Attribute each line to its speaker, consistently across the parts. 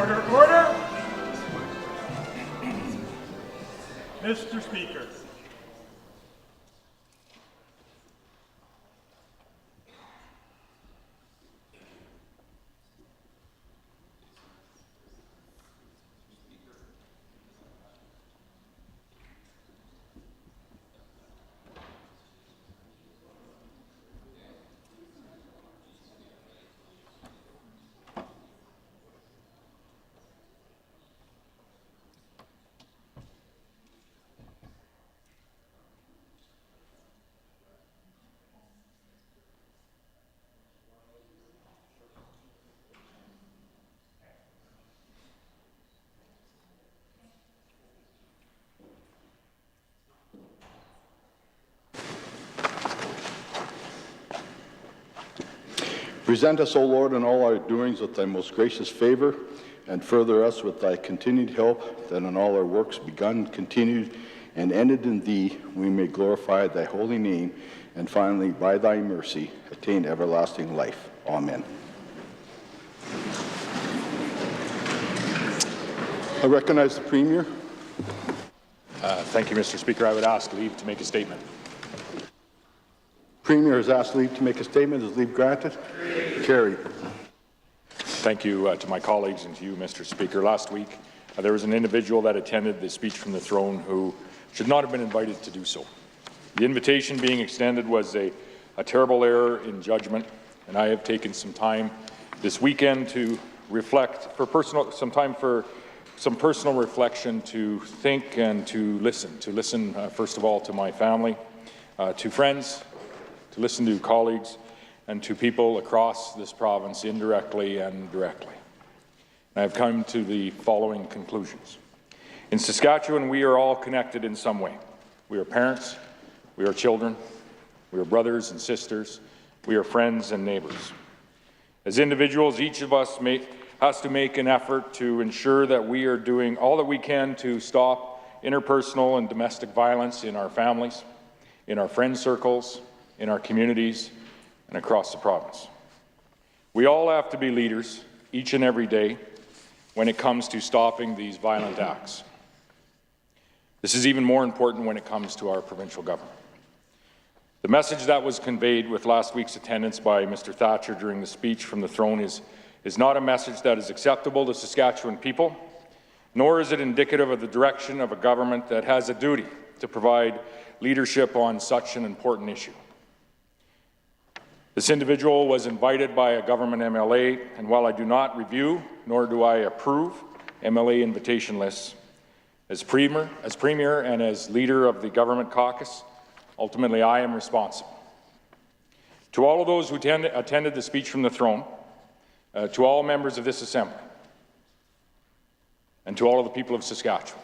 Speaker 1: Order, order! Mr. Speaker.
Speaker 2: Present us, O Lord, in all our doings with thy most gracious favor, and further us with thy continued help, that in all our works begun, continued, and ended in thee, we may glorify thy holy name, and finally, by thy mercy, attain everlasting life. Amen. I recognize the Premier.
Speaker 3: Thank you, Mr. Speaker. I would ask leave to make a statement.
Speaker 2: Premier has asked leave to make a statement. Is leave granted? Carried.
Speaker 3: Thank you to my colleagues and to you, Mr. Speaker. Last week, there was an individual that attended the speech from the throne who should not have been invited to do so. The invitation being extended was a terrible error in judgment, and I have taken some time this weekend to reflect, some personal reflection, to think and to listen first of all to my family, to friends, to listen to colleagues, and to people across this province, indirectly and directly. And I've come to the following conclusions. In Saskatchewan, we are all connected in some way. We are parents, we are children, we are brothers and sisters, we are friends and neighbours. As individuals, each of us has to make an effort to ensure that we are doing all that we can to stop interpersonal and domestic violence in our families, in our friend circles, in our communities, and across the province. We all have to be leaders each and every day when it comes to stopping these violent acts. This is even more important when it comes to our provincial government. The message that was conveyed with last week's attendance by Mr. Thatcher during the speech from the throne is not a message that is acceptable to Saskatchewan people, nor is it indicative of the direction of a government that has a duty to provide leadership on such an important issue. This individual was invited by a government MLA, and while I do not review, nor do I approve MLA invitation lists, as Premier and as leader of the government caucus, ultimately I am responsible. To all of those who attended the speech from the throne, to all members of this Assembly, and to all of the people of Saskatchewan,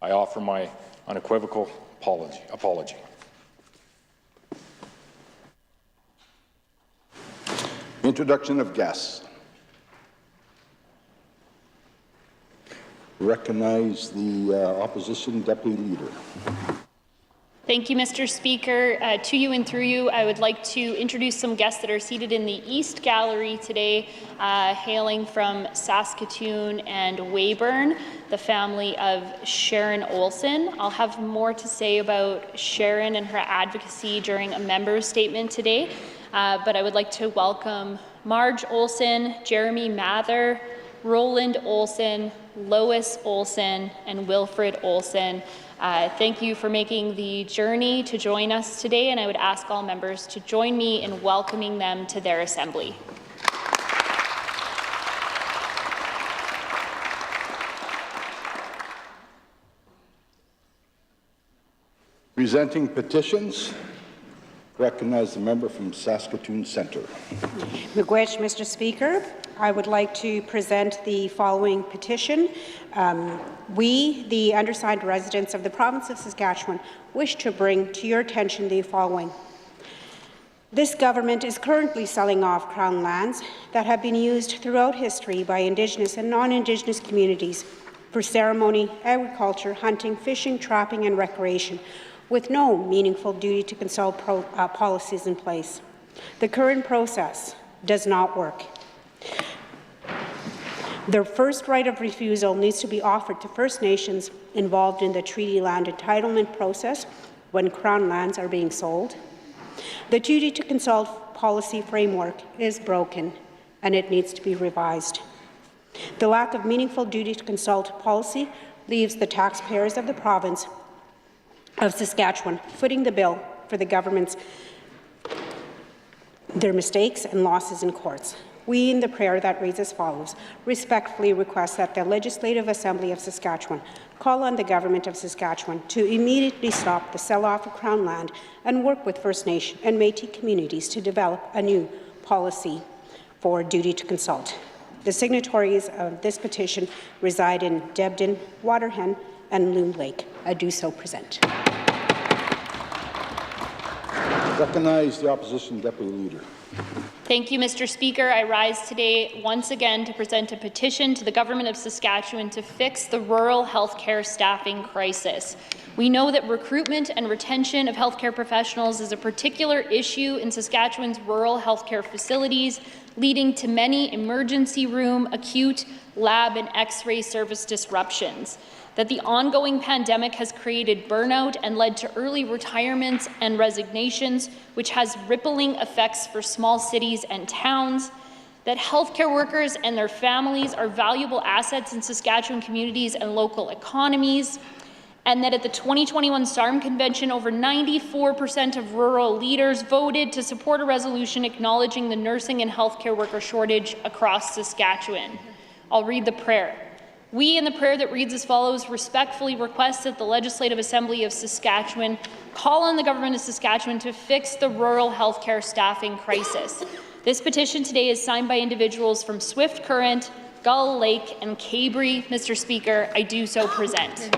Speaker 3: I offer my unequivocal apology.
Speaker 2: Introduction of guests. Recognize the Opposition Deputy Leader.
Speaker 4: Thank you, Mr. Speaker. To you and through you, I would like to introduce some guests that are seated in the East Gallery today, hailing from Saskatoon and Weyburn, the family of Sharon Olsen. I'll have more to say about Sharon and her advocacy during a member's statement today, but I would like to welcome Marge Olsen, Jeremy Mather, Roland Olsen, Lois Olsen, and Wilfred Olsen. Thank you for making the journey to join us today, and I would ask all members to join me in welcoming them to their assembly.
Speaker 2: Presenting petitions. Recognize the member from Saskatoon Centre.
Speaker 5: Miigwech, Mr. Speaker. I would like to present the following petition. We, the undersigned residents of the province of Saskatchewan, wish to bring to your attention the following. This government is currently selling off Crown lands that have been used throughout history by Indigenous and non-Indigenous communities for ceremony, agriculture, hunting, fishing, trapping, and recreation, with no meaningful duty to consult policies in place. The current process does not work. The first right of refusal needs to be offered to First Nations involved in the treaty land entitlement process when Crown lands are being sold. The duty to consult policy framework is broken and it needs to be revised. The lack of meaningful duty to consult policy leaves the taxpayers of the province of Saskatchewan footing the bill for the government's their mistakes and losses in courts. We, in the prayer that reads as follows, respectfully request that the Legislative Assembly of Saskatchewan call on the Government of Saskatchewan to immediately stop the sell-off of Crown land and work with First Nation and Métis communities to develop a new policy for duty to consult. The signatories of this petition reside in Debden, Waterhen, and Loon Lake. I do so present.
Speaker 2: Recognize the Opposition Deputy Leader.
Speaker 4: Thank you, Mr. Speaker. I rise today once again to present a petition to the Government of Saskatchewan to fix the rural healthcare staffing crisis. We know that recruitment and retention of healthcare professionals is a particular issue in Saskatchewan's rural healthcare facilities, leading to many emergency room, acute, lab and X-ray service disruptions. That the ongoing pandemic has created burnout and led to early retirements and resignations, which has rippling effects for small cities and towns. That healthcare workers and their families are valuable assets in Saskatchewan communities and local economies. And that at the 2021 SARM Convention, over 94% of rural leaders voted to support a resolution acknowledging the nursing and healthcare worker shortage across Saskatchewan. I'll read the prayer. We, in the prayer that reads as follows, respectfully request that the Legislative Assembly of Saskatchewan call on the Government of Saskatchewan to fix the rural healthcare staffing crisis. This petition today is signed by individuals from Swift Current, Gull Lake, and Cabri. Mr. Speaker, I do so present.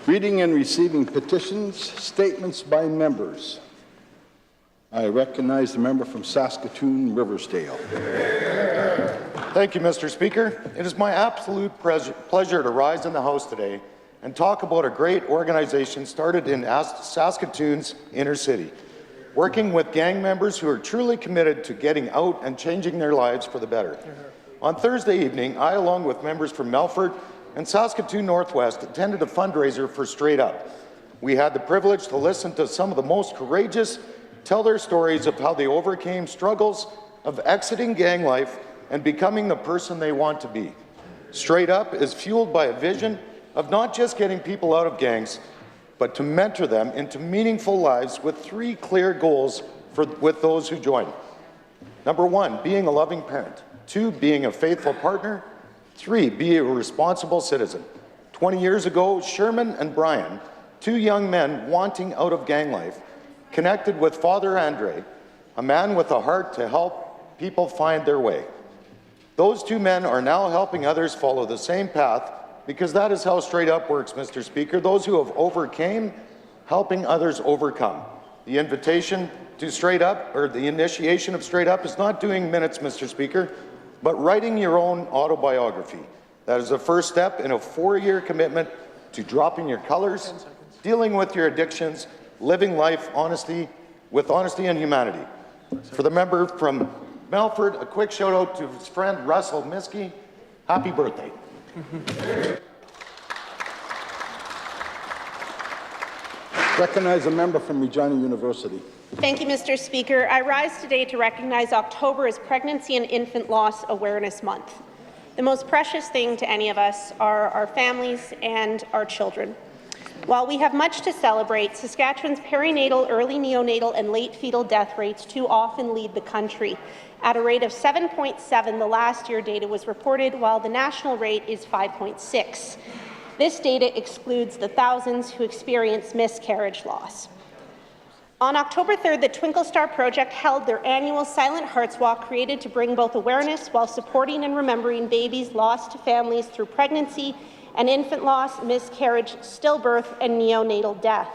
Speaker 2: Reading and receiving petitions, statements by members. I recognize the member from Saskatoon, Riversdale.
Speaker 6: Thank you, Mr. Speaker. It is my absolute pleasure to rise in the House today and talk about a great organization started in Saskatoon's inner city, working with gang members who are truly committed to getting out and changing their lives for the better. On Thursday evening, I, along with members from Melfort and Saskatoon Northwest, attended a fundraiser for Straight Up. We had the privilege to listen to some of the most courageous tell their stories of how they overcame struggles of exiting gang life and becoming the person they want to be. Straight Up is fueled by a vision of not just getting people out of gangs, but to mentor them into meaningful lives with 3 clear goals with those who join. Number 1, being a loving parent. 2, being a faithful partner. 3, be a responsible citizen. 20 years ago, Sherman and Brian, 2 young men wanting out of gang life, connected with Father Andre, a man with a heart to help people find their way. Those 2 men are now helping others follow the same path because that is how Straight Up works, Mr. Speaker. Those who have overcame, helping others overcome. The invitation to Straight Up, or the initiation of Straight Up, is not doing minutes, Mr. Speaker, but writing your own autobiography. That is the first step in a 4-year commitment to dropping your colors, dealing with your addictions, living life with honesty and humanity. For the member from Melfort, a quick shout out to his friend Russell Miskey. Happy birthday.
Speaker 2: Recognize a member from Regina University.
Speaker 7: Thank you, Mr. Speaker. I rise today to recognize October as Pregnancy and Infant Loss Awareness Month. The most precious thing to any of us are our families and our children. While we have much to celebrate, Saskatchewan's perinatal, early neonatal, and late fetal death rates too often lead the country. At a rate of 7.7, the last year data was reported, while the national rate is 5.6. This data excludes the thousands who experience miscarriage loss. On October 3rd, the Twinkle Star Project held their annual Silent Hearts Walk, created to bring both awareness while supporting and remembering babies lost to families through pregnancy and infant loss, miscarriage, stillbirth, and neonatal death.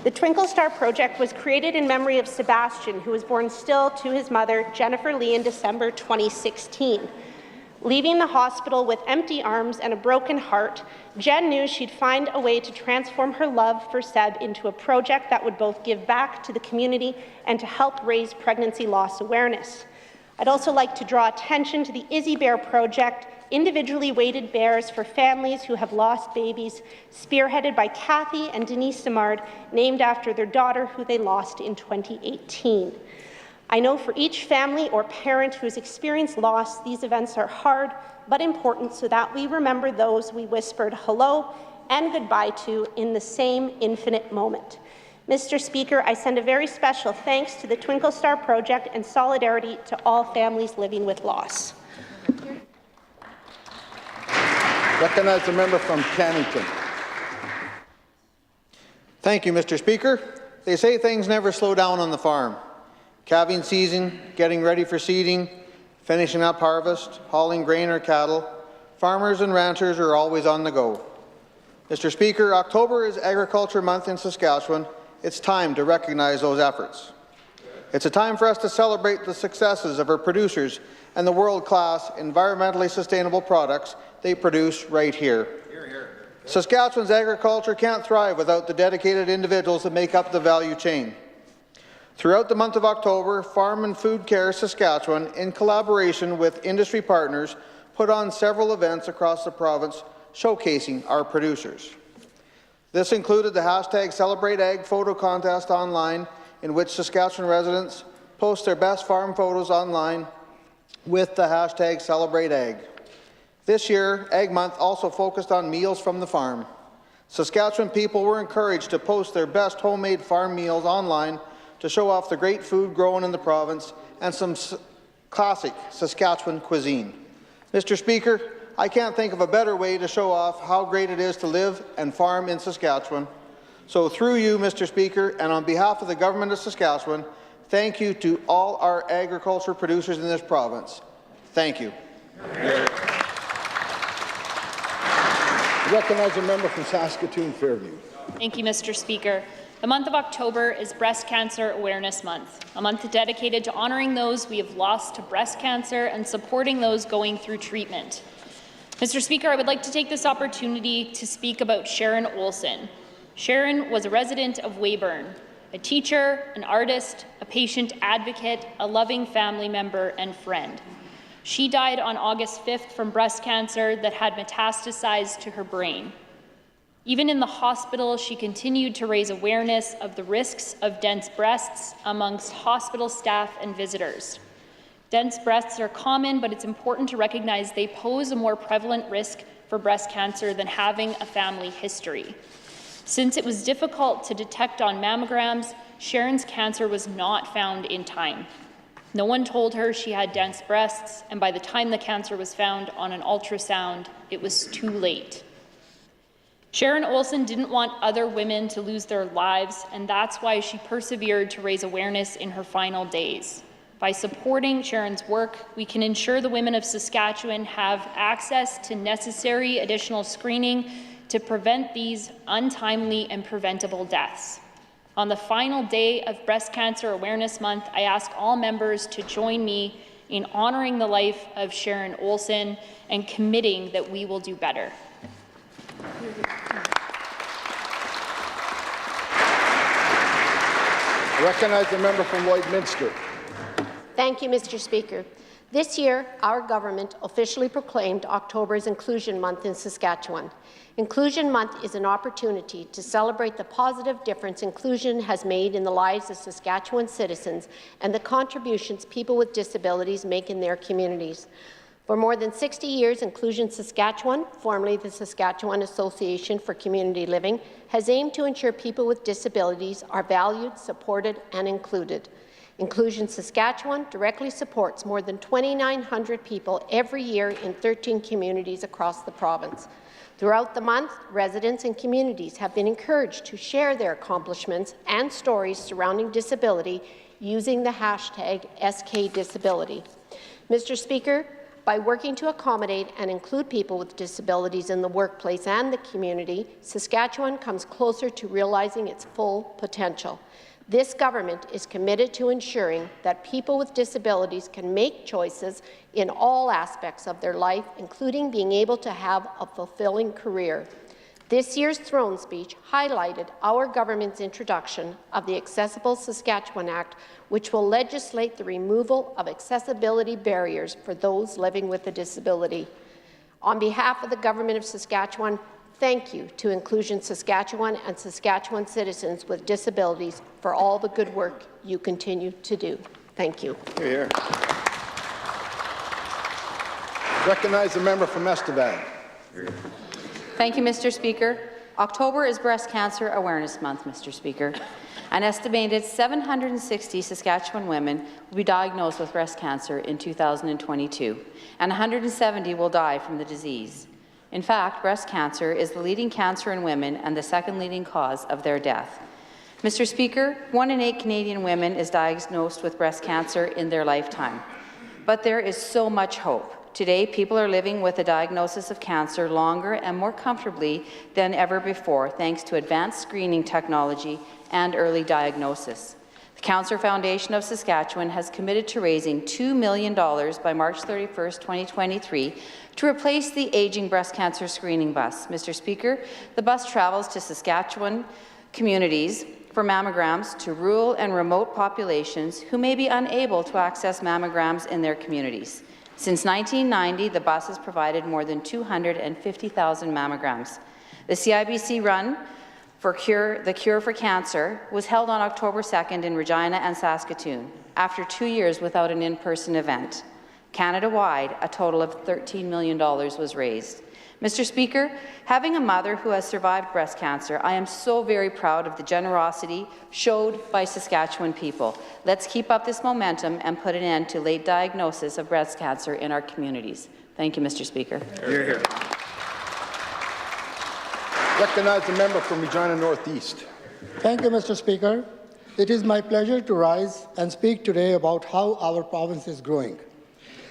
Speaker 7: The Twinkle Star Project was created in memory of Sebastian, who was born still to his mother, Jennifer Lee, in December 2016. Leaving the hospital with empty arms and a broken heart, Jen knew she'd find a way to transform her love for Seb into a project that would both give back to the community and to help raise pregnancy loss awareness. I'd also like to draw attention to the Izzy Bear Project, individually weighted bears for families who have lost babies, spearheaded by Kathy and Denise Simard, named after their daughter who they lost in 2018. I know for each family or parent who has experienced loss, these events are hard but important so that we remember those we whispered hello and goodbye to in the same infinite moment. Mr. Speaker, I send a very special thanks to the Twinkle Star Project and solidarity to all families living with loss.
Speaker 2: Recognize the member from Cannington.
Speaker 8: Thank you, Mr. Speaker. They say things never slow down on the farm. Calving season, getting ready for seeding, finishing up harvest, hauling grain or cattle, farmers and ranchers are always on the go. Mr. Speaker, October is Agriculture Month in Saskatchewan. It's time to recognize those efforts. It's a time for us to celebrate the successes of our producers and the world-class, environmentally sustainable products they produce right here. Saskatchewan's agriculture can't thrive without the dedicated individuals that make up the value chain. Throughout the month of October, Farm and Food Care Saskatchewan, in collaboration with industry partners, put on several events across the province showcasing our producers. This included the hashtag Celebrate Ag photo contest online, in which Saskatchewan residents post their best farm photos online with the hashtag Celebrate Ag. This year, Ag Month also focused on meals from the farm. Saskatchewan people were encouraged to post their best homemade farm meals online to show off the great food grown in the province and some classic Saskatchewan cuisine. Mr. Speaker, I can't think of a better way to show off how great it is to live and farm in Saskatchewan. So through you, Mr. Speaker, and on behalf of the Government of Saskatchewan, thank you to all our agriculture producers in this province. Thank you.
Speaker 2: Recognize a member from Saskatoon Fairview.
Speaker 4: Thank you, Mr. Speaker. The month of October is Breast Cancer Awareness Month, a month dedicated to honouring those we have lost to breast cancer and supporting those going through treatment. Mr. Speaker, I would like to take this opportunity to speak about Sharon Olson. Sharon was a resident of Weyburn, a teacher, an artist, a patient advocate, a loving family member and friend. She died on August 5th from breast cancer that had metastasized to her brain. Even in the hospital, she continued to raise awareness of the risks of dense breasts amongst hospital staff and visitors. Dense breasts are common, but it's important to recognize they pose a more prevalent risk for breast cancer than having a family history. Since it was difficult to detect on mammograms, Sharon's cancer was not found in time. No one told her she had dense breasts, and by the time the cancer was found on an ultrasound, it was too late. Sharon Olson didn't want other women to lose their lives, and that's why she persevered to raise awareness in her final days. By supporting Sharon's work, we can ensure the women of Saskatchewan have access to necessary additional screening to prevent these untimely and preventable deaths. On the final day of Breast Cancer Awareness Month, I ask all members to join me in honouring the life of Sharon Olson and committing that we will do better.
Speaker 2: I recognize the member from Lloydminster.
Speaker 9: Thank you, Mr. Speaker. This year, our government officially proclaimed October as Inclusion Month in Saskatchewan. Inclusion Month is an opportunity to celebrate the positive difference inclusion has made in the lives of Saskatchewan citizens and the contributions people with disabilities make in their communities. For more than 60 years, Inclusion Saskatchewan, formerly the Saskatchewan Association for Community Living, has aimed to ensure people with disabilities are valued, supported, and included. Inclusion Saskatchewan directly supports more than 2,900 people every year in 13 communities across the province. Throughout the month, residents and communities have been encouraged to share their accomplishments and stories surrounding disability using the hashtag #SKDisability. Mr. Speaker, by working to accommodate and include people with disabilities in the workplace and the community, Saskatchewan comes closer to realizing its full potential. This government is committed to ensuring that people with disabilities can make choices in all aspects of their life, including being able to have a fulfilling career. This year's throne speech highlighted our government's introduction of the Accessible Saskatchewan Act, which will legislate the removal of accessibility barriers for those living with a disability. On behalf of the Government of Saskatchewan, thank you to Inclusion Saskatchewan and Saskatchewan citizens with disabilities for all the good work you continue to do. Thank you.
Speaker 2: Hear, hear. Recognize the member from Estevan.
Speaker 10: Thank you, Mr. Speaker. October is Breast Cancer Awareness Month, Mr. Speaker. An estimated 760 Saskatchewan women will be diagnosed with breast cancer in 2022, and 170 will die from the disease. In fact, breast cancer is the leading cancer in women and the second leading cause of their death. Mr. Speaker, 1 in 8 Canadian women is diagnosed with breast cancer in their lifetime. But there is so much hope. Today, people are living with a diagnosis of cancer longer and more comfortably than ever before, thanks to advanced screening technology and early diagnosis. The Cancer Foundation of Saskatchewan has committed to raising $2 million by March 31, 2023 to replace the aging breast cancer screening bus. Mr. Speaker, the bus travels to Saskatchewan communities for mammograms to rural and remote populations who may be unable to access mammograms in their communities. Since 1990, the bus has provided more than 250,000 mammograms. The CIBC run for the Cure for Cancer was held on October 2nd in Regina and Saskatoon, after 2 years without an in-person event. Canada-wide, a total of $13 million was raised. Mr. Speaker, having a mother who has survived breast cancer, I am so very proud of the generosity showed by Saskatchewan people. Let's keep up this momentum and put an end to late diagnosis of breast cancer in our communities. Thank you, Mr. Speaker.
Speaker 2: Hear, hear. Recognize the member from Regina Northeast.
Speaker 11: Thank you, Mr. Speaker. It is my pleasure to rise and speak today about how our province is growing.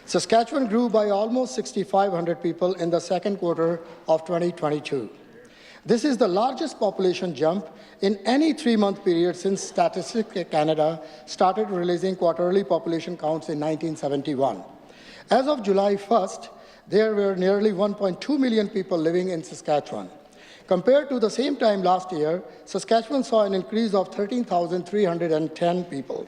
Speaker 11: Saskatchewan grew by almost 6,500 people in the second quarter of 2022. This is the largest population jump in any 3-month period since Statistics Canada started releasing quarterly population counts in 1971. As of July 1st, there were nearly 1.2 million people living in Saskatchewan. Compared to the same time last year, Saskatchewan saw an increase of 13,310 people.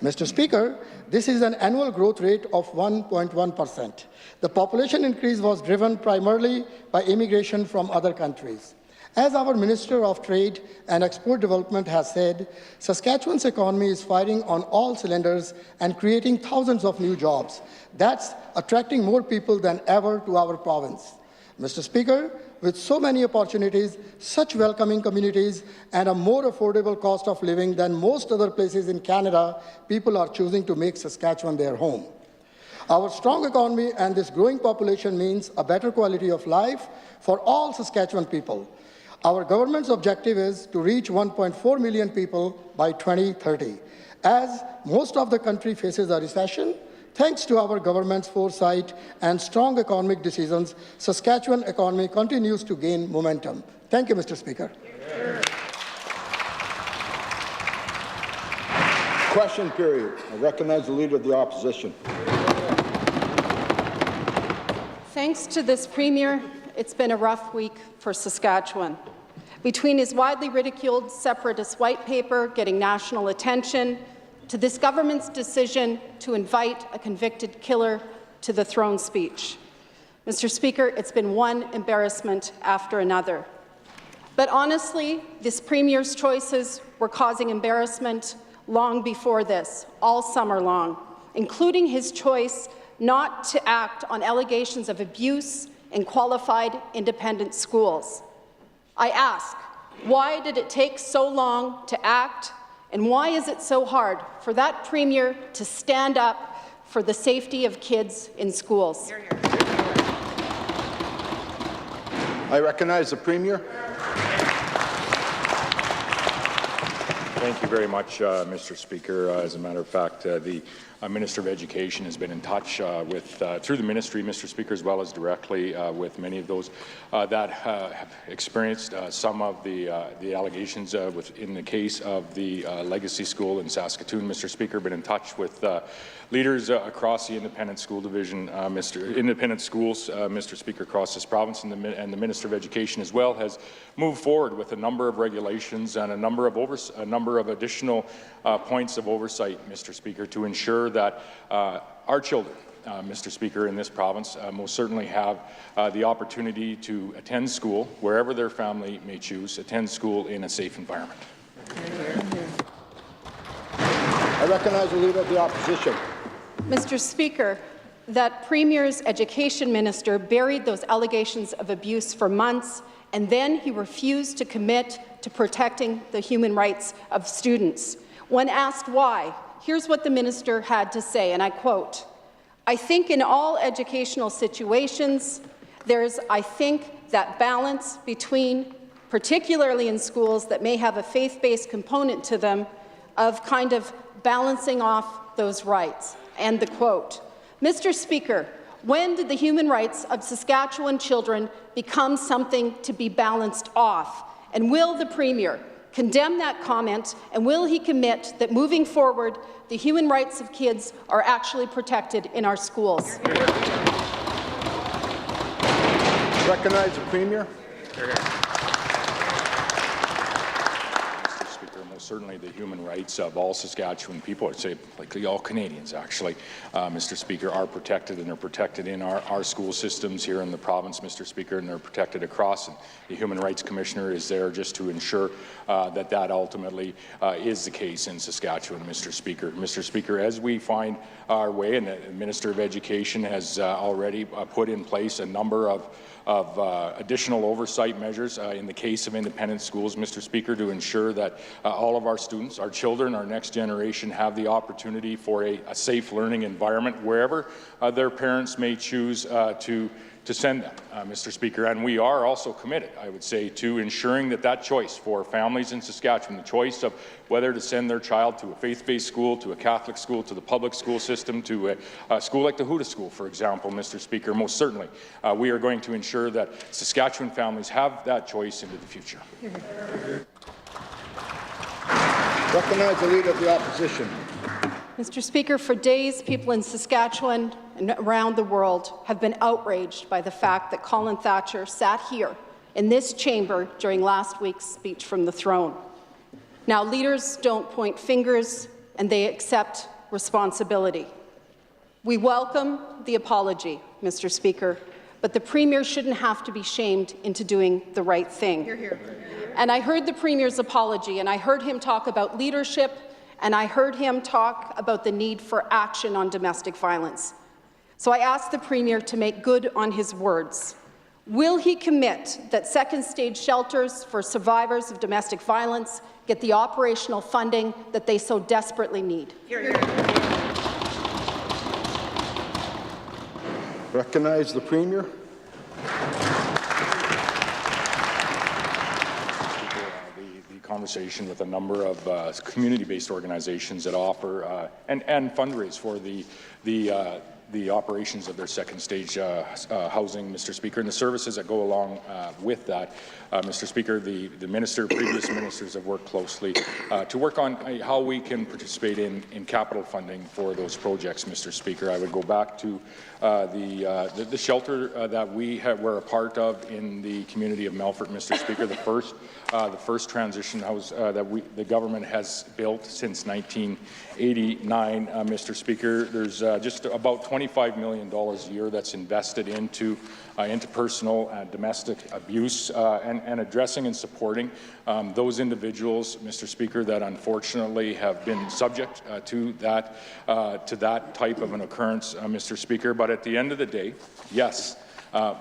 Speaker 11: Mr. Speaker, this is an annual growth rate of 1.1%. The population increase was driven primarily by immigration from other countries. As our Minister of Trade and Export Development has said, Saskatchewan's economy is firing on all cylinders and creating thousands of new jobs. That's attracting more people than ever to our province. Mr. Speaker, with so many opportunities, such welcoming communities, and a more affordable cost of living than most other places in Canada, people are choosing to make Saskatchewan their home. Our strong economy and this growing population means a better quality of life for all Saskatchewan people. Our government's objective is to reach 1.4 million people by 2030. As most of the country faces a recession, thanks to our government's foresight and strong economic decisions, Saskatchewan economy continues to gain momentum. Thank you, Mr. Speaker.
Speaker 2: Question period. I recognize the Leader of the Opposition.
Speaker 12: Thanks to this Premier, it's been a rough week for Saskatchewan. Between his widely ridiculed separatist white paper getting national attention, to this government's decision to invite a convicted killer to the throne speech. Mr. Speaker, it's been one embarrassment after another. But honestly, this Premier's choices were causing embarrassment long before this, all summer long, including his choice not to act on allegations of abuse in qualified independent schools. I ask, why did it take so long to act? And why is it so hard for that Premier to stand up for the safety of kids in schools?
Speaker 2: I recognize the Premier.
Speaker 3: Thank you very much, Mr. Speaker. As a matter of fact, the Minister of Education has been in touch through the ministry, Mr. Speaker, as well as directly with many of those that have experienced some of the allegations in the case of the Legacy School in Saskatoon. Mr. Speaker, been in touch with leaders across the independent school division, independent schools, Mr. Speaker, across this province, and the Minister of Education as well has moved forward with a number of regulations and a number of additional points of oversight, Mr. Speaker, to ensure that our children, Mr. Speaker, in this province most certainly have the opportunity to attend school wherever their family may choose, attend school in a safe environment.
Speaker 2: I recognize the Leader of the Opposition.
Speaker 12: Mr. Speaker, that Premier's Education Minister buried those allegations of abuse for months, and then he refused to commit to protecting the human rights of students. When asked why, here's what the minister had to say, and I quote, "I think in all educational situations, there's, I think, that balance between, particularly in schools that may have a faith-based component to them, of kind of balancing off those rights." End the quote. Mr. Speaker, when did the human rights of Saskatchewan children become something to be balanced off? And will the Premier condemn that comment, and will he commit that moving forward, the human rights of kids are actually protected in our schools?
Speaker 2: Recognize the Premier.
Speaker 3: Certainly the human rights of all Saskatchewan people, I'd say likely all Canadians actually, Mr. Speaker, are protected, and are protected in our school systems here in the province, Mr. Speaker, and they're protected across. And the Human Rights Commissioner is there just to ensure that ultimately is the case in Saskatchewan, Mr. Speaker. Mr. Speaker, as we find our way, and the Minister of Education has already put in place a number of additional oversight measures in the case of independent schools, Mr. Speaker, to ensure that all of our students, our children, our next generation have the opportunity for a safe learning environment wherever their parents may choose to send them, Mr. Speaker. And we are also committed, I would say, to ensuring that choice for families in Saskatchewan, the choice of whether to send their child to a faith-based school, to a Catholic school, to the public school system, to a school like the Huda School, for example, Mr. Speaker, most certainly we are going to ensure that Saskatchewan families have that choice into the future.
Speaker 2: Recognize the Leader of the Opposition.
Speaker 12: Mr. Speaker, for days, people in Saskatchewan and around the world have been outraged by the fact that Colin Thatcher sat here in this chamber during last week's speech from the throne. Now, leaders don't point fingers, and they accept responsibility. We welcome the apology, Mr. Speaker, but the Premier shouldn't have to be shamed into doing the right thing. Hear, hear. And I heard the Premier's apology, and I heard him talk about leadership, and I heard him talk about the need for action on domestic violence. So I asked the Premier to make good on his words. Will he commit that second-stage shelters for survivors of domestic violence get the operational funding that they so desperately need? Hear, hear.
Speaker 2: Recognize the Premier.
Speaker 3: Conversation with a number of community-based organizations that offer and fundraise for the operations of their second stage housing, Mr. Speaker, and the services that go along with that. Mr. Speaker, the previous ministers have worked closely to work on how we can participate in capital funding for those projects, Mr. Speaker. I would go back to the shelter that we were a part of in the community of Melfort, Mr. Speaker, the first transition house that the government has built since 1989, Mr. Speaker. There's just about $25 million a year that's invested into interpersonal domestic abuse and addressing and supporting those individuals, Mr. Speaker, that unfortunately have been subject to that type of an occurrence, Mr. Speaker. But at the end of the day, yes,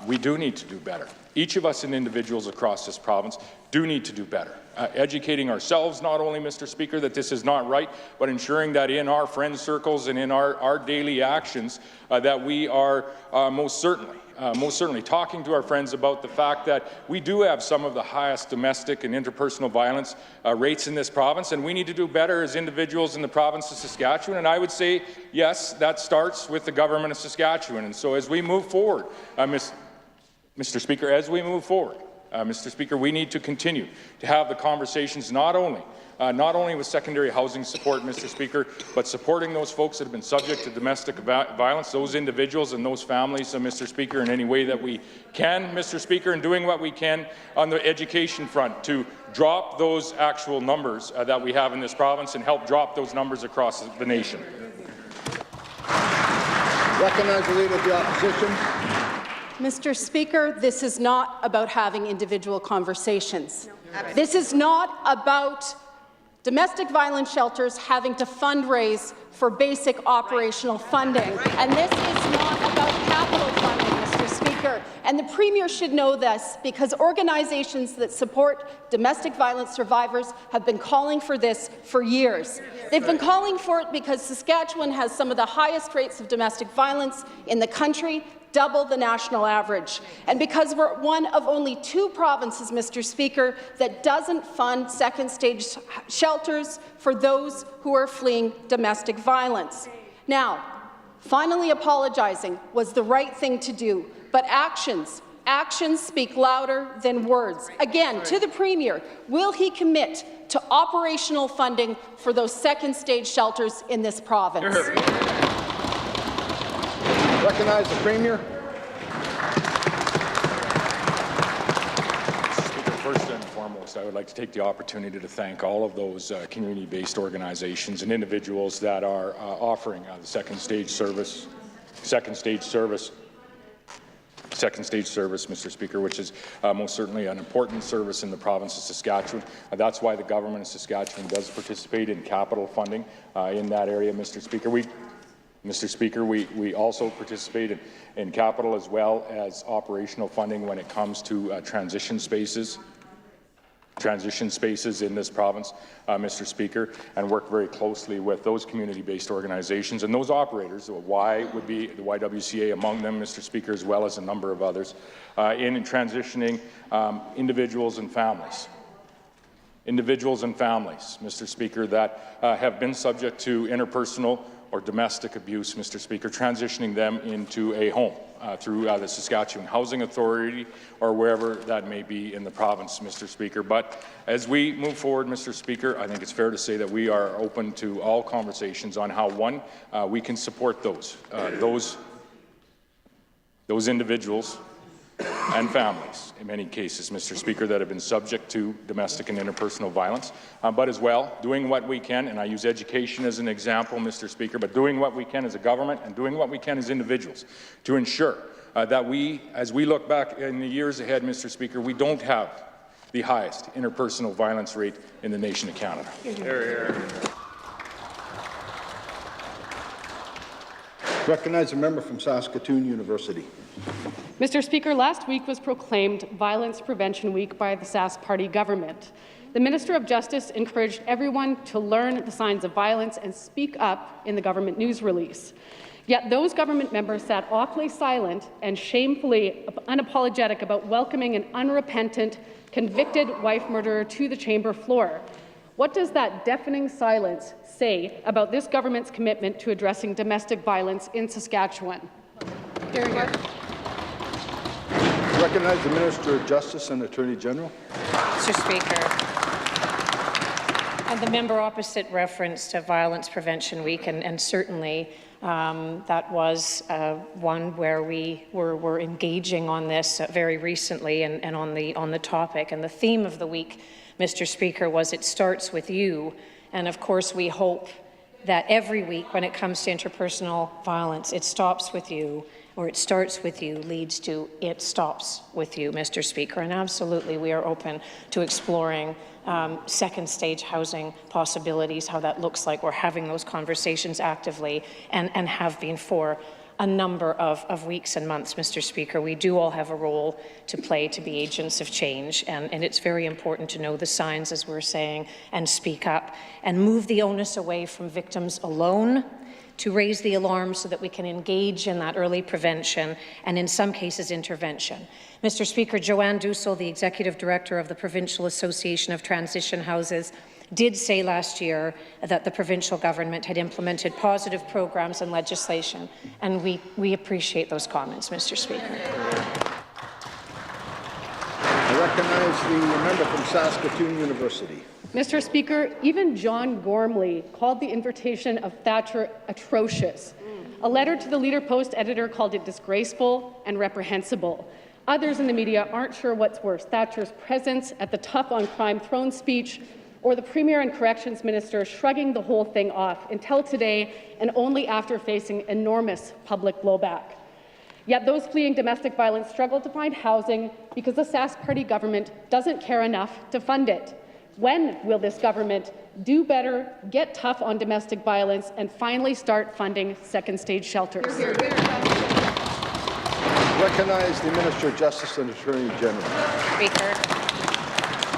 Speaker 3: we do need to do better each of us and individuals across this province do need to do better. Educating ourselves, not only, Mr. Speaker, that this is not right, but ensuring that in our friend circles and in our daily actions that we are most certainly talking to our friends about the fact that we do have some of the highest domestic and interpersonal violence rates in this province, and we need to do better as individuals in the province of Saskatchewan. And I would say, yes, that starts with the government of Saskatchewan. And so as we move forward, Mr. Speaker, as we move forward, Mr. Speaker, we need to continue to have the conversations not only with secondary housing support, Mr. Speaker, but supporting those folks that have been subject to domestic violence, those individuals and those families, Mr. Speaker, in any way that we can, Mr. Speaker, and doing what we can on the education front to drop those actual numbers that we have in this province and help drop those numbers across the nation.
Speaker 8: Recognize the Leader of the Opposition.
Speaker 12: Mr. Speaker, this is not about having individual conversations. This is not about domestic violence shelters having to fundraise for basic operational funding. And this is not about capital funding, Mr. Speaker. And the Premier should know this because organizations that support domestic violence survivors have been calling for this for years. They've been calling for it because Saskatchewan has some of the highest rates of domestic violence in the country, double the national average. And because we're one of only 2 provinces, Mr. Speaker, that doesn't fund second-stage shelters for those who are fleeing domestic violence. Now, finally apologizing was the right thing to do, but actions speak louder than words. Again, to the Premier, will he commit to operational funding for those second-stage shelters in this province?
Speaker 8: Recognize the Premier.
Speaker 3: Speaker, first and foremost, I would like to take the opportunity to thank all of those community-based organizations and individuals that are offering the second stage service, Mr. Speaker, which is most certainly an important service in the province of Saskatchewan. That's why the government of Saskatchewan does participate in capital funding in that area, Mr. Speaker. We also participate in capital as well as operational funding when it comes to transition spaces in this province, Mr. Speaker, and work very closely with those community-based organizations and those operators. Y would be the YWCA among them, Mr. Speaker, as well as a number of others, in transitioning individuals and families, Mr. Speaker, that have been subject to interpersonal or domestic abuse, Mr. Speaker, transitioning them into a home through the Saskatchewan Housing Authority or wherever that may be in the province, Mr. Speaker. But as we move forward, Mr. Speaker, I think it's fair to say that we are open to all conversations on how, one, we can support those individuals and families, in many cases, Mr. Speaker, that have been subject to domestic and interpersonal violence, but as well, doing what we can, and I use education as an example, Mr. Speaker, but doing what we can as a government and doing what we can as individuals to ensure that we, as we look back in the years ahead, Mr. Speaker, we don't have the highest interpersonal violence rate in the nation of Canada.
Speaker 2: Recognize a member from Saskatoon University.
Speaker 13: Mr. Speaker, last week was proclaimed Violence Prevention Week by the Sask Party government. The Minister of Justice encouraged everyone to learn the signs of violence and speak up in the government news release. Yet those government members sat awfully silent and shamefully unapologetic about welcoming an unrepentant, convicted wife murderer to the chamber floor. What does that deafening silence say about this government's commitment to addressing domestic violence in Saskatchewan?
Speaker 2: Recognize the Minister of Justice and Attorney General.
Speaker 14: Mr. Speaker, the member opposite referenced Violence Prevention Week, and certainly that was one where we were engaging on this very recently and on the topic. And the theme of the week, Mr. Speaker, was "It starts with you." And of course, we hope that every week, when it comes to interpersonal violence, it stops with you, or it starts with you, leads to it stops with you, Mr. Speaker. And absolutely, we are open to exploring second stage housing possibilities, how that looks like. We're having those conversations actively and have been for a number of weeks and months, Mr. Speaker. We do all have a role to play to be agents of change, and it's very important to know the signs, as we're saying, and speak up and move the onus away from victims alone to raise the alarm so that we can engage in that early prevention and, in some cases, intervention. Mr. Speaker, Joanne Dussel, the Executive Director of the Provincial Association of Transition Houses, did say last year that the provincial government had implemented positive programs and legislation, and we appreciate those comments, Mr. Speaker.
Speaker 2: I recognize the member from Saskatoon University.
Speaker 13: Mr. Speaker, even John Gormley called the invitation of Thatcher atrocious. A letter to the Leader Post editor called it disgraceful and reprehensible. Others in the media aren't sure what's worse, Thatcher's presence at the Tough on Crime throne speech or the Premier and Corrections Minister shrugging the whole thing off until today and only after facing enormous public blowback. Yet those fleeing domestic violence struggle to find housing because the Sask Party government doesn't care enough to fund it. When will this government do better, get tough on domestic violence, and finally start funding second-stage shelters?
Speaker 2: Recognize the Minister of Justice and Attorney General.
Speaker 14: Speaker,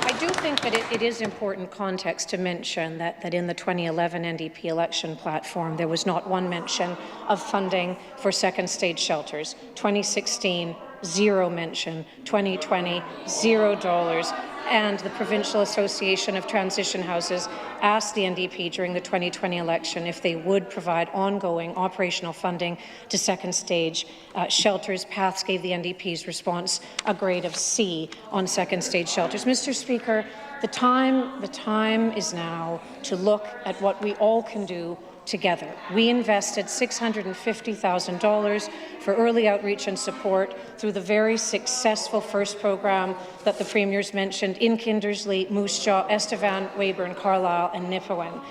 Speaker 14: I do think that it is important context to mention that in the 2011 NDP election platform, there was not one mention of funding for second-stage shelters. 2016, zero mention. 2020, $0. And the Provincial Association of Transition Houses asked the NDP during the 2020 election if they would provide ongoing operational funding to second-stage shelters. Paths gave the NDP's response a grade of C on second-stage shelters. Mr. Speaker, the time is now to look at what we all can do together. We invested $650,000 for early outreach and support through the very successful FIRST program that the Premiers mentioned in Kindersley, Moose Jaw, Estevan, Weyburn, Carlisle and Nipawin.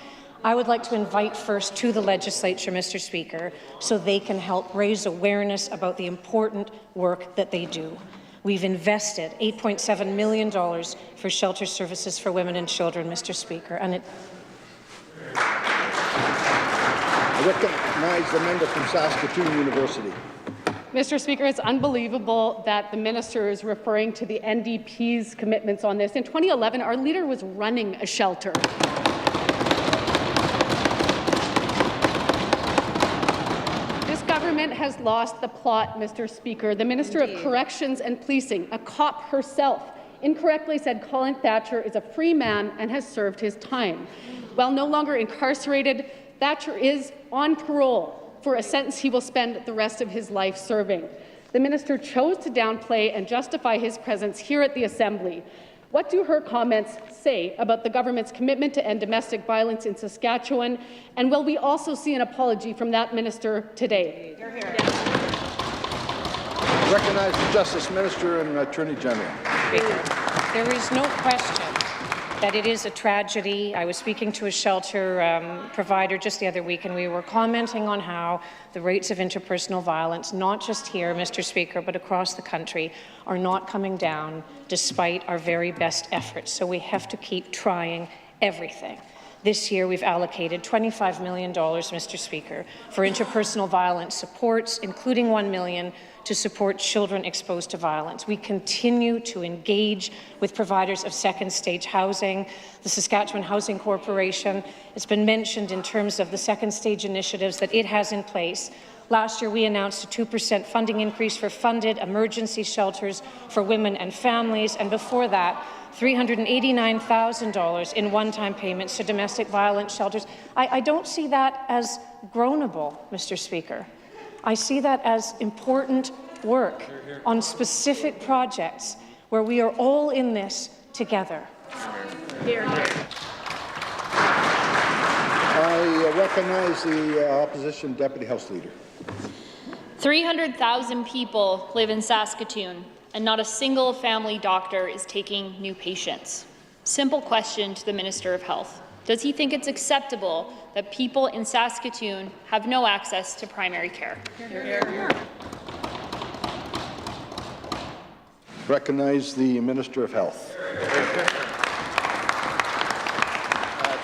Speaker 14: I would like to invite FIRST to the legislature, Mr. Speaker, so they can help raise awareness about the important work that they do. We've invested $8.7 million for shelter services for women and children, Mr. Speaker, and
Speaker 2: I recognize the member from Saskatoon University.
Speaker 13: Mr. Speaker, it's unbelievable that the minister is referring to the NDP's commitments on this. In 2011, our leader was running a shelter. This government has lost the plot, Mr. Speaker. The Minister of Corrections and Policing, a cop herself, incorrectly said Colin Thatcher is a free man and has served his time. While no longer incarcerated, Thatcher is on parole for a sentence he will spend the rest of his life serving. The minister chose to downplay and justify his presence here at the Assembly. What do her comments say about the government's commitment to end domestic violence in Saskatchewan? And will we also see an apology from that minister today?
Speaker 2: Recognize the Justice Minister and Attorney General.
Speaker 14: there is no question that it is a tragedy. I was speaking to a shelter provider just the other week, and we were commenting on how the rates of interpersonal violence, not just here, Mr. Speaker, but across the country, are not coming down despite our very best efforts. So we have to keep trying everything. This year, we've allocated $25 million, Mr. Speaker, for interpersonal violence supports, including $1 million to support children exposed to violence. We continue to engage with providers of second-stage housing. The Saskatchewan Housing Corporation, it's been mentioned in terms of the second-stage initiatives that it has in place. Last year, we announced a 2% funding increase for funded emergency shelters for women and families, and before that, $389,000 in one-time payments to domestic violence shelters. I don't see that as groanable, Mr. Speaker. I see that as important work on specific projects where we are all in this together.
Speaker 2: I recognize the Opposition Deputy House Leader.
Speaker 4: 300,000 people live in Saskatoon, and not a single family doctor is taking new patients. Simple question to the Minister of Health. Does he think it's acceptable that people in Saskatoon have no access to primary care?
Speaker 2: Recognize the Minister of Health.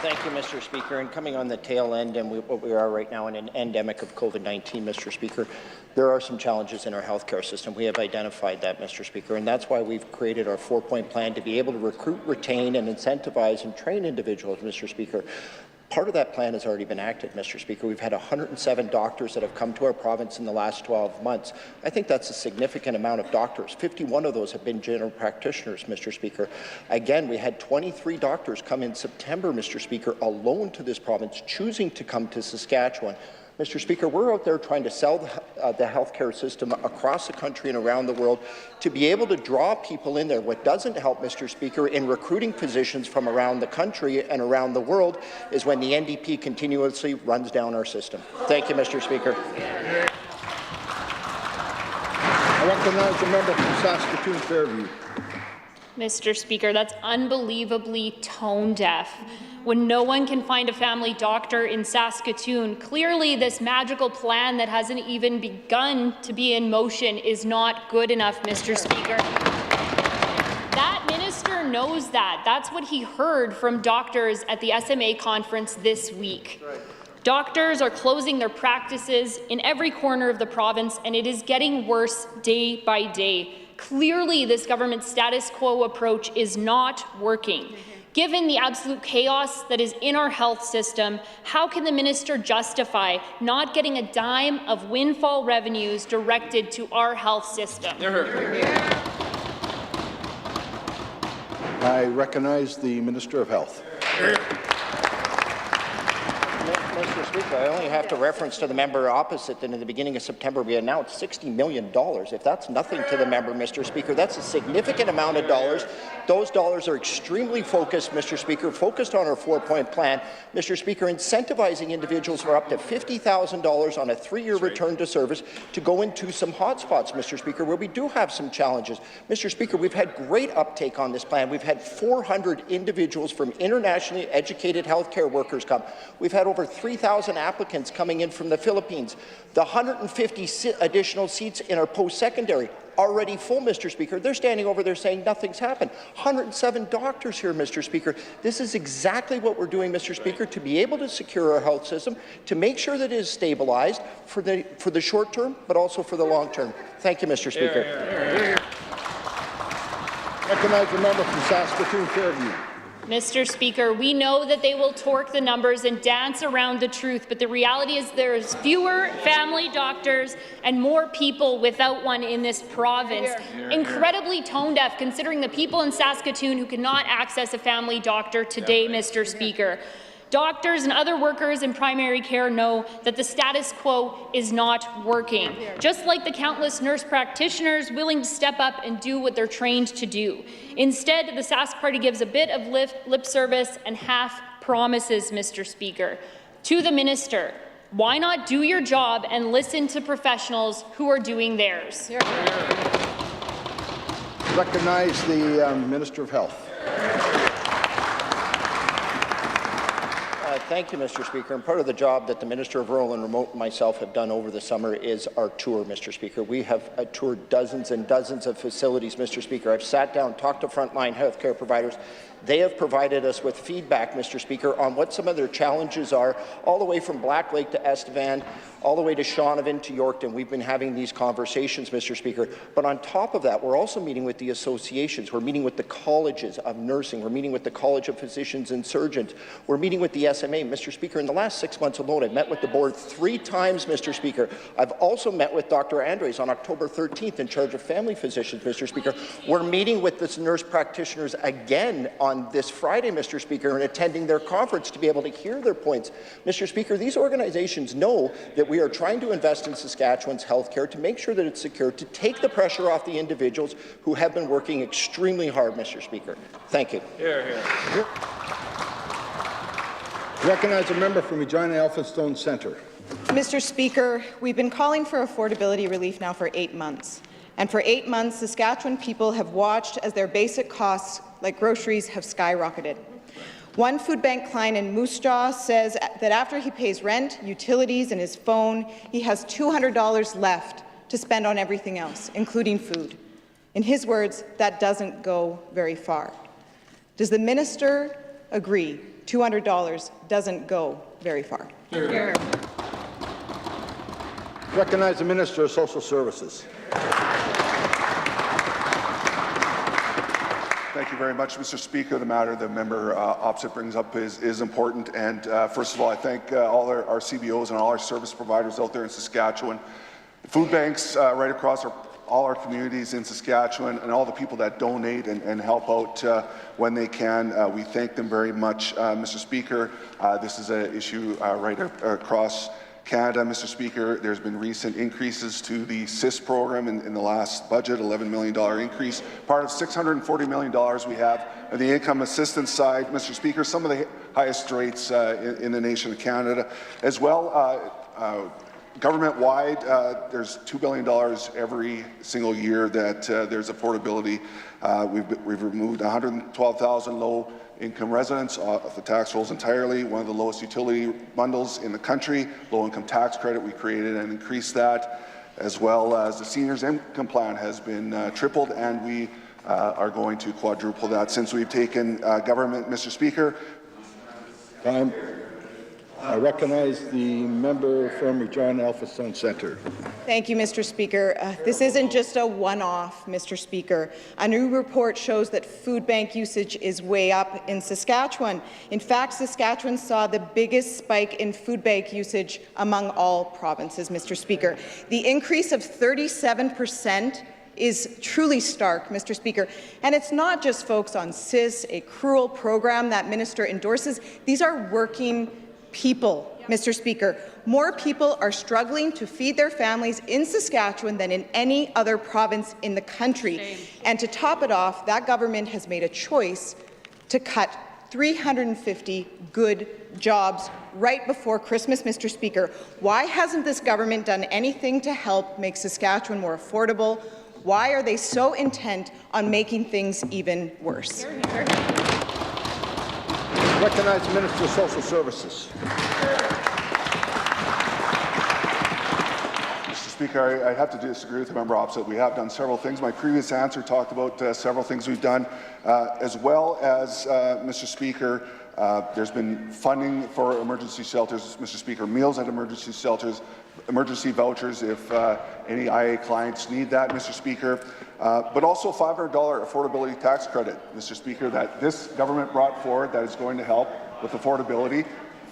Speaker 15: Thank you, Mr. Speaker. And coming on the tail end, and what we are right now in an endemic of COVID-19, Mr. Speaker, there are some challenges in our healthcare system. We have identified that, Mr. Speaker, and that's why we've created our 4-point plan to be able to recruit, retain, and incentivize and train individuals, Mr. Speaker. Part of that plan has already been acted, Mr. Speaker. We've had 107 doctors that have come to our province in the last 12 months. I think that's a significant amount of doctors. 51 of those have been general practitioners, Mr. Speaker. Again, we had 23 doctors come in September, Mr. Speaker, alone to this province, choosing to come to Saskatchewan. Mr. Speaker, we're out there trying to sell the healthcare system across the country and around the world to be able to draw people in there. What doesn't help, Mr. Speaker, in recruiting physicians from around the country and around the world is when the NDP continuously runs down our system. Thank you, Mr. Speaker.
Speaker 2: I recognize the member from Saskatoon Fairview.
Speaker 4: Mr. Speaker, that's unbelievably tone deaf. When no one can find a family doctor in Saskatoon, clearly this magical plan that hasn't even begun to be in motion is not good enough, Mr. Speaker. That minister knows that. That's what he heard from doctors at the SMA conference this week. Doctors are closing their practices in every corner of the province, and it is getting worse day by day. Clearly, this government's status quo approach is not working. Given the absolute chaos that is in our health system, how can the minister justify not getting a dime of windfall revenues directed to our health system?
Speaker 2: I recognize the Minister of Health.
Speaker 15: Mr. Speaker, I only have to reference to the member opposite that in the beginning of September we announced $60 million. If that's nothing to the member, Mr. Speaker, that's a significant amount of dollars. Those dollars are extremely focused, Mr. Speaker, focused on our 4-point plan. Mr. Speaker, incentivizing individuals for up to $50,000 on a 3-year return to service to go into some hotspots, Mr. Speaker, where we do have some challenges. Mr. Speaker, we've had great uptake on this plan. We've had 400 individuals from internationally educated healthcare workers come. We've had over 3,000 applicants coming in from the Philippines. The 150 additional seats in our post-secondary already full, Mr. Speaker. They're standing over there saying nothing's happened. 107 doctors here, Mr. Speaker. This is exactly what we're doing, Mr. Speaker, to be able to secure our health system, to make sure that it is stabilized for the short term, but also for the long term. Thank you, Mr. Speaker.
Speaker 2: Recognize the member from Saskatoon Fairview.
Speaker 4: Mr. Speaker, we know that they will torque the numbers and dance around the truth, but the reality is there's fewer family doctors and more people without one in this province. Incredibly tone-deaf, considering the people in Saskatoon who cannot access a family doctor today, Mr. Speaker. Doctors and other workers in primary care know that the status quo is not working, just like the countless nurse practitioners willing to step up and do what they're trained to do. Instead, the Sask Party gives a bit of lip service and half promises, Mr. Speaker. To the minister, why not do your job and listen to professionals who are doing theirs?
Speaker 2: Recognize the Minister of Health.
Speaker 15: Thank you, Mr. Speaker. And part of the job that the Minister of Rural and Remote and myself have done over the summer is our tour, Mr. Speaker. We have toured dozens and dozens of facilities, Mr. Speaker. I've sat down, talked to frontline healthcare providers. They have provided us with feedback, Mr. Speaker, on what some of their challenges are, all the way from Black Lake to Estevan, all the way to Shaunavon to Yorkton. We've been having these conversations, Mr. Speaker. But on top of that, we're also meeting with the associations. We're meeting with the colleges of nursing. We're meeting with the College of Physicians and Surgeons. We're meeting with the SMA. Mr. Speaker, in the last 6 months alone, I've met with the board 3 times, Mr. Speaker. I've also met with Dr. Andres on October 13th in charge of family physicians, Mr. Speaker. We're meeting with the nurse practitioners again on this Friday, Mr. Speaker, and attending their conference to be able to hear their points. Mr. Speaker, these organizations know that we are trying to invest in Saskatchewan's healthcare to make sure that it's secure, to take the pressure off the individuals who have been working extremely hard, Mr. Speaker. Thank you.
Speaker 2: Recognize a member from Regina Elphinstone Centre.
Speaker 16: Mr. Speaker, we've been calling for affordability relief now for 8 months. And for 8 months, Saskatchewan people have watched as their basic costs, like groceries, have skyrocketed. One food bank client in Moose Jaw says that after he pays rent, utilities, and his phone, he has $200 left to spend on everything else, including food. In his words, that doesn't go very far. Does the minister agree $200 doesn't go very far.
Speaker 2: Recognize the Minister of Social Services.
Speaker 17: Thank you very much, Mr. Speaker. The matter the member opposite brings up is important. And first of all, I thank all our CBOs and all our service providers out there in Saskatchewan, food banks right across all our communities in Saskatchewan, and all the people that donate and help out when they can. We thank them very much, Mr. Speaker. This is an issue right across Canada, Mr. Speaker. There's been recent increases to the CIS program in the last budget, $11 million increase, part of $640 million we have on the income assistance side, Mr. Speaker, some of the highest rates in the nation of Canada. As well, government-wide, there's $2 billion every single year that there's affordability. We've removed 112,000 low-income residents off the tax rolls entirely, one of the lowest utility bundles in the country, low-income tax credit. We created and increased that, as well as the seniors' income plan has been tripled, and we are going to quadruple that since we've taken government, Mr. Speaker.
Speaker 2: Time. I recognize the member from Regina Alpha Sun Centre.
Speaker 16: Thank you, Mr. Speaker. This isn't just a one-off, Mr. Speaker. A new report shows that food bank usage is way up in Saskatchewan. In fact, Saskatchewan saw the biggest spike in food bank usage among all provinces, Mr. Speaker. The increase of 37% is truly stark, Mr. Speaker. And it's not just folks on CIS, a cruel program that minister endorses. These are working people, Mr. Speaker. More people are struggling to feed their families in Saskatchewan than in any other province in the country.
Speaker 13: Shame.
Speaker 16: And to top it off, that government has made a choice to cut 350 good jobs right before Christmas, Mr. Speaker. Why hasn't this government done anything to help make Saskatchewan more affordable? Why are they so intent on making things even worse?
Speaker 2: Recognize the Minister of Social Services.
Speaker 17: Mr. Speaker, I have to disagree with the member opposite. We have done several things. My previous answer talked about several things we've done, as well as, Mr. Speaker, there's been funding for emergency shelters, Mr. Speaker, meals at emergency shelters, emergency vouchers if any IA clients need that, Mr. Speaker, but also $500 affordability tax credit, Mr. Speaker, that this government brought forward that is going to help with affordability,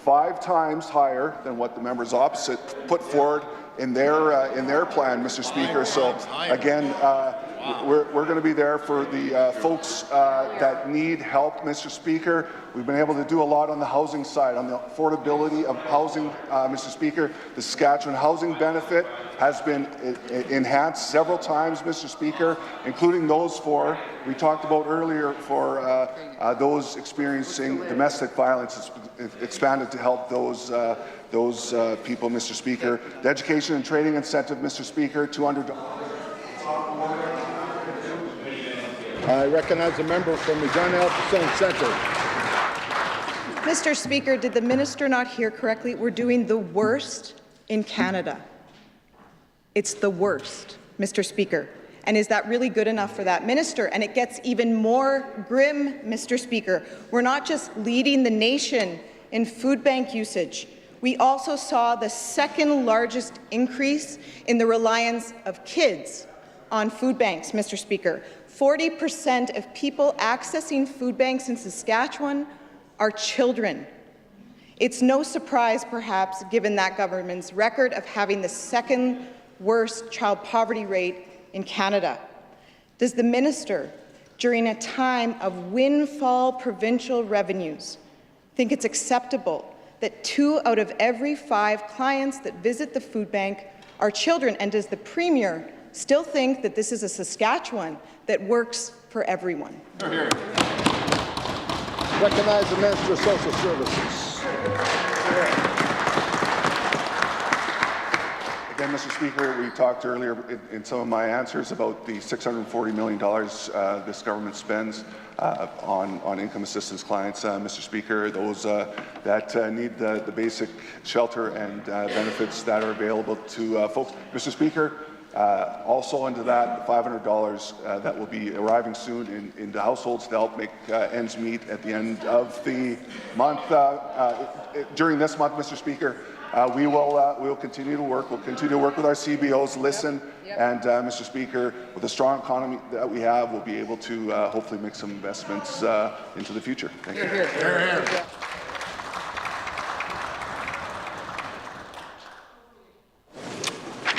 Speaker 17: 5 times higher than what the members opposite put forward in their plan, Mr. Speaker. So again, we're going to be there for the folks that need help, Mr. Speaker. We've been able to do a lot on the housing side, on the affordability of housing, Mr. Speaker. The Saskatchewan housing benefit has been enhanced several times, Mr. Speaker, including those we talked about earlier, for those experiencing domestic violence. It's expanded to help those people, Mr. Speaker. The education and training incentive, Mr. Speaker, $200.
Speaker 2: I recognize the member from Regina Alpha Sun Centre.
Speaker 16: Mr. Speaker, did the minister not hear correctly? We're doing the worst in Canada. It's the worst, Mr. Speaker. And is that really good enough for that minister? And it gets even more grim, Mr. Speaker. We're not just leading the nation in food bank usage. We also saw the second largest increase in the reliance of kids on food banks, Mr. Speaker. 40% of people accessing food banks in Saskatchewan are children. It's no surprise, perhaps, given that government's record of having the second worst child poverty rate in Canada. Does the minister, during a time of windfall provincial revenues, think it's acceptable that 2 out of every 5 clients that visit the food bank are children? And does the Premier still think that this is a Saskatchewan that works for everyone?
Speaker 2: Recognize the Minister of Social Services.
Speaker 17: Again, Mr. Speaker, we talked earlier in some of my answers about the $640 million this government spends on income assistance clients, Mr. Speaker, those that need the basic shelter and benefits that are available to folks. Mr. Speaker, Also into that, $500 that will be arriving soon into households to help make ends meet at the end of the month. During this month, Mr. Speaker, we will continue to work. We'll continue to work with our CBOs, listen, and Mr. Speaker, with the strong economy that we have, we'll be able to hopefully make some investments into the future. Thank you.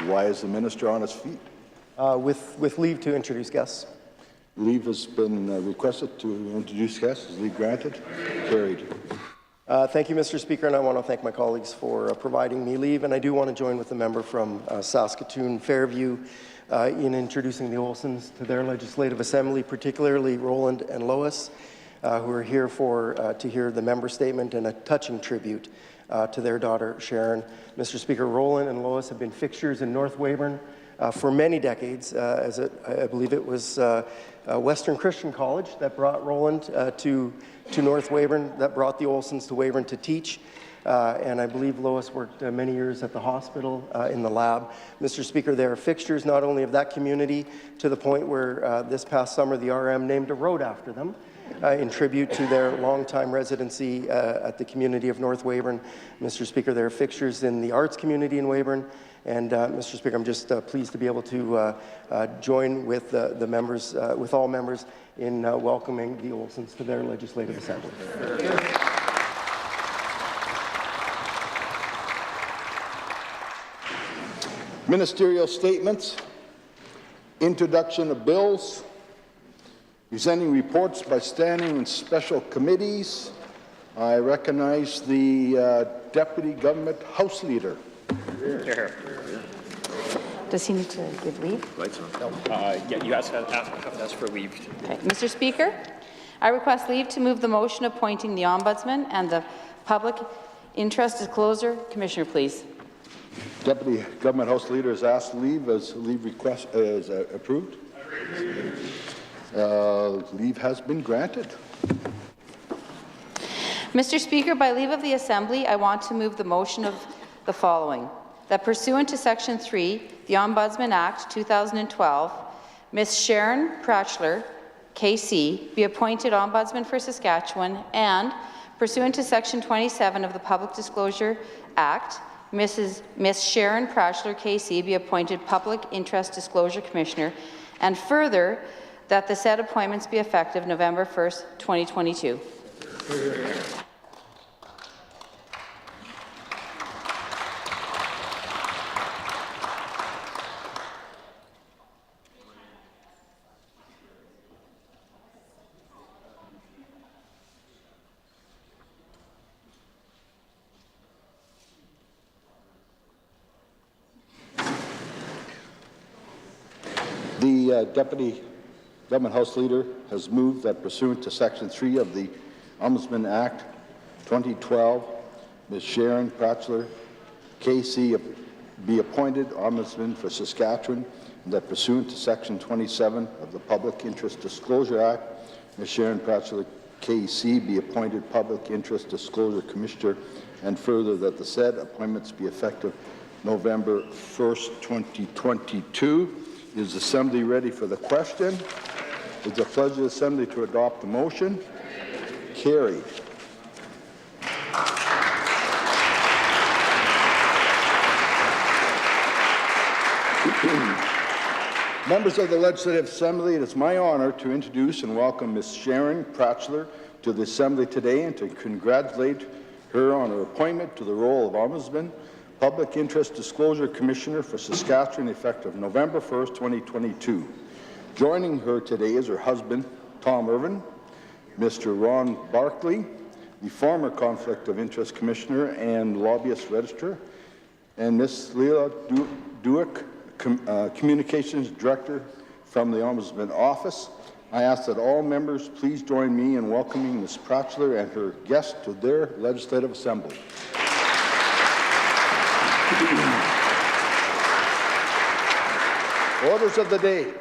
Speaker 2: Why is the minister on his feet?
Speaker 18: With leave to introduce guests.
Speaker 2: Leave has been requested to introduce guests. Is leave granted? Carried.
Speaker 18: Thank you, Mr. Speaker, and I want to thank my colleagues for providing me leave. And I do want to join with the member from Saskatoon Fairview in introducing the Olsons to their Legislative Assembly, particularly Roland and Lois, who are here to hear the member statement and a touching tribute to their daughter, Sharon. Mr. Speaker, Roland and Lois have been fixtures in North Weyburn for many decades, I believe it was Western Christian College that brought Roland to North Weyburn, that brought the Olsons to Weyburn to teach. And I believe Lois worked many years at the hospital in the lab. Mr. Speaker, they are fixtures not only of that community to the point where this past summer the RM named a road after them in tribute to their longtime residency at the community of North Weyburn. Mr. Speaker, they are fixtures in the arts community in Weyburn. And Mr. Speaker, I'm just pleased to be able to join with the members, with all members, in welcoming the Olsons to their Legislative Assembly.
Speaker 2: Ministerial statements, introduction of bills, presenting reports by standing and special committees. I recognize the Deputy Government House Leader.
Speaker 10: Does he need to give leave?
Speaker 19: Lights on. No. Yeah, you have to ask for leave.
Speaker 10: Okay. Mr. Speaker, I request leave to move the motion appointing the Ombudsman and the Public Interest Disclosure Commissioner, please.
Speaker 2: Deputy Government House Leader has asked leave. As leave request is approved. Leave has been granted.
Speaker 10: Mr. Speaker, by leave of the Assembly, I want to move the motion of the following: that pursuant to Section 3, the Ombudsman Act 2012, Ms. Sharon Pratchler, KC, be appointed Ombudsman for Saskatchewan, and pursuant to Section 27 of the Public Disclosure Act, Ms. Sharon Pratchler, KC, be appointed Public Interest Disclosure Commissioner, and further, that the said appointments be effective November 1st, 2022.
Speaker 2: The Deputy Government House Leader has moved that pursuant to Section 3 of the Ombudsman Act 2012, Ms. Sharon Pratchler, KC, be appointed Ombudsman for Saskatchewan, and that pursuant to Section 27 of the Public Interest Disclosure Act, Ms. Sharon Pratchler, KC, be appointed Public Interest Disclosure Commissioner, and further that the said appointments be effective November 1st, 2022. Is the Assembly ready for the question? Is the pleasure of the Assembly to adopt the motion? Carried. Members of the Legislative Assembly, it is my honor to introduce and welcome Ms. Sharon Pratchler to the Assembly today and to congratulate her on her appointment to the role of Ombudsman, Public Interest Disclosure Commissioner for Saskatchewan, effective November 1st, 2022. Joining her today is her husband, Tom Irvin, Mr. Ron Barkley, the former Conflict of Interest Commissioner and Lobbyist Registrar, and Ms. Leila Duick, Communications Director from the Ombudsman Office. I ask that all members please join me in welcoming Ms. Pratchler and her guests to their Legislative Assembly. Orders of the day.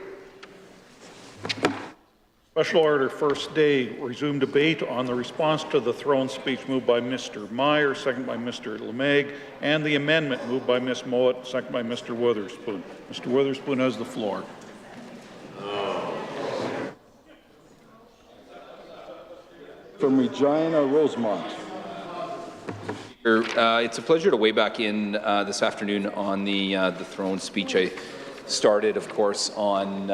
Speaker 1: Special order, first day, resume debate on the response to the throne speech moved by Mr. Meyer, second by Mr. Lemay, and the amendment moved by Ms. Mowat, second by Mr. Witherspoon. Mr. Witherspoon has the floor.
Speaker 2: From Regina, Rosemont.
Speaker 20: It's a pleasure to weigh back in this afternoon on the throne speech. I started, of course, on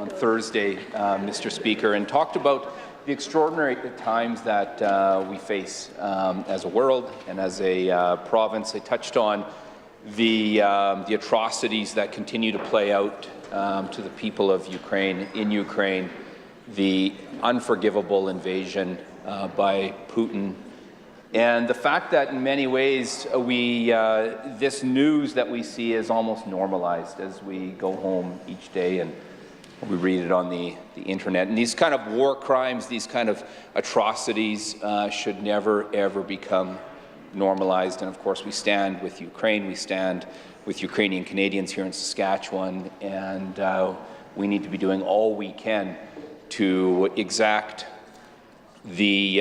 Speaker 20: Thursday, Mr. Speaker, and talked about the extraordinary times that we face as a world and as a province. I touched on the atrocities that continue to play out to the people of Ukraine, in Ukraine, the unforgivable invasion by Putin, and the fact that in many ways this news that we see is almost normalized as we go home each day and we read it on the internet. And these kind of war crimes, these kind of atrocities should never, ever become normalized. And of course, we stand with Ukraine, we stand with Ukrainian Canadians here in Saskatchewan, and we need to be doing all we can to exact the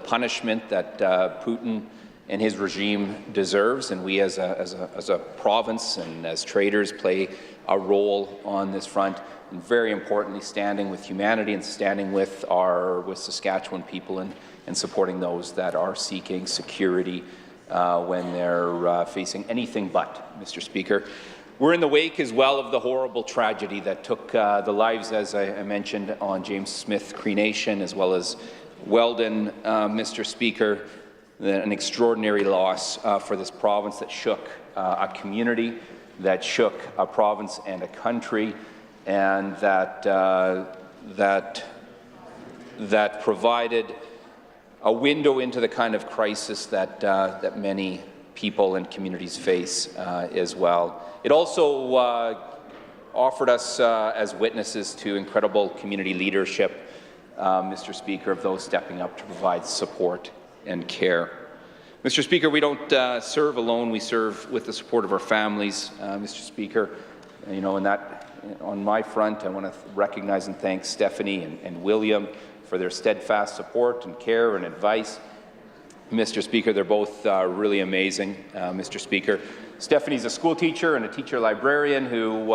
Speaker 20: punishment that Putin and his regime deserves, and we as a province and as traders play a role on this front, and very importantly standing with humanity and standing with Saskatchewan people and supporting those that are seeking security when they're facing anything but, Mr. Speaker. We're in the wake as well of the horrible tragedy that took the lives, as I mentioned, on James Smith Cree Nation, as well as Weldon, Mr. Speaker, an extraordinary loss for this province that shook a community, that shook a province and a country, and that provided a window into the kind of crisis that many people and communities face as well. It also offered us as witnesses to incredible community leadership, Mr. Speaker, of those stepping up to provide support and care. Mr. Speaker, we don't serve alone, we serve with the support of our families, Mr. Speaker. You know, on my front, I want to recognize and thank Stephanie and William for their steadfast support and care and advice. Mr. Speaker, they're both really amazing, Mr. Speaker. Stephanie's a school teacher and a teacher librarian who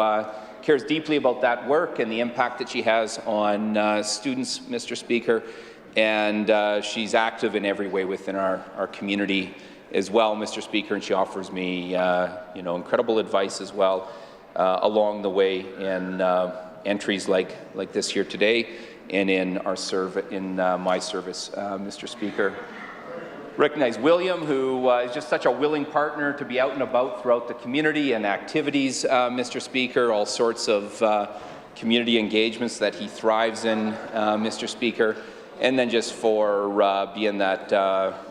Speaker 20: cares deeply about that work and the impact that she has on students, Mr. Speaker. And she's active in every way within our community as well, Mr. Speaker, and she offers me incredible advice as well along the way in entries like this here today and in my service, Mr. Speaker. Recognize William, who is just such a willing partner to be out and about throughout the community and activities, Mr. Speaker, all sorts of community engagements that he thrives in, Mr. Speaker. And then just for being that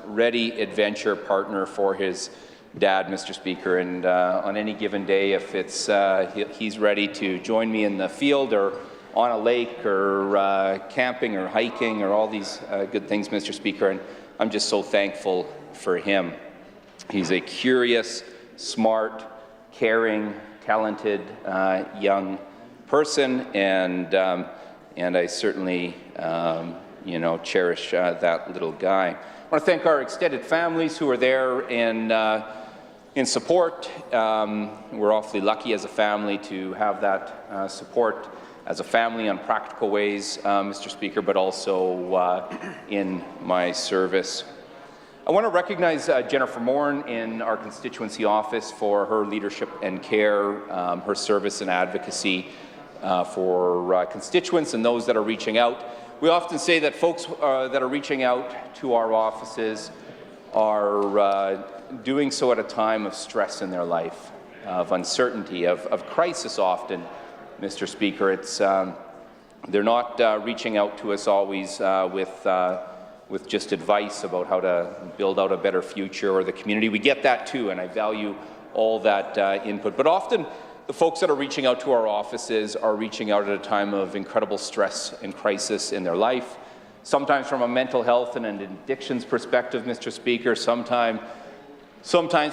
Speaker 20: ready adventure partner for his dad, Mr. Speaker. And on any given day, if it's he's ready to join me in the field or on a lake or camping or hiking or all these good things, Mr. Speaker. And I'm just so thankful for him. He's a curious, smart, caring, talented young person, and I certainly cherish that little guy. I want to thank our extended families who are there in support. We're awfully lucky as a family to have that support as a family on practical ways, Mr. Speaker, but also in my service. I want to recognize Jennifer Moran in our constituency office for her leadership and care, her service and advocacy for constituents and those that are reaching out. We often say that folks that are reaching out to our offices are doing so at a time of stress in their life, of uncertainty, of crisis often, Mr. Speaker. It's they're not reaching out to us always with just advice about how to build out a better future or the community. We get that too, and I value all that input. But often the folks that are reaching out to our offices are reaching out at a time of incredible stress and crisis in their life, sometimes from a mental health and an addictions perspective, Mr. Speaker, sometimes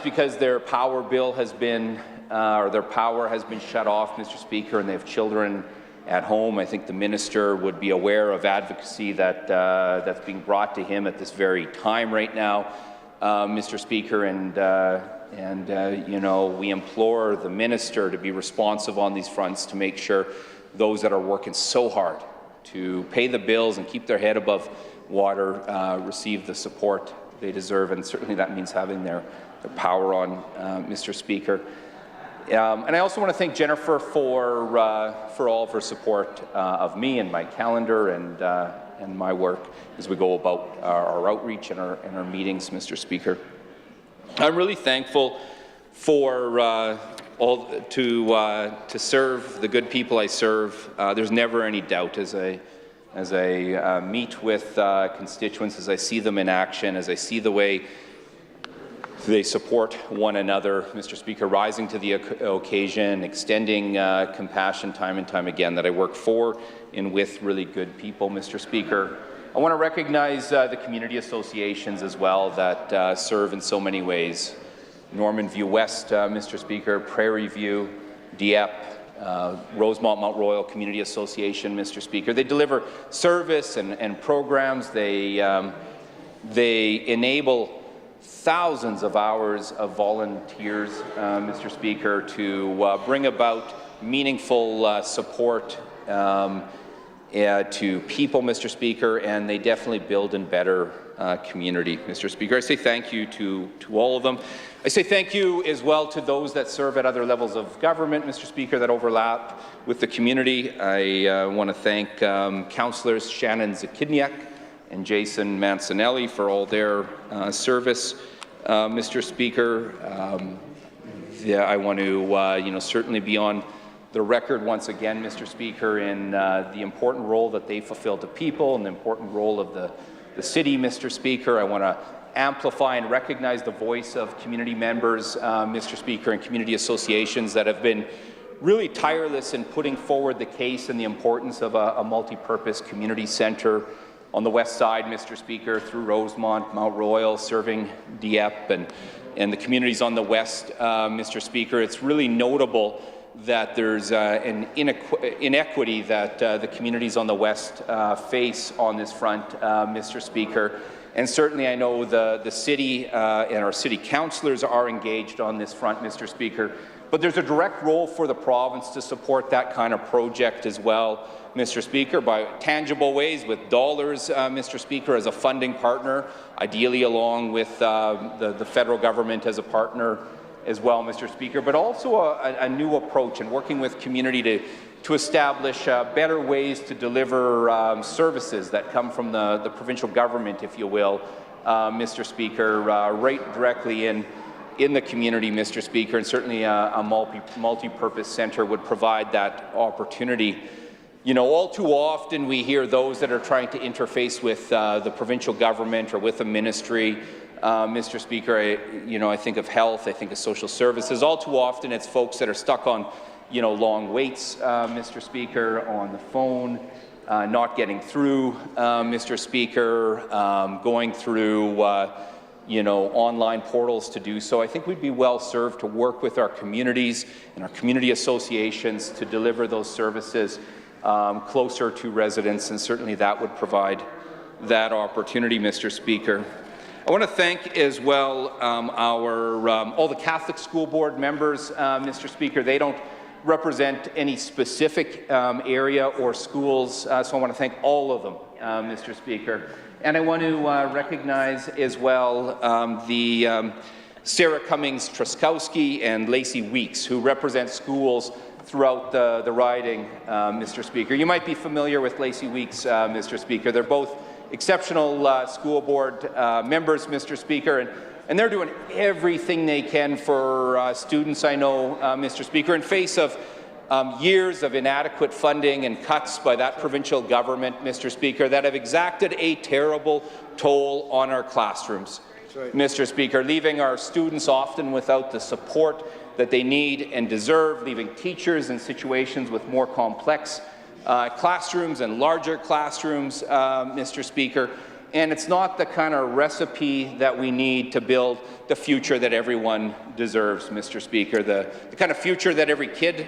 Speaker 20: because their power bill has been, or their power has been shut off, Mr. Speaker, and they have children at home. I think the minister would be aware of advocacy that's being brought to him at this very time right now, Mr. Speaker, and you know, we implore the minister to be responsive on these fronts to make sure those that are working so hard to pay the bills and keep their head above water receive the support they deserve, and certainly that means having their power on, Mr. Speaker. And I also want to thank Jennifer for all of her support of me and my calendar and my work as we go about our outreach and our meetings, Mr. Speaker. I'm really thankful for to serve the good people I serve. There's never any doubt as I meet with constituents, as I see them in action, as I see the way they support one another, Mr. Speaker, rising to the occasion, extending compassion time and time again, that I work for and with really good people, Mr. Speaker. I want to recognize the community associations as well that serve in so many ways. Norman View West, Mr. Speaker, Prairie View, Dieppe, Rosemont Mount Royal Community Association, Mr. Speaker. They deliver service and programs. They enable thousands of hours of volunteers, Mr. Speaker, to bring about meaningful support to people, Mr. Speaker, and they definitely build and better community, Mr. Speaker. I say thank you to all of them. I say thank you as well to those that serve at other levels of government, Mr. Speaker, that overlap with the community. I want to thank Councillors Shannon Zakidniak and Jason Mancinelli for all their service, Mr. Speaker. I want to certainly be on the record once again, Mr. Speaker, in the important role that they fulfill to people and the important role of the city, Mr. Speaker. I want to amplify and recognize the voice of community members, Mr. Speaker, and community associations that have been really tireless in putting forward the case and the importance of a multi-purpose community centre on the west side, Mr. Speaker, through Rosemont, Mount Royal, serving Dieppe and the communities on the west, Mr. Speaker. It's really notable that there's an inequity that the communities on the west face on this front, Mr. Speaker. And certainly I know the city and our city councillors are engaged on this front, Mr. Speaker. But there's a direct role for the province to support that kind of project as well, Mr. Speaker, by tangible ways with dollars, Mr. Speaker, as a funding partner, ideally along with the federal government as a partner as well, Mr. Speaker, but also a new approach in working with community to establish better ways to deliver services that come from the provincial government, if you will, Mr. Speaker, right directly in the community, Mr. Speaker, and certainly a multi-purpose centre would provide that opportunity. You know, all too often we hear those that are trying to interface with the provincial government or with a ministry, Mr. Speaker, I think of health, I think of social services. All too often it's folks that are stuck on, long waits, Mr. Speaker, on the phone, not getting through, Mr. Speaker, going through, online portals to do so. I think we'd be well served to work with our communities and our community associations to deliver those services closer to residents, and certainly that would provide that opportunity, Mr. Speaker. I want to thank as well all the Catholic School Board members, Mr. Speaker. They don't represent any specific area or schools, so I want to thank all of them, Mr. Speaker. And I want to recognize as well the Sarah Cummings-Truskowski and Lacey Weeks, who represent schools throughout the riding, Mr. Speaker. You might be familiar with Lacey Weeks, Mr. Speaker. They're both exceptional school board members, Mr. Speaker, and they're doing everything they can for students, I know, Mr. Speaker, in face of years of inadequate funding and cuts by that provincial government, Mr. Speaker, that have exacted a terrible toll on our classrooms, right, Mr. Speaker, leaving our students often without the support that they need and deserve, leaving teachers in situations with more complex classrooms and larger classrooms, Mr. Speaker, and it's not the kind of recipe that we need to build the future that everyone deserves, Mr. Speaker, the kind of future that every kid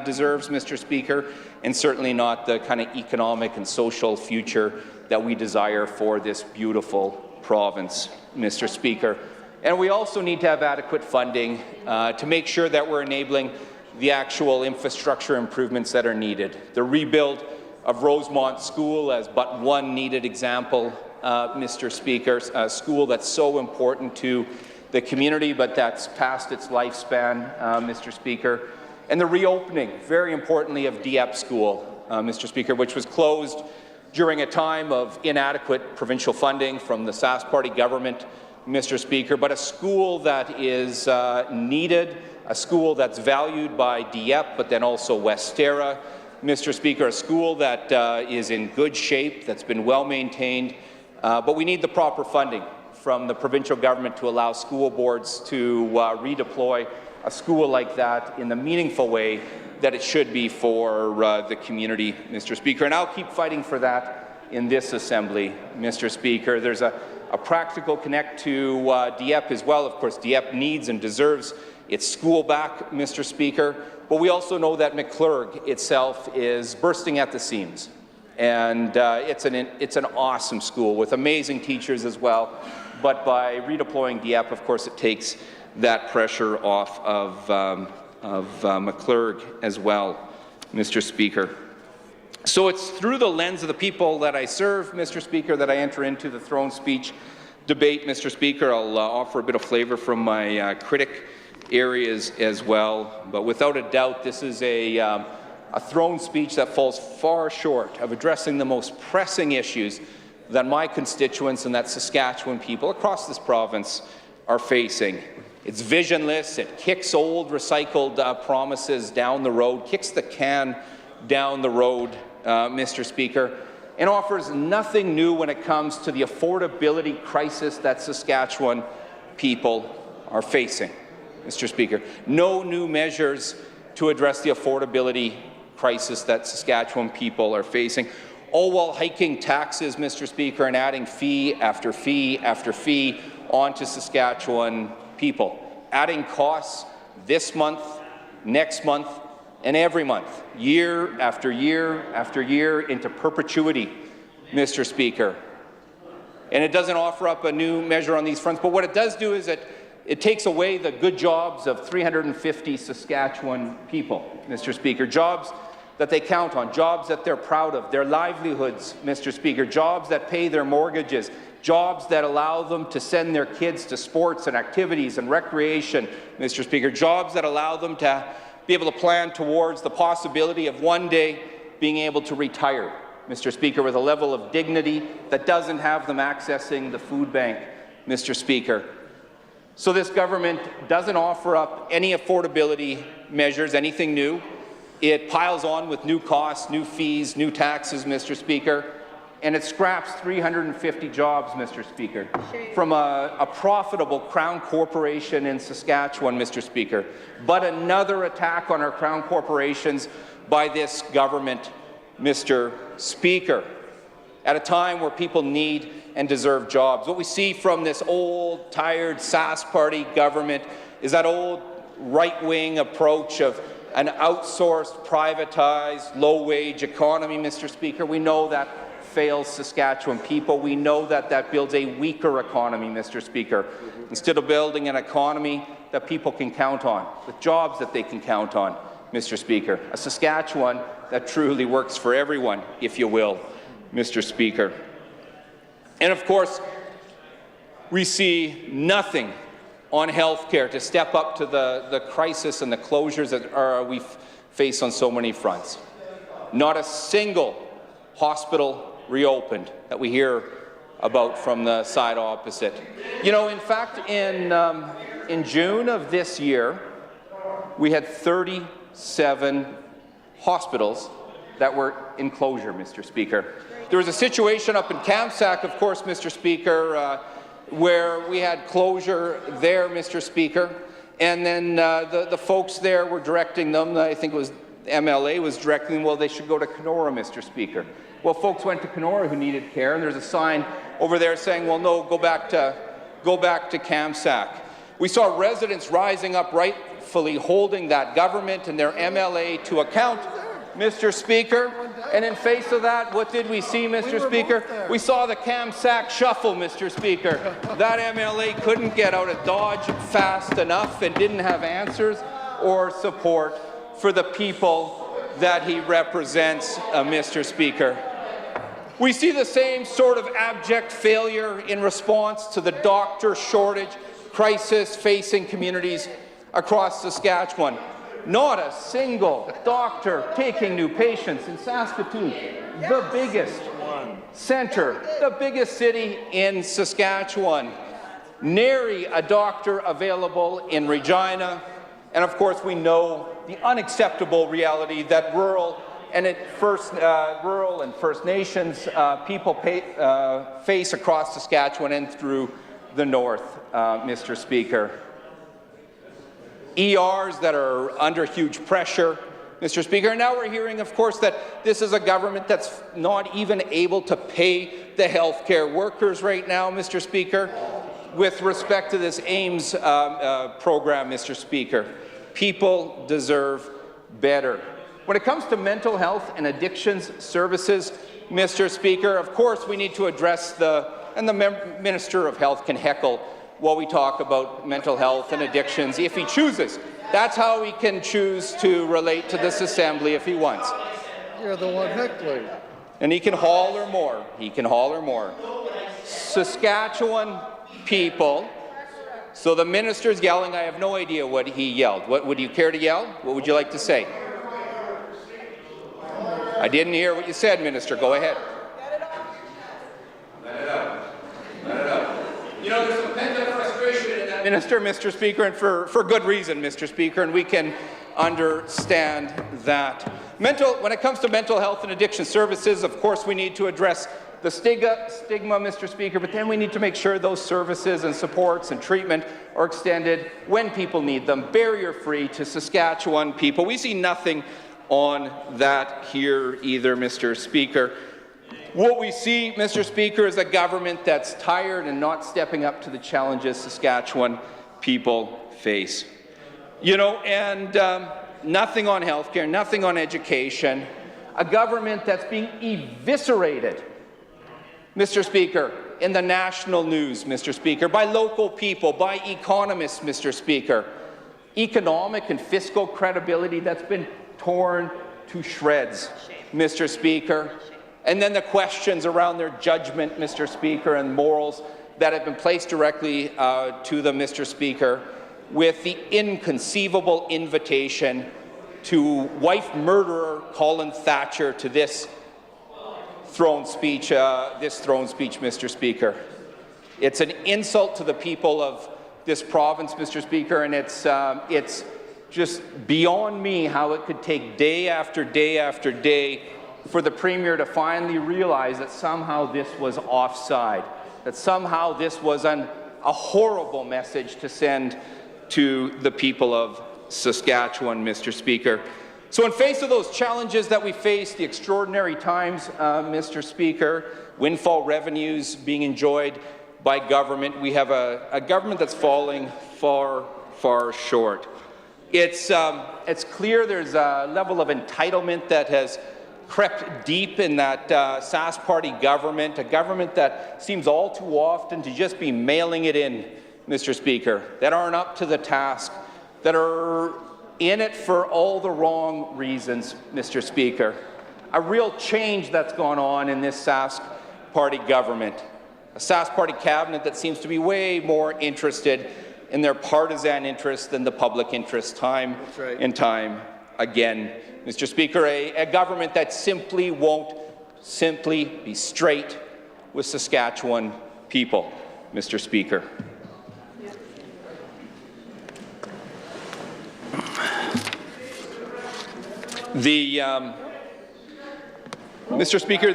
Speaker 20: deserves, Mr. Speaker, and certainly not the kind of economic and social future that we desire for this beautiful province, Mr. Speaker. And we also need to have adequate funding to make sure that we're enabling the actual infrastructure improvements that are needed. The rebuild of Rosemont School as but one needed example, Mr. Speaker, a school that's so important to the community, but that's past its lifespan, Mr. Speaker. And the reopening, very importantly, of Dieppe School, Mr. Speaker, which was closed during a time of inadequate provincial funding from the Sask Party government, Mr. Speaker, but a school that is needed, a school that's valued by Dieppe, but then also Westera, Mr. Speaker, a school that is in good shape, that's been well maintained, but we need the proper funding from the provincial government to allow school boards to redeploy a school like that in the meaningful way that it should be for the community, Mr. Speaker. And I'll keep fighting for that in this Assembly, Mr. Speaker. There's a practical connect to Dieppe as well. Of course, Dieppe needs and deserves its school back, Mr. Speaker. But we also know that McClurg itself is bursting at the seams. And it's an awesome school with amazing teachers as well. But by redeploying Dieppe, of course, it takes that pressure off of McClurg as well, Mr. Speaker. So it's through the lens of the people that I serve, Mr. Speaker, that I enter into the throne speech debate, Mr. Speaker. I'll offer a bit of flavor from my critic areas as well. But without a doubt, this is a throne speech that falls far short of addressing the most pressing issues that my constituents and that Saskatchewan people across this province are facing. It's visionless, it kicks old recycled promises down the road, kicks the can down the road, Mr. Speaker, and offers nothing new when it comes to the affordability crisis that Saskatchewan people are facing, Mr. Speaker. No new measures to address the affordability crisis that Saskatchewan people are facing, all while hiking taxes, Mr. Speaker, and adding fee after fee after fee onto Saskatchewan people, adding costs this month, next month, and every month, year after year after year, into perpetuity, Mr. Speaker. And it doesn't offer up a new measure on these fronts, but what it does do is it takes away the good jobs of 350 Saskatchewan people, Mr. Speaker, jobs that they count on, jobs that they're proud of, their livelihoods, Mr. Speaker, jobs that pay their mortgages, jobs that allow them to send their kids to sports and activities and recreation, Mr. Speaker, jobs that allow them to be able to plan towards the possibility of one day being able to retire, Mr. Speaker, with a level of dignity that doesn't have them accessing the food bank, Mr. Speaker. So this government doesn't offer up any affordability measures, anything new. It piles on with new costs, new fees, new taxes, Mr. Speaker, and it scraps 350 jobs, Mr. Speaker, from a profitable Crown Corporation in Saskatchewan, Mr. Speaker. But another attack on our Crown Corporations by this government, Mr. Speaker, at a time where people need and deserve jobs. What we see from this old, tired Sask Party government is that old right-wing approach of an outsourced, privatized, low-wage economy, Mr. Speaker. We know that fails Saskatchewan people. We know that that builds a weaker economy, Mr. Speaker. Instead of building an economy that people can count on, with jobs that they can count on, Mr. Speaker. A Saskatchewan that truly works for everyone, if you will, Mr. Speaker. And of course, we see nothing on health care to step up to the crisis and the closures that we face on so many fronts. Not a single hospital reopened that we hear about from the side opposite. You know, in fact, in June of this year, we had 37 hospitals that were in closure, Mr. Speaker. There was a situation up in Kamsack, of course, Mr. Speaker, where we had closure there, Mr. Speaker, and then the folks there were directing them, I think it was MLA was directing them, well, they should go to Kenora, Mr. Speaker. Well, folks went to Kenora who needed care, and there's a sign over there saying, well, no, go back to Kamsack. We saw residents rising up rightfully holding that government and their MLA to account, Mr. Speaker. And in face of that, what did we see, Mr. Speaker? We saw the Kamsack shuffle, Mr. Speaker. That MLA couldn't get out of Dodge fast enough and didn't have answers or support for the people that he represents, Mr. Speaker. We see the same sort of abject failure in response to the doctor shortage crisis facing communities across Saskatchewan. Not a single doctor taking new patients in Saskatoon, the biggest centre, the biggest city in Saskatchewan. Nary a doctor available in Regina. And of course, we know the unacceptable reality that rural and First Nations people face across Saskatchewan and through the north, Mr. Speaker. ERs that are under huge pressure, Mr. Speaker. And now we're hearing, of course, that this is a government that's not even able to pay the healthcare workers right now, Mr. Speaker, with respect to this AIMS program, Mr. Speaker. People deserve better. When it comes to mental health and addictions services, Mr. Speaker, of course we need to address the Minister of Health can heckle while we talk about mental health and addictions if he chooses. That's how he can choose to relate to this Assembly if he wants.
Speaker 11: You're the one heckling.
Speaker 20: And he can holler more. He can holler more. Saskatchewan people. So the minister's yelling. I have no idea what he yelled. What would you care to yell? What would you like to say? I didn't hear what you said, Minister. Go ahead. Let it out. Let it out. You know, there's some pent-up frustration in that minister, Mr. Speaker, and for good reason, Mr. Speaker, and we can understand that. When it comes to mental health and addiction services, of course, we need to address the stigma, Mr. Speaker, but then we need to make sure those services and supports and treatment are extended when people need them, barrier-free to Saskatchewan people. We see nothing on that here either, Mr. Speaker. What we see, Mr. Speaker, is a government that's tired and not stepping up to the challenges Saskatchewan people face. You know, and nothing on healthcare, nothing on education. A government that's being eviscerated, Mr. Speaker, in the national news, Mr. Speaker, by local people, by economists, Mr. Speaker. Economic and fiscal credibility that's been torn to shreds, Mr. Speaker. And then the questions around their judgment, Mr. Speaker, and morals that have been placed directly to them, Mr. Speaker, with the inconceivable invitation to wife murderer Colin Thatcher to this throne speech, Mr. Speaker. It's an insult to the people of this province, Mr. Speaker, and it's just beyond me how it could take day after day after day for the Premier to finally realize that somehow this was offside, that somehow this was a horrible message to send to the people of Saskatchewan, Mr. Speaker. So in face of those challenges that we face, the extraordinary times, Mr. Speaker, windfall revenues being enjoyed by government, we have a government that's falling far, far short. It's clear there's a level of entitlement that has crept deep in that Sask Party government, a government that seems all too often to just be mailing it in, Mr. Speaker, that aren't up to the task, that are in it for all the wrong reasons, Mr. Speaker. A real change that's gone on in this Sask Party government, a Sask Party cabinet that seems to be way more interested in their partisan interests than the public interest time and time again. Mr. Speaker, a government that simply won't be straight with Saskatchewan people, Mr. Speaker. Mr. Speaker,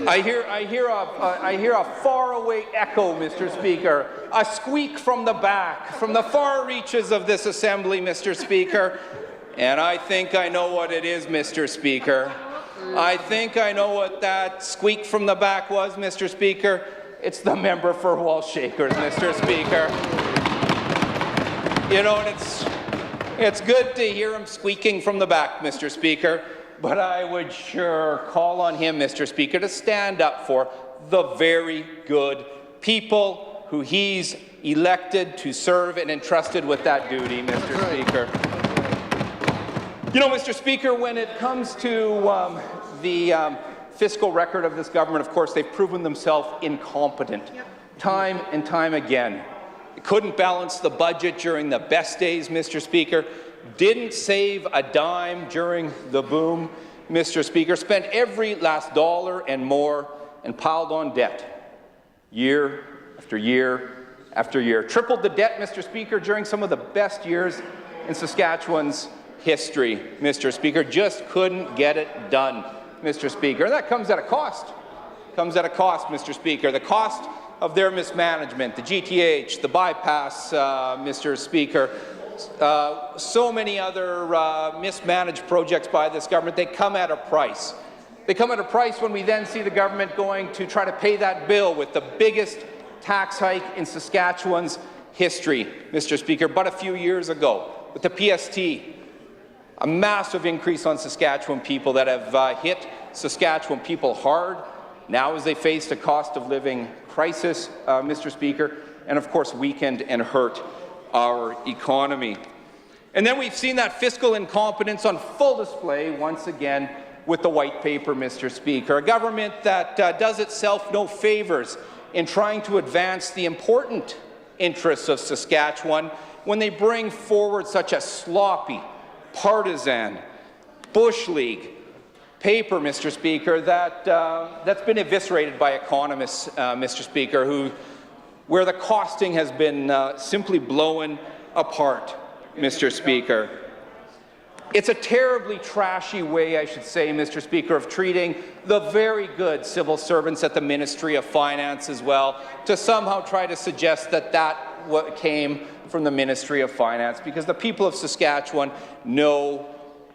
Speaker 20: I hear a faraway echo, Mr. Speaker, a squeak from the back, from the far reaches of this Assembly, Mr. Speaker, and I think I know what it is, Mr. Speaker. I think I know what that squeak from the back was, Mr. Speaker. It's the member for Walsh Shakers, Mr. Speaker. You know, and it's good to hear him squeaking from the back, Mr. Speaker, but I would sure call on him, Mr. Speaker, to stand up for the very good people who he's elected to serve and entrusted with that duty, Mr. Speaker. You know, Mr. Speaker, when it comes to the fiscal record of this government, of course, they've proven themselves incompetent time and time again. Couldn't balance the budget during the best days, Mr. Speaker. Didn't save a dime during the boom, Mr. Speaker. Spent every last dollar and more and piled on debt year after year after year. Tripled the debt, Mr. Speaker, during some of the best years in Saskatchewan's history, Mr. Speaker. Just couldn't get it done, Mr. Speaker. And that comes at a cost. Comes at a cost, Mr. Speaker. The cost of their mismanagement, the GTH, the bypass, Mr. Speaker, so many other mismanaged projects by this government, they come at a price. They come at a price when we then see the government going to try to pay that bill with the biggest tax hike in Saskatchewan's history, Mr. Speaker. But a few years ago, with the PST, a massive increase on Saskatchewan people that have hit Saskatchewan people hard, now as they face a cost of living crisis, Mr. Speaker, and of course weakened and hurt our economy. And then we've seen that fiscal incompetence on full display once again with the white paper, Mr. Speaker. A government that does itself no favors in trying to advance the important interests of Saskatchewan when they bring forward such a sloppy, partisan, Bush League paper, Mr. Speaker, that's been eviscerated by economists, Mr. Speaker, where the costing has been simply blown apart, Mr. Speaker. It's a terribly trashy way, I should say, Mr. Speaker, of treating the very good civil servants at the Ministry of Finance as well, to somehow try to suggest that what came from the Ministry of Finance, because the people of Saskatchewan know,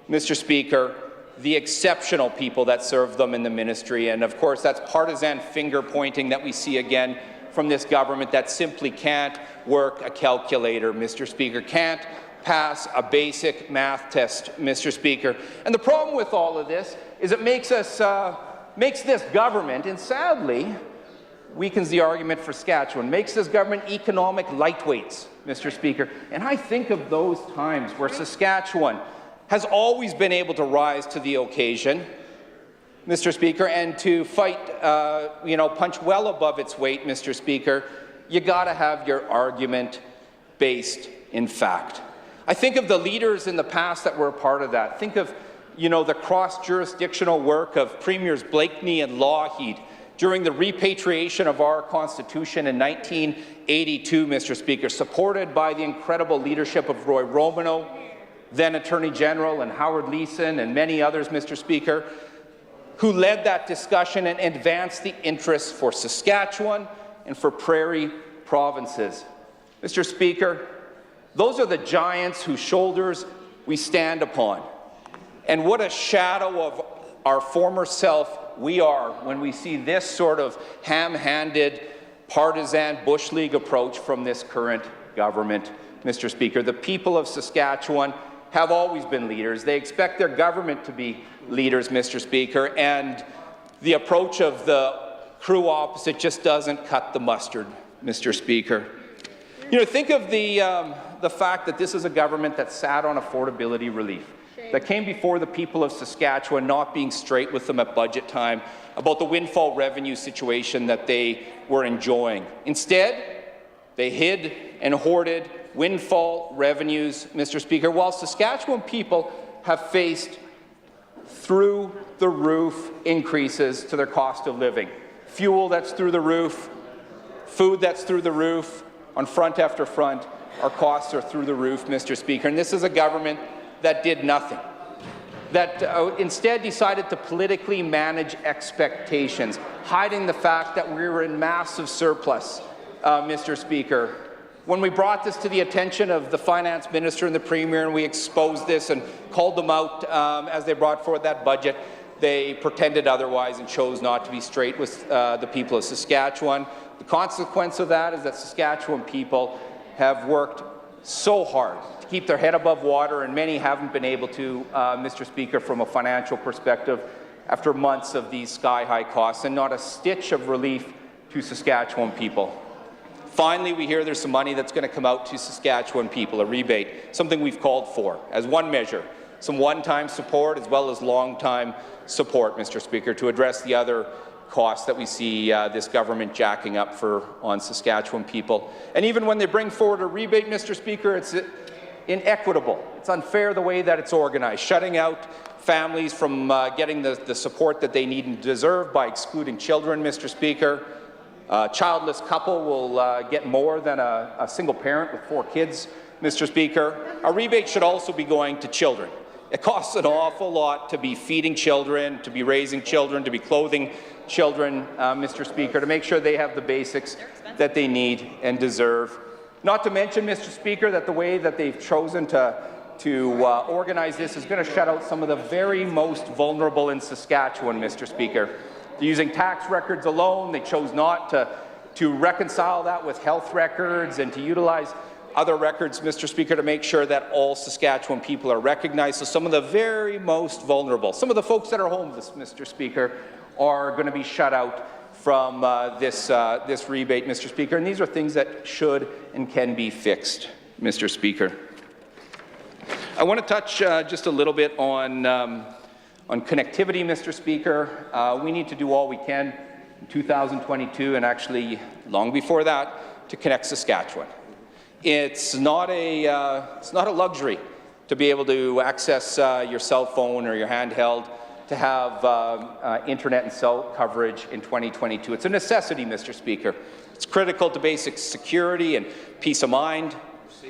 Speaker 20: Mr. Speaker, the exceptional people that serve them in the ministry. And of course, that's partisan finger-pointing that we see again from this government that simply can't work a calculator, Mr. Speaker, can't pass a basic math test, Mr. Speaker. And the problem with all of this is it makes this government, and sadly, weakens the argument for Saskatchewan, makes this government economic lightweights, Mr. Speaker. And I think of those times where Saskatchewan has always been able to rise to the occasion, Mr. Speaker, and to fight, punch well above its weight, Mr. Speaker. You got to have your argument based in fact. I think of the leaders in the past that were a part of that. Think of, the cross-jurisdictional work of Premiers Blakeney and Lougheed during the repatriation of our Constitution in 1982, Mr. Speaker, supported by the incredible leadership of Roy Romano, then Attorney General, and Howard Leeson, and many others, Mr. Speaker, who led that discussion and advanced the interests for Saskatchewan and for prairie provinces. Mr. Speaker, those are the giants whose shoulders we stand upon. And what a shadow of our former self we are when we see this sort of ham-handed, partisan Bush League approach from this current government, Mr. Speaker. The people of Saskatchewan have always been leaders. They expect their government to be leaders, Mr. Speaker, and the approach of the crew opposite just doesn't cut the mustard, Mr. Speaker. Think of the fact that this is a government that sat on affordability relief, that came before the people of Saskatchewan not being straight with them at budget time about the windfall revenue situation that they were enjoying. Instead, they hid and hoarded windfall revenues, Mr. Speaker, while Saskatchewan people have faced through-the-roof increases to their cost of living. Fuel that's through the roof, food that's through the roof, on front after front, our costs are through the roof, Mr. Speaker. And this is a government that did nothing, that instead decided to politically manage expectations, hiding the fact that we were in massive surplus, Mr. Speaker. When we brought this to the attention of the finance minister and the premier, and we exposed this and called them out as they brought forward that budget, they pretended otherwise and chose not to be straight with the people of Saskatchewan. The consequence of that is that Saskatchewan people have worked so hard to keep their head above water, and many haven't been able to, Mr. Speaker, from a financial perspective, after months of these sky-high costs, and not a stitch of relief to Saskatchewan people. Finally, we hear there's some money that's going to come out to Saskatchewan people, a rebate, something we've called for as one measure, some one-time support as well as long-time support, Mr. Speaker, to address the other costs that we see this government jacking up on Saskatchewan people. And even when they bring forward a rebate, Mr. Speaker, it's inequitable. It's unfair the way that it's organized, shutting out families from getting the support that they need and deserve by excluding children, Mr. Speaker. A childless couple will get more than a single parent with 4 kids, Mr. Speaker. A rebate should also be going to children. It costs an awful lot to be feeding children, to be raising children, to be clothing children, Mr. Speaker, to make sure they have the basics that they need and deserve. Not to mention, Mr. Speaker, that the way that they've chosen to organize this is going to shut out some of the very most vulnerable in Saskatchewan, Mr. Speaker. Using tax records alone, they chose not to reconcile that with health records and to utilize other records, Mr. Speaker, to make sure that all Saskatchewan people are recognized. So some of the very most vulnerable, some of the folks that are homeless, Mr. Speaker, are going to be shut out from this rebate, Mr. Speaker. And these are things that should and can be fixed, Mr. Speaker. I want to touch just a little bit on connectivity, Mr. Speaker. We need to do all we can in 2022 and actually long before that to connect Saskatchewan. It's not a luxury to be able to access your cell phone or your handheld to have internet and cell coverage in 2022. It's a necessity, Mr. Speaker. It's critical to basic security and peace of mind,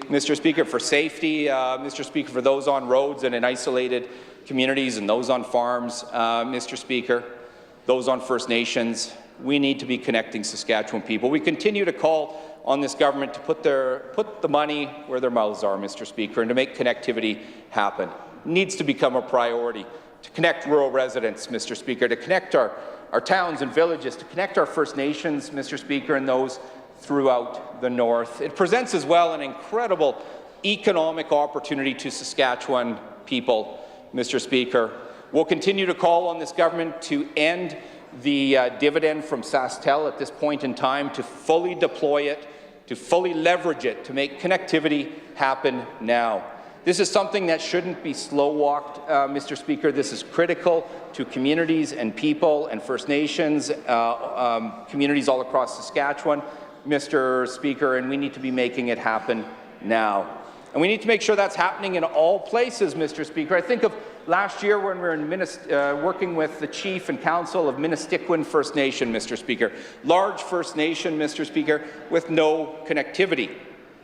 Speaker 20: Mr. Speaker, for safety, Mr. Speaker, for those on roads and in isolated communities and those on farms, Mr. Speaker, those on First Nations. We need to be connecting Saskatchewan people. We continue to call on this government to put the money where their mouths are, Mr. Speaker, and to make connectivity happen. It needs to become a priority to connect rural residents, Mr. Speaker, to connect our towns and villages, to connect our First Nations, Mr. Speaker, and those throughout the north. It presents as well an incredible economic opportunity to Saskatchewan people, Mr. Speaker. We'll continue to call on this government to end the dividend from SaskTel at this point in time, to fully deploy it, to fully leverage it, to make connectivity happen now. This is something that shouldn't be slow-walked, Mr. Speaker. This is critical to communities and people and First Nations, communities all across Saskatchewan, Mr. Speaker, and we need to be making it happen now. And we need to make sure that's happening in all places, Mr. Speaker. I think of last year when we were in working with the Chief and Council of Minnestickwin First Nation, Mr. Speaker. Large First Nation, Mr. Speaker, with no connectivity.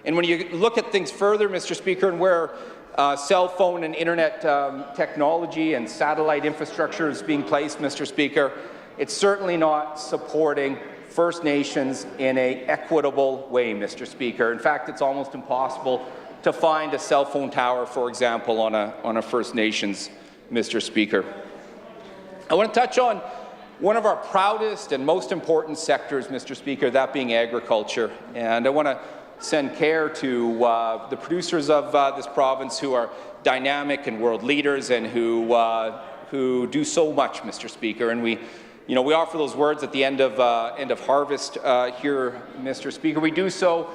Speaker 20: And when you look at things further, Mr. Speaker, and where cell phone and internet technology and satellite infrastructure is being placed, Mr. Speaker, it's certainly not supporting First Nations in an equitable way, Mr. Speaker. In fact, it's almost impossible to find a cell phone tower, for example, on a First Nations, Mr. Speaker. I want to touch on one of our proudest and most important sectors, Mr. Speaker, that being agriculture. And I want to send care to the producers of this province who are dynamic and world leaders and who do so much, Mr. Speaker. And we offer those words at the end of harvest here, Mr. Speaker. We do so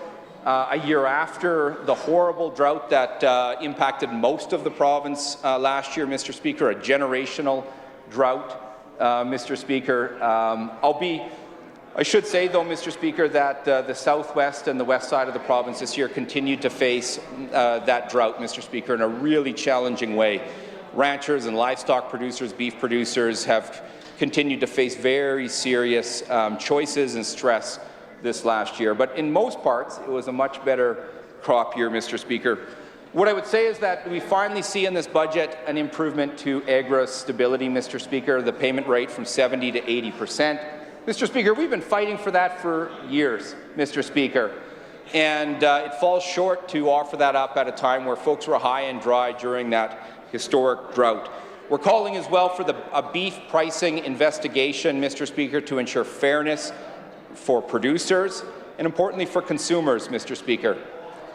Speaker 20: a year after the horrible drought that impacted most of the province last year, Mr. Speaker, a generational drought, Mr. Speaker. I should say, though, Mr. Speaker, that the southwest and the west side of the province this year continued to face that drought, Mr. Speaker, in a really challenging way. Ranchers and livestock producers, beef producers, have continued to face very serious choices and stress this last year. But in most parts, it was a much better crop year, Mr. Speaker. What I would say is that we finally see in this budget an improvement to agri-stability, Mr. Speaker, the payment rate from 70% to 80%. Mr. Speaker, we've been fighting for that for years, Mr. Speaker, and it falls short to offer that up at a time where folks were high and dry during that historic drought. We're calling as well for a beef pricing investigation, Mr. Speaker, to ensure fairness for producers and, importantly, for consumers, Mr. Speaker,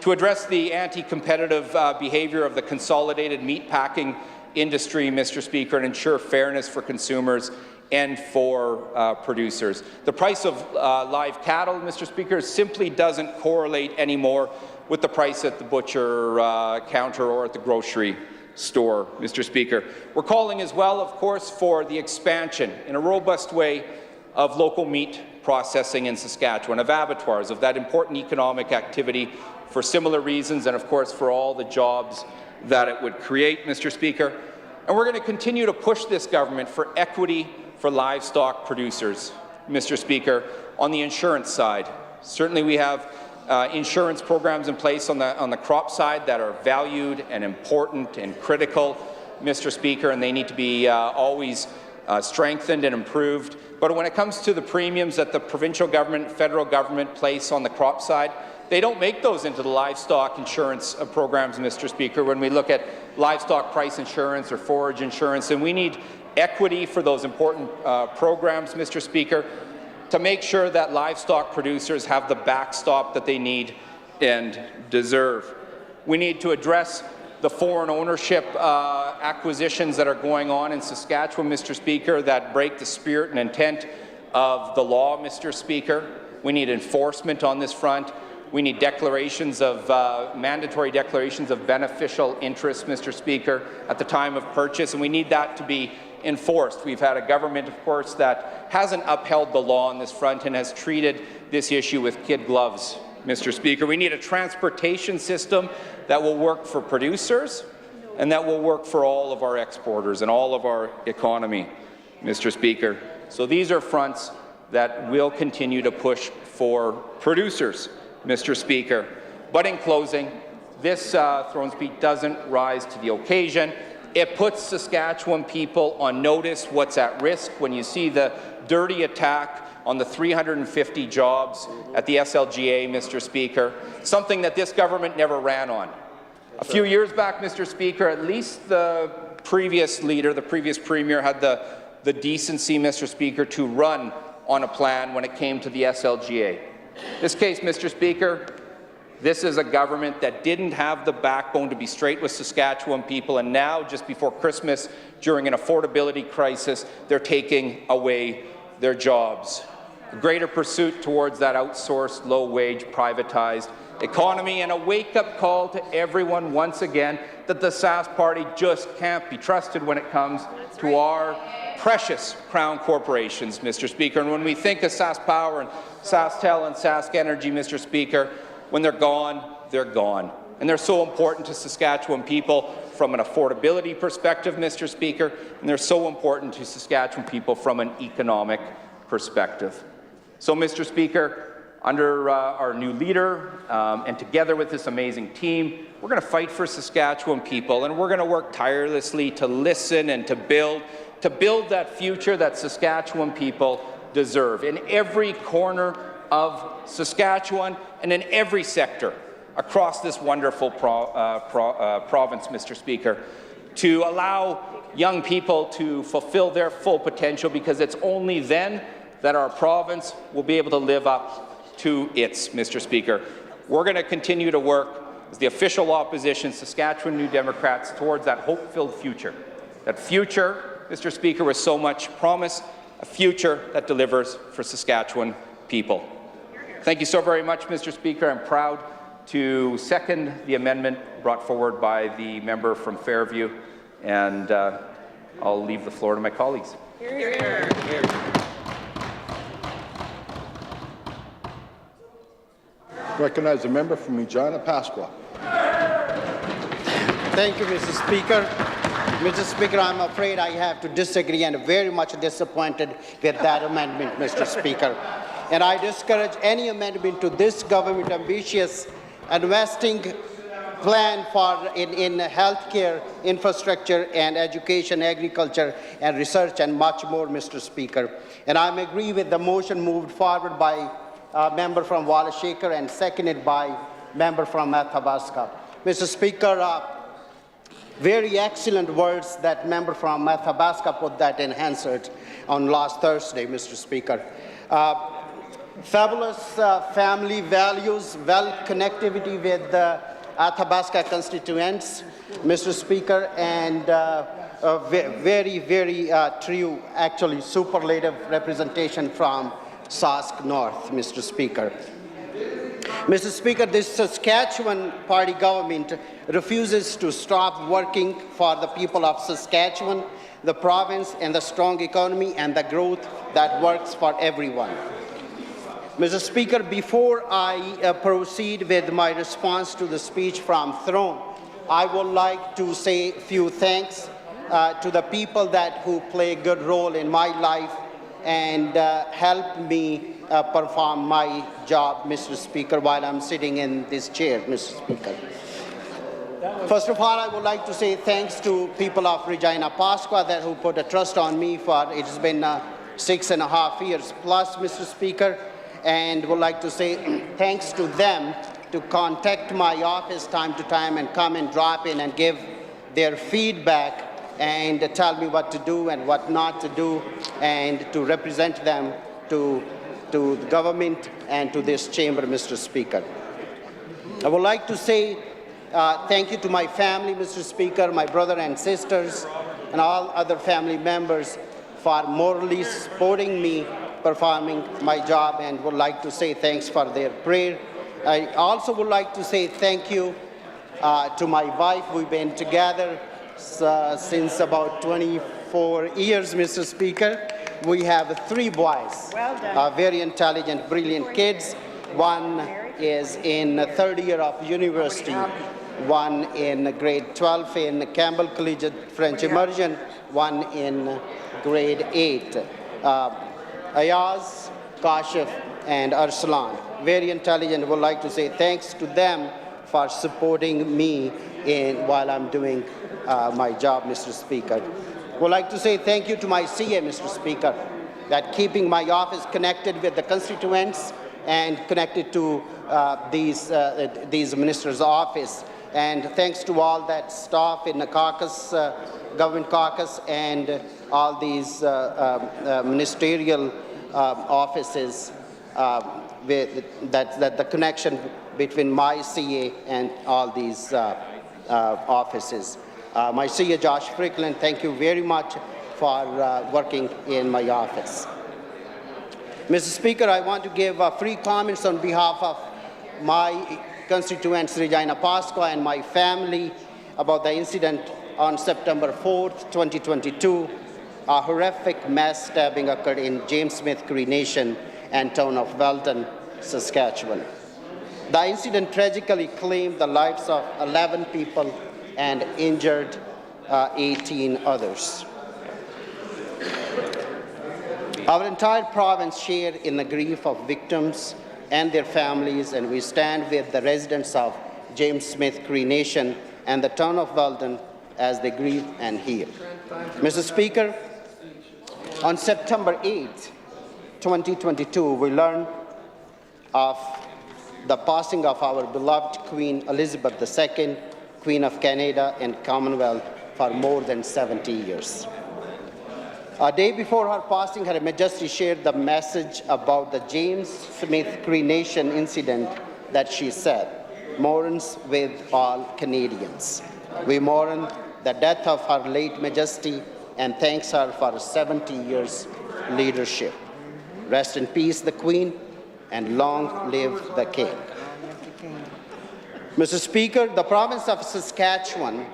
Speaker 20: to address the anti-competitive behaviour of the consolidated meat packing industry, Mr. Speaker, and ensure fairness for consumers and for producers. The price of live cattle, Mr. Speaker, simply doesn't correlate anymore with the price at the butcher counter or at the grocery store, Mr. Speaker. We're calling as well, of course, for the expansion in a robust way of local meat processing in Saskatchewan, of abattoirs, of that important economic activity for similar reasons and, of course, for all the jobs that it would create, Mr. Speaker. And we're going to continue to push this government for equity for livestock producers, Mr. Speaker, on the insurance side. Certainly we have insurance programs in place on the crop side that are valued and important and critical, Mr. Speaker, and they need to be always strengthened and improved. But when it comes to the premiums that the provincial government, federal government place on the crop side, they don't make those into the livestock insurance programs, Mr. Speaker, when we look at livestock price insurance or forage insurance, and we need equity for those important programs, Mr. Speaker, to make sure that livestock producers have the backstop that they need and deserve. We need to address the foreign ownership acquisitions that are going on in Saskatchewan, Mr. Speaker, that break the spirit and intent of the law, Mr. Speaker. We need enforcement on this front. We need declarations of mandatory declarations of beneficial interest, Mr. Speaker, at the time of purchase, and we need that to be enforced. We've had a government, of course, that hasn't upheld the law on this front and has treated this issue with kid gloves, Mr. Speaker. We need a transportation system that will work for producers and that will work for all of our exporters and all of our economy, Mr. Speaker. So these are fronts that will continue to push for producers, Mr. Speaker. But in closing, this throne speech doesn't rise to the occasion. It puts Saskatchewan people on notice what's at risk when you see the dirty attack on the 350 jobs at the SLGA, Mr. Speaker, something that this government never ran on. A few years back, Mr. Speaker, at least the previous leader, the previous premier, had the decency, Mr. Speaker, to run on a plan when it came to the SLGA. This case, Mr. Speaker, this is a government that didn't have the backbone to be straight with Saskatchewan people, and now, just before Christmas, during an affordability crisis, they're taking away their jobs. A greater pursuit towards that outsourced, low-wage, privatized economy, and a wake-up call to everyone once again that the Sask Party just can't be trusted when it comes to our precious Crown corporations, Mr. Speaker. And when we think of Sask Power and SaskTel and Sask Energy, Mr. Speaker, when they're gone, they're gone. And they're so important to Saskatchewan people from an affordability perspective, Mr. Speaker, and they're so important to Saskatchewan people from an economic perspective. So, Mr. Speaker, under our new leader and together with this amazing team, we're going to fight for Saskatchewan people, and we're going to work tirelessly to listen and to build that future that Saskatchewan people deserve in every corner of Saskatchewan and in every sector across this wonderful province, Mr. Speaker, to allow young people to fulfill their full potential, because it's only then that our province will be able to live up to its, Mr. Speaker. We're going to continue to work as the official opposition, Saskatchewan New Democrats, towards that hope-filled future. That future, Mr. Speaker, with so much promise, a future that delivers for Saskatchewan people. Thank you so very much, Mr. Speaker. I'm proud to second the amendment brought forward by the member from Fairview, and I'll leave the floor to my colleagues.
Speaker 2: Recognize the member from Regina Pasqua.
Speaker 21: Thank you, Mr. Speaker. Mr. Speaker, I'm afraid I have to disagree and very much disappointed with that amendment, Mr. Speaker. And I discourage any amendment to this government ambitious investing plan in healthcare, infrastructure and education, agriculture and research and much more, Mr. Speaker. And I agree with the motion moved forward by member from Wallashekar and seconded by member from Athabasca. Mr. Speaker, Very excellent words that member from Athabasca put that in Hansard on last Thursday, Mr. Speaker. Fabulous family values, connectivity with the Athabasca constituents, Mr. Speaker, and very, very true, actually superlative representation from Sask North, Mr. Speaker. Mr. Speaker, this Saskatchewan party government refuses to stop working for the people of Saskatchewan, the province, and the strong economy and the growth that works for everyone. Mr. Speaker, before I proceed with my response to the speech from Throne, I would like to say a few thanks to the people who play a good role in my life and help me perform my job, Mr. Speaker, while I'm sitting in this chair, Mr. Speaker. First of all, I would like to say thanks to people of Regina Pasqua who put a trust on me for it's been 6.5 years plus, Mr. Speaker, and would like to say thanks to them to contact my office time to time and come and drop in and give their feedback and tell me what to do and what not to do, and to represent them to the government and to this chamber, Mr. Speaker. I would like to say thank you to my family, Mr. Speaker, my brother and sisters, and all other family members for morally supporting me performing my job, and would like to say thanks for their prayer. I also would like to say thank you to my wife. We've been together since about 24 years, Mr. Speaker. We have 3 boys, well done. Very intelligent, brilliant kids. One is in the 3rd year of university, one in grade 12 in Campbell Collegiate French Immersion, one in grade 8. Ayaz, Kashif, and Arslan. Very intelligent. Would like to say thanks to them for supporting me while I'm doing my job, Mr. Speaker. Would like to say thank you to my CA, Mr. Speaker, that keeping my office connected with the constituents and connected to these ministers' office. And thanks to all that staff in the caucus, government caucus, and all these ministerial offices, that the connection between my CA and all these offices. My CA, Josh Frickland, thank you very much for working in my office. Mr. Speaker, I want to give free comments on behalf of my constituents, Regina Pasqua, and my family about the incident on September 4th, 2022. A horrific mass stabbing occurred in James Smith Cree Nation and town of Welton, Saskatchewan. The incident tragically claimed the lives of 11 people and injured 18 others. Our entire province shared in the grief of victims and their families, and we stand with the residents of James Smith Cree Nation and the town of Welton as they grieve and heal. Mr. Speaker, on September 8, 2022, we learned of the passing of our beloved Queen Elizabeth II, Queen of Canada and Commonwealth, for more than 70 years. A day before her passing, Her Majesty shared the message about the James Smith Cree Nation incident that she said, "Mourns with all Canadians." We mourn the death of Her late Majesty and thanks her for 70 years leadership. Rest in peace, the Queen, and long live the King. Mr. Speaker, the province of Saskatchewan,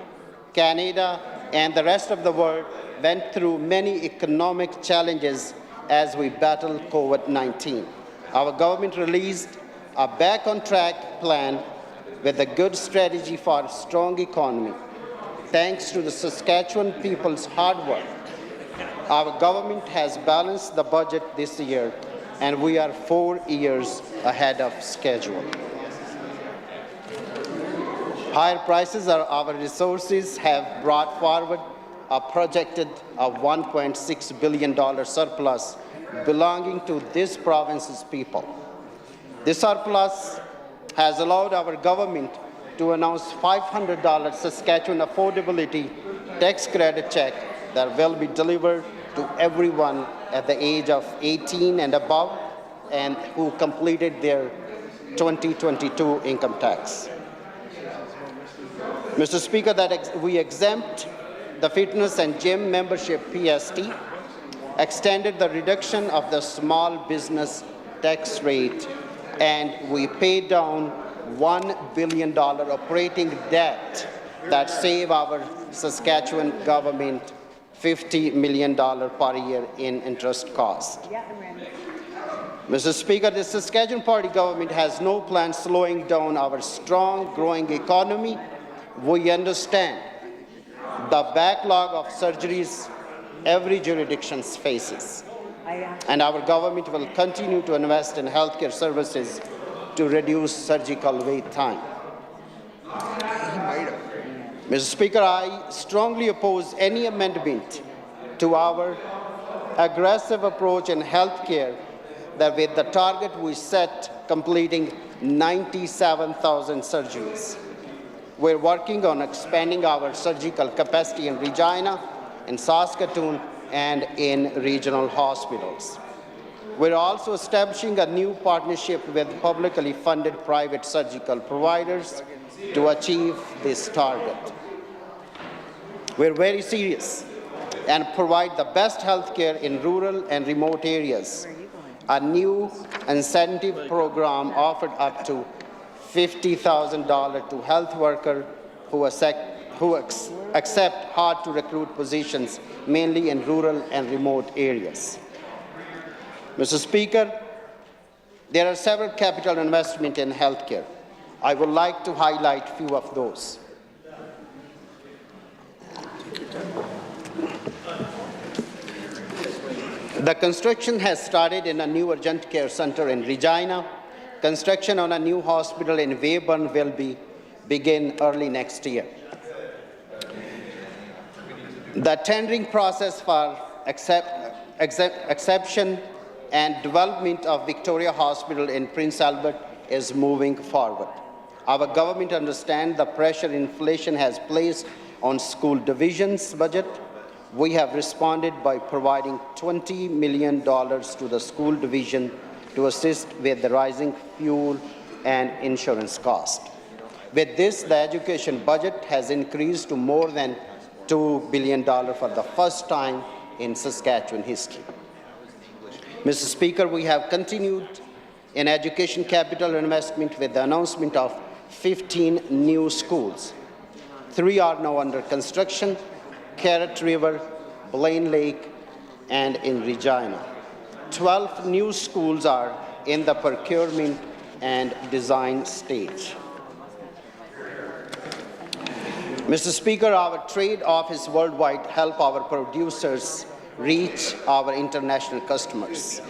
Speaker 21: Canada, and the rest of the world went through many economic challenges as we battled COVID-19. Our government released a back on track plan with a good strategy for a strong economy. Thanks to the Saskatchewan people's hard work, our government has balanced the budget this year, and we are 4 years ahead of schedule. Higher prices of our resources have brought forward a projected $1.6 billion surplus belonging to this province's people. This surplus has allowed our government to announce $500 Saskatchewan Affordability Tax Credit check that will be delivered to everyone at the age of 18 and above and who completed their 2022 income tax. Mr. Speaker, we exempt the fitness and gym membership PST, extended the reduction of the small business tax rate, and we paid down $1 billion operating debt that save our Saskatchewan government $50 million per year in interest cost. Mr. Speaker, the Saskatchewan Party government has no plan slowing down our strong, growing economy. We understand the backlog of surgeries every jurisdiction faces, and our government will continue to invest in healthcare services to reduce surgical wait time. Mr. Speaker, I strongly oppose any amendment to our aggressive approach in healthcare that with the target we set completing 97,000 surgeries. We're working on expanding our surgical capacity in Regina, in Saskatoon, and in regional hospitals. We're also establishing a new partnership with publicly funded private surgical providers to achieve this target. We're very serious and provide the best health care in rural and remote areas. A new incentive program offered up to $50,000 to health workers who accept hard-to-recruit positions, mainly in rural and remote areas. Mr. Speaker, there are several capital investments in healthcare. I would like to highlight a few of those. The construction has started in a new urgent care center in Regina. Construction on a new hospital in Weyburn will begin early next year. The tendering process for exception and development of Victoria Hospital in Prince Albert is moving forward. Our government understands the pressure inflation has placed on school divisions' budget. We have responded by providing $20 million to the school division to assist with the rising fuel and insurance cost. With this, the education budget has increased to more than $2 billion for the first time in Saskatchewan history. Mr. Speaker, we have continued in education capital investment with the announcement of 15 new schools. 3 are now under construction: Carrot River, Blaine Lake, and in Regina. 12 new schools are in the procurement and design stage. Mr. Speaker, our trade office worldwide help our producers reach our international customers.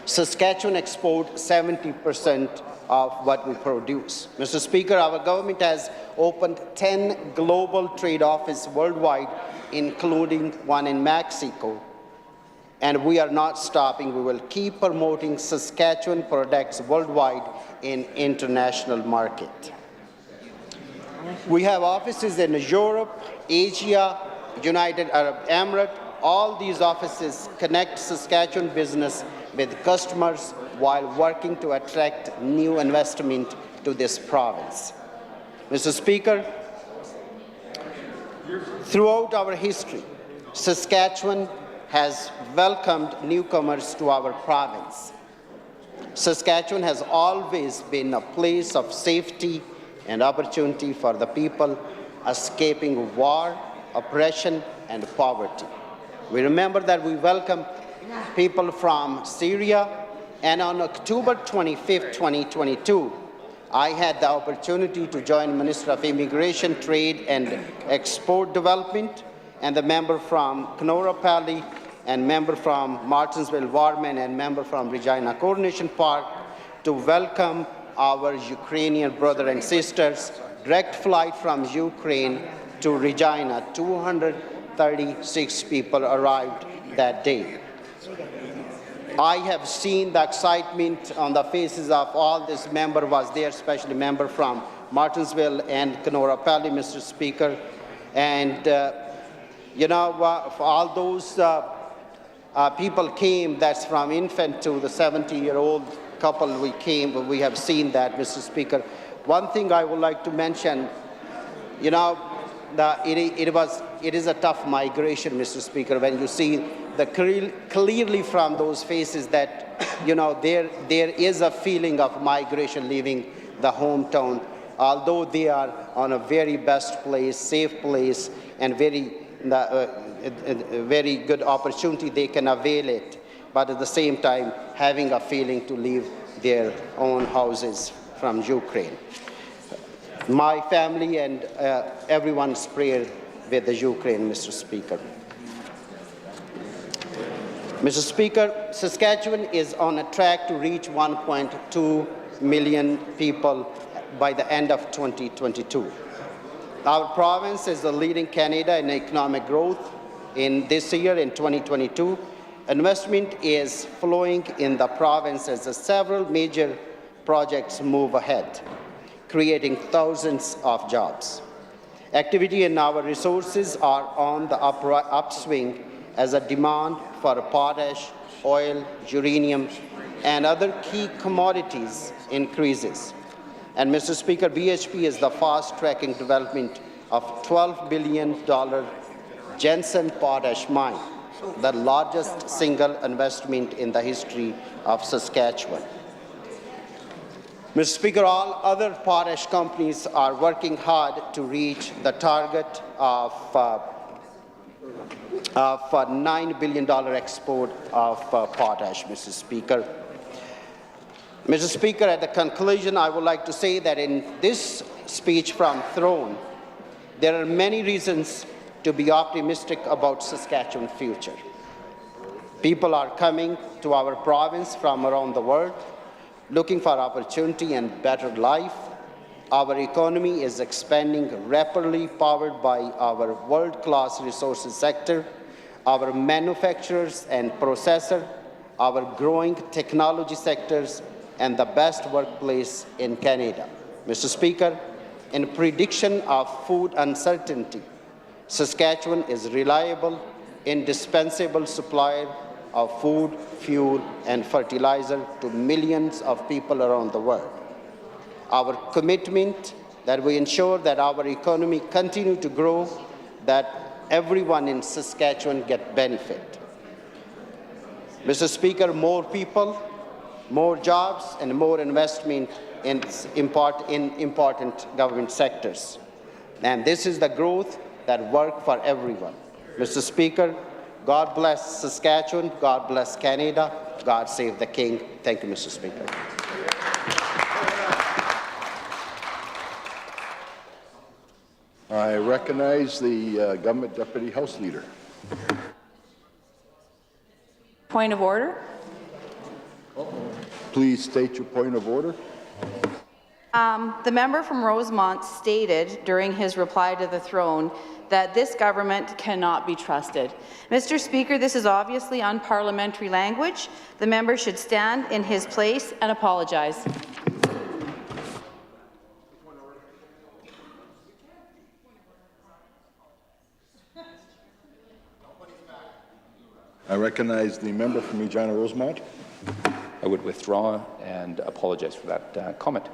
Speaker 21: Saskatchewan exports 70% of what we produce. Mr. Speaker, our government has opened 10 global trade offices worldwide, including one in Mexico. And we are not stopping. We will keep promoting Saskatchewan products worldwide in international market. We have offices in Europe, Asia, United Arab Emirates. All these offices connect Saskatchewan business with customers while working to attract new investment to this province. Mr. Speaker, throughout our history, Saskatchewan has welcomed newcomers to our province. Saskatchewan has always been a place of safety and opportunity for the people escaping war, oppression, and poverty. We remember that we welcomed people from Syria, and on October 25, 2022, I had the opportunity to join Minister of Immigration, Trade and Export Development, and the member from Kenora Valley, and member from Martinsville, Warman, and member from Regina Coronation Park to welcome our Ukrainian brothers and sisters. Direct flight from Ukraine to Regina, 236 people arrived that day. I have seen the excitement on the faces of all this member was there, especially member from Martinsville and Kenora Valley, Mr. Speaker. And, for all those people came, that's from infant to the 70-year-old couple we have seen that, Mr. Speaker. One thing I would like to mention, it is a tough migration, Mr. Speaker, when you see clearly from those faces that, there is a feeling of migration leaving the hometown, although they are on a very best place, safe place, and very good opportunity, they can avail it, but at the same time having a feeling to leave their own houses from Ukraine. My family and everyone's prayer with the Ukraine, Mr. Speaker. Mr. Speaker, Saskatchewan is on a track to reach 1.2 million people by the end of 2022. Our province is the leading Canada in economic growth. In this year, in 2022, investment is flowing in the province as several major projects move ahead, creating thousands of jobs. Activity and our resources are on the upswing as a demand for potash, oil, uranium, and other key commodities increases. And Mr. Speaker, BHP is the fast-tracking development of $12 billion Jensen potash mine, the largest single investment in the history of Saskatchewan. Mr. Speaker, all other potash companies are working hard to reach the target of $9 billion export of potash, Mr. Speaker. Mr. Speaker, at the conclusion, I would like to say that in this speech from Throne, there are many reasons to be optimistic about Saskatchewan's future. People are coming to our province from around the world, looking for opportunity and better life. Our economy is expanding rapidly, powered by our world-class resources sector, our manufacturers and processors, our growing technology sectors, and the best workplace in Canada. Mr. Speaker, in prediction of food uncertainty, Saskatchewan is a reliable, indispensable supplier of food, fuel, and fertilizer to millions of people around the world. Our commitment that we ensure that our economy continue to grow, that everyone in Saskatchewan get benefit. Mr. Speaker, more people, more jobs, and more investment in important government sectors. And this is the growth that work for everyone. Mr. Speaker, God bless Saskatchewan, God bless Canada, God save the King. Thank you, Mr. Speaker.
Speaker 2: I recognize the Government Deputy House Leader.
Speaker 10: Point of order.
Speaker 2: Please state your point of order.
Speaker 10: The member from Rosemont stated during his reply to the Throne that this government cannot be trusted. Mr. Speaker, this is obviously unparliamentary language. The member should stand in his place and apologize.
Speaker 2: I recognize the member from Regina Rosemont.
Speaker 20: I would withdraw and apologize for that comment.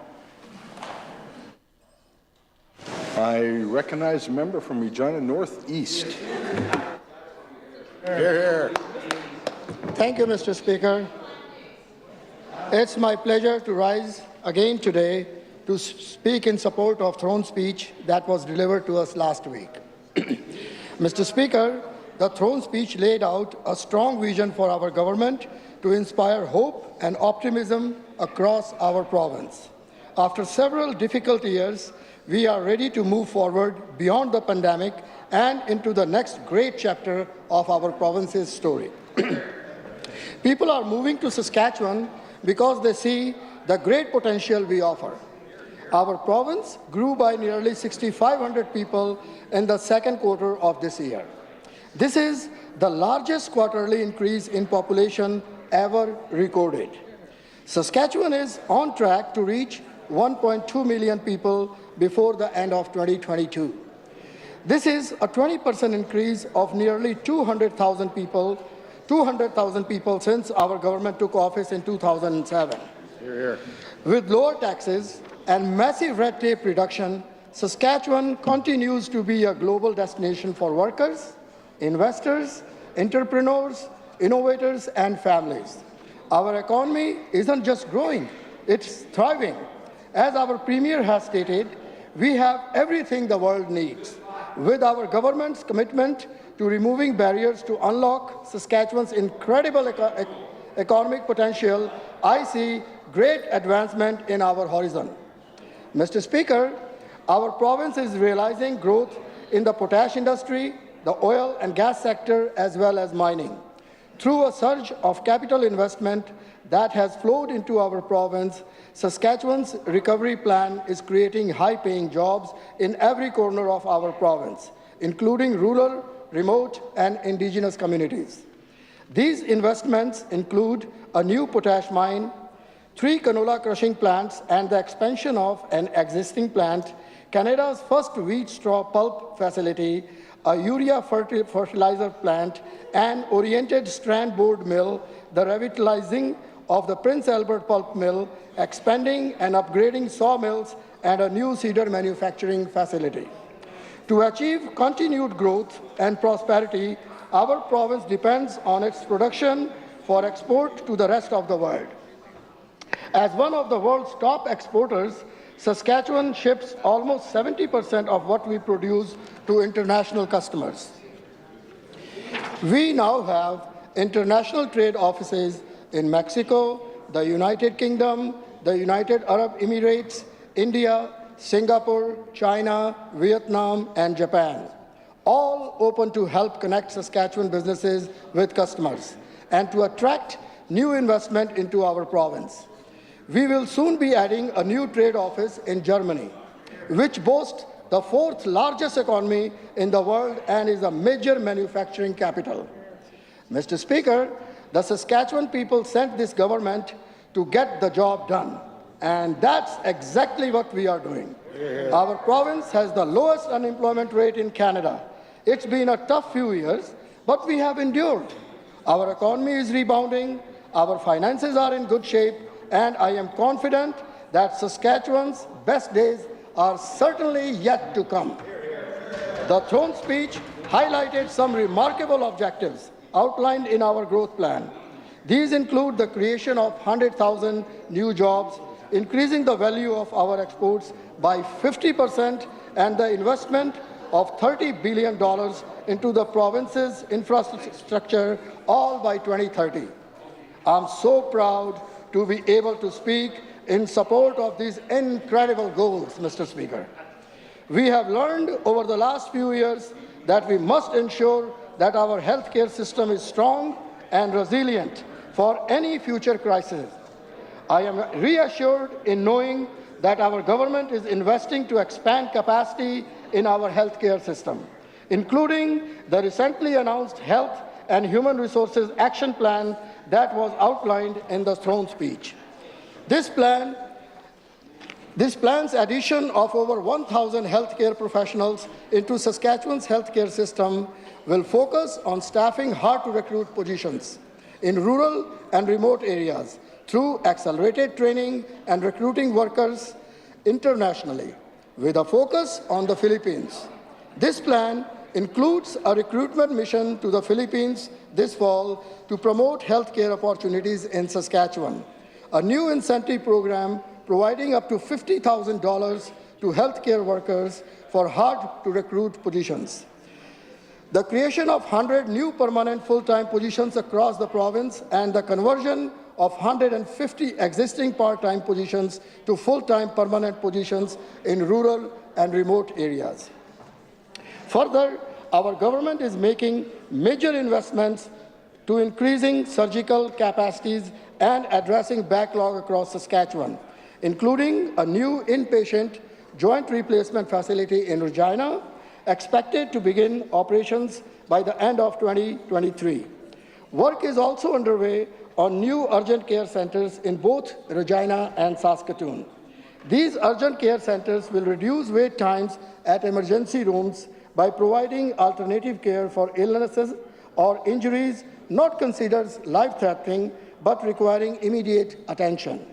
Speaker 2: I recognize the member from Regina Northeast.
Speaker 11: Hear, hear. Thank you, Mr. Speaker. It's my pleasure to rise again today to speak in support of Throne speech that was delivered to us last week. Mr. Speaker, the Throne speech laid out a strong vision for our government to inspire hope and optimism across our province. After several difficult years, we are ready to move forward beyond the pandemic and into the next great chapter of our province's story. People are moving to Saskatchewan because they see the great potential we offer. Our province grew by nearly 6,500 people in the second quarter of this year. This is the largest quarterly increase in population ever recorded. Saskatchewan is on track to reach 1.2 million people before the end of 2022. This is a 20% increase of nearly 200,000 people since our government took office in 2007.
Speaker 1: Hear, hear.
Speaker 11: With lower taxes and massive red tape reduction, Saskatchewan continues to be a global destination for workers, investors, entrepreneurs, innovators, and families. Our economy isn't just growing, it's thriving. As our Premier has stated, we have everything the world needs. With our government's commitment to removing barriers to unlock Saskatchewan's incredible economic potential, I see great advancement in our horizon. Mr. Speaker, our province is realizing growth in the potash industry, the oil and gas sector, as well as mining. Through a surge of capital investment that has flowed into our province, Saskatchewan's recovery plan is creating high-paying jobs in every corner of our province, including rural, remote, and Indigenous communities. These investments include a new potash mine, 3 canola crushing plants, and the expansion of an existing plant, Canada's first wheat straw pulp facility, a urea fertilizer plant, an oriented strand board mill, the revitalizing of the Prince Albert pulp mill, expanding and upgrading sawmills, and a new cedar manufacturing facility. To achieve continued growth and prosperity, our province depends on its production for export to the rest of the world. As one of the world's top exporters, Saskatchewan ships almost 70% of what we produce to international customers. We now have international trade offices in Mexico, the United Kingdom, the United Arab Emirates, India, Singapore, China, Vietnam, and Japan, all open to help connect Saskatchewan businesses with customers and to attract new investment into our province. We will soon be adding a new trade office in Germany, which boasts the 4th largest economy in the world and is a major manufacturing capital. Mr. Speaker, the Saskatchewan people sent this government to get the job done, and that's exactly what we are doing. Our province has the lowest unemployment rate in Canada. It's been a tough few years, but we have endured. Our economy is rebounding, our finances are in good shape, and I am confident that Saskatchewan's best days are certainly yet to come. The throne speech highlighted some remarkable objectives outlined in our growth plan. These include the creation of 100,000 new jobs, increasing the value of our exports by 50%, and the investment of $30 billion into the province's infrastructure, all by 2030. I'm so proud to be able to speak in support of these incredible goals, Mr. Speaker. We have learned over the last few years that we must ensure that our healthcare system is strong and resilient for any future crisis. I am reassured in knowing that our government is investing to expand capacity in our healthcare system, including the recently announced Health and Human Resources Action Plan that was outlined in the throne speech. This plan's addition of over 1,000 healthcare professionals into Saskatchewan's healthcare system will focus on staffing hard-to-recruit positions in rural and remote areas through accelerated training and recruiting workers internationally, with a focus on the Philippines. This plan includes a recruitment mission to the Philippines this fall to promote healthcare opportunities in Saskatchewan, a new incentive program providing up to $50,000 to healthcare workers for hard-to-recruit positions. The creation of 100 new permanent full-time positions across the province and the conversion of 150 existing part-time positions to full-time permanent positions in rural and remote areas. Further, our government is making major investments to increasing surgical capacities and addressing backlog across Saskatchewan, including a new inpatient joint replacement facility in Regina, expected to begin operations by the end of 2023. Work is also underway on new urgent care centers in both Regina and Saskatoon. These urgent care centers will reduce wait times at emergency rooms by providing alternative care for illnesses or injuries not considered life-threatening but requiring immediate attention.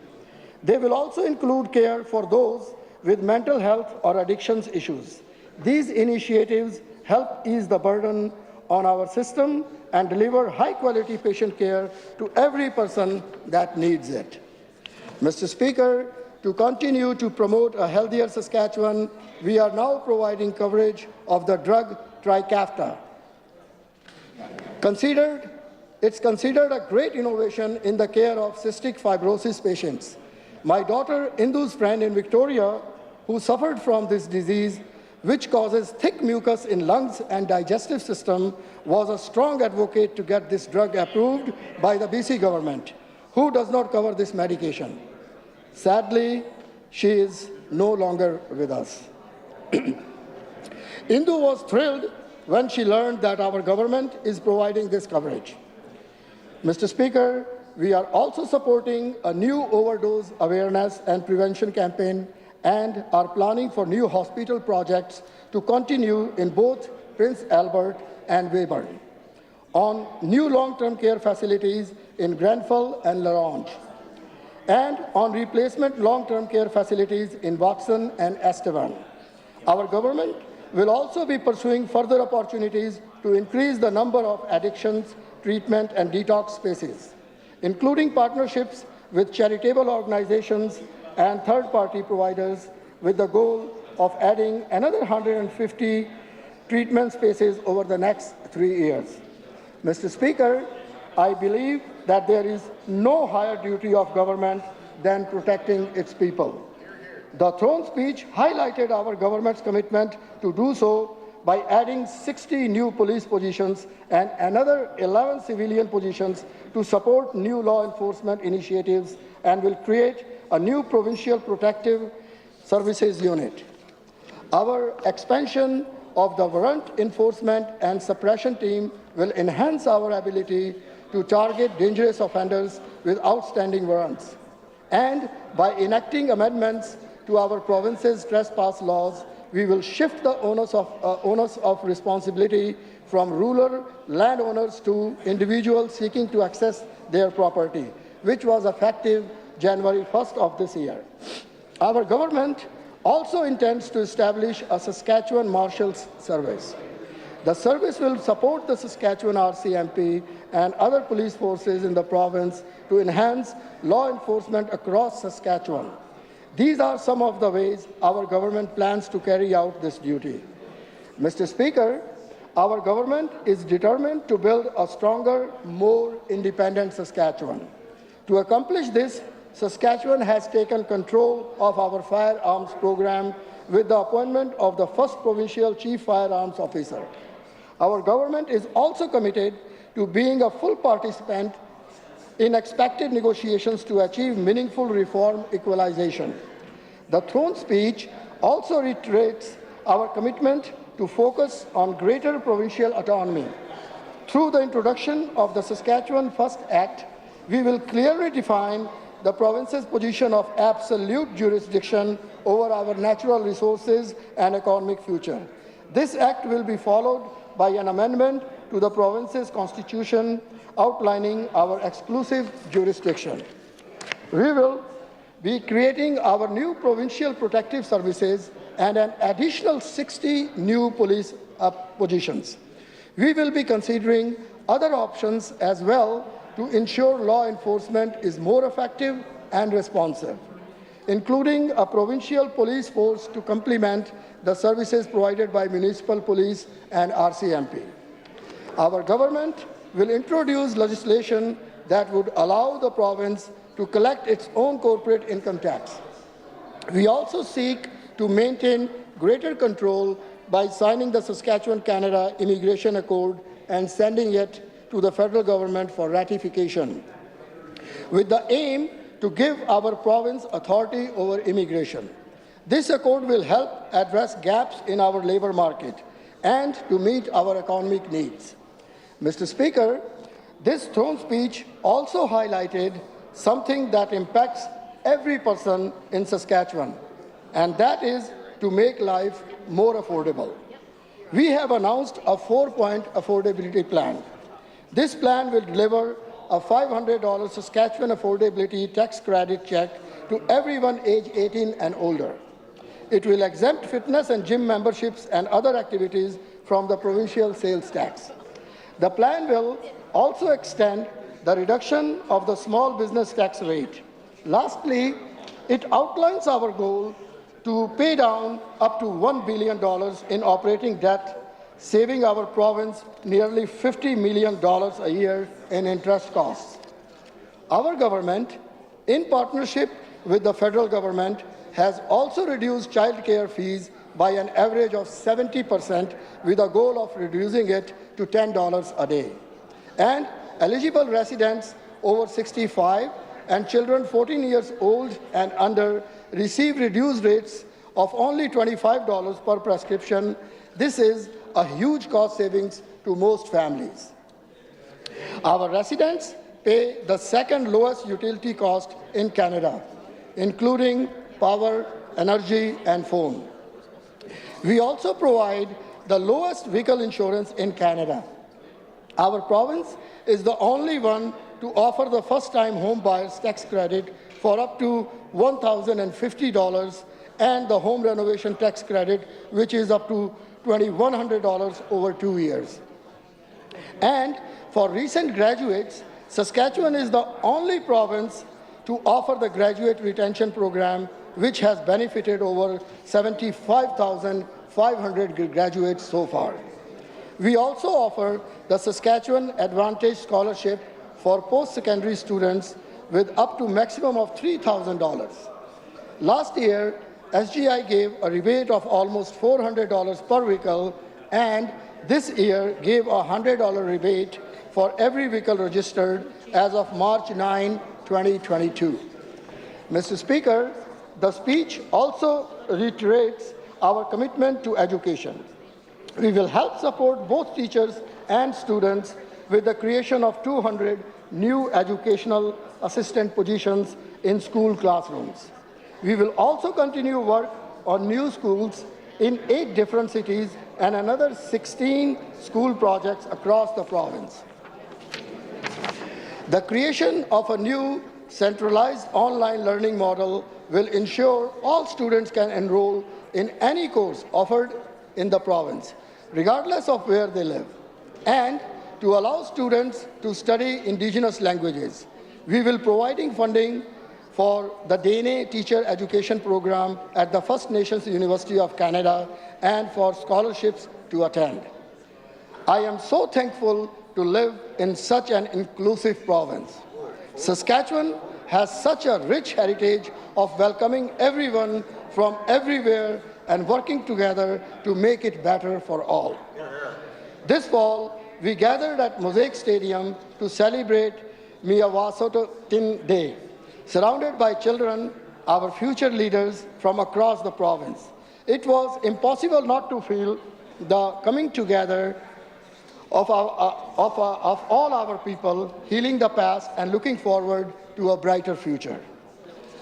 Speaker 11: They will also include care for those with mental health or addictions issues. These initiatives help ease the burden on our system and deliver high-quality patient care to every person that needs it. Mr. Speaker, to continue to promote a healthier Saskatchewan, we are now providing coverage of the drug Trikafta. It's considered a great innovation in the care of cystic fibrosis patients. My daughter Indu's friend in Victoria, who suffered from this disease, which causes thick mucus in lungs and digestive system, was a strong advocate to get this drug approved by the BC government, who does not cover this medication. Sadly, she is no longer with us. Indu was thrilled when she learned that our government is providing this coverage. Mr. Speaker, we are also supporting a new overdose awareness and prevention campaign and are planning for new hospital projects to continue in both Prince Albert and Weyburn, on new long-term care facilities in Grenfell and La Ronge, and on replacement long-term care facilities in Watson and Estevan. Our government will also be pursuing further opportunities to increase the number of addictions, treatment and detox spaces, including partnerships with charitable organizations and third-party providers with the goal of adding another 150 treatment spaces over the next 3 years. Mr. Speaker, I believe that there is no higher duty of government than protecting its people. The throne speech highlighted our government's commitment to do so by adding 60 new police positions and another 11 civilian positions to support new law enforcement initiatives, and will create a new provincial protective services unit. Our expansion of the warrant enforcement and suppression team will enhance our ability to target dangerous offenders with outstanding warrants. And by enacting amendments to our province's trespass laws, we will shift the onus of responsibility from rural landowners to individuals seeking to access their property, which was effective January 1st of this year. Our government also intends to establish a Saskatchewan Marshals Service. The service will support the Saskatchewan RCMP and other police forces in the province to enhance law enforcement across Saskatchewan. These are some of the ways our government plans to carry out this duty. Mr. Speaker, our government is determined to build a stronger, more independent Saskatchewan. To accomplish this, Saskatchewan has taken control of our firearms program with the appointment of the first provincial chief firearms officer. Our government is also committed to being a full participant in expected negotiations to achieve meaningful reform equalization. The throne speech also reiterates our commitment to focus on greater provincial autonomy. Through the introduction of the Saskatchewan First Act, we will clearly define the province's position of absolute jurisdiction over our natural resources and economic future. This act will be followed by an amendment to the province's constitution outlining our exclusive jurisdiction. We will be creating our new provincial protective services and an additional 60 new police positions. We will be considering other options as well to ensure law enforcement is more effective and responsive, including a provincial police force to complement the services provided by municipal police and RCMP. Our government will introduce legislation that would allow the province to collect its own corporate income tax. We also seek to maintain greater control by signing the Saskatchewan-Canada Immigration Accord and sending it to the federal government for ratification, with the aim to give our province authority over immigration. This accord will help address gaps in our labour market and to meet our economic needs. Mr. Speaker, this throne speech also highlighted something that impacts every person in Saskatchewan, and that is to make life more affordable. We have announced a 4-point affordability plan. This plan will deliver a $500 Saskatchewan affordability tax credit check to everyone age 18 and older. It will exempt fitness and gym memberships and other activities from the provincial sales tax. The plan will also extend the reduction of the small business tax rate. Lastly, it outlines our goal to pay down up to $1 billion in operating debt, saving our province nearly $50 million a year in interest costs. Our government, in partnership with the federal government, has also reduced child care fees by an average of 70%, with a goal of reducing it to $10 a day. And eligible residents over 65 and children 14 years old and under receive reduced rates of only $25 per prescription. This is a huge cost savings to most families. Our residents pay the second lowest utility cost in Canada, including power, energy, and phone. We also provide the lowest vehicle insurance in Canada. Our province is the only one to offer the first-time home buyers tax credit for up to $1,050 and the home renovation tax credit, which is up to $2,100 over 2 years. And for recent graduates, Saskatchewan is the only province to offer the graduate retention program, which has benefited over 75,500 graduates so far. We also offer the Saskatchewan Advantage Scholarship for post-secondary students with up to maximum of $3,000. Last year, SGI gave a rebate of almost $400 per vehicle, and this year gave a $100 rebate for every vehicle registered as of March 9, 2022. Mr. Speaker, the speech also reiterates our commitment to education. We will help support both teachers and students with the creation of 200 new educational assistant positions in school classrooms. We will also continue work on new schools in 8 different cities and another 16 school projects across the province. The creation of a new centralized online learning model will ensure all students can enroll in any course offered in the province, regardless of where they live. And to allow students to study Indigenous languages, we will be providing funding for the Dene Teacher Education Program at the First Nations University of Canada and for scholarships to attend. I am so thankful to live in such an inclusive province. Saskatchewan has such a rich heritage of welcoming everyone from everywhere and working together to make it better for all. This fall, we gathered at Mosaic Stadium to celebrate Miyawasotin Day, surrounded by children, our future leaders from across the province. It was impossible not to feel the coming together of all our people, healing the past and looking forward to a brighter future.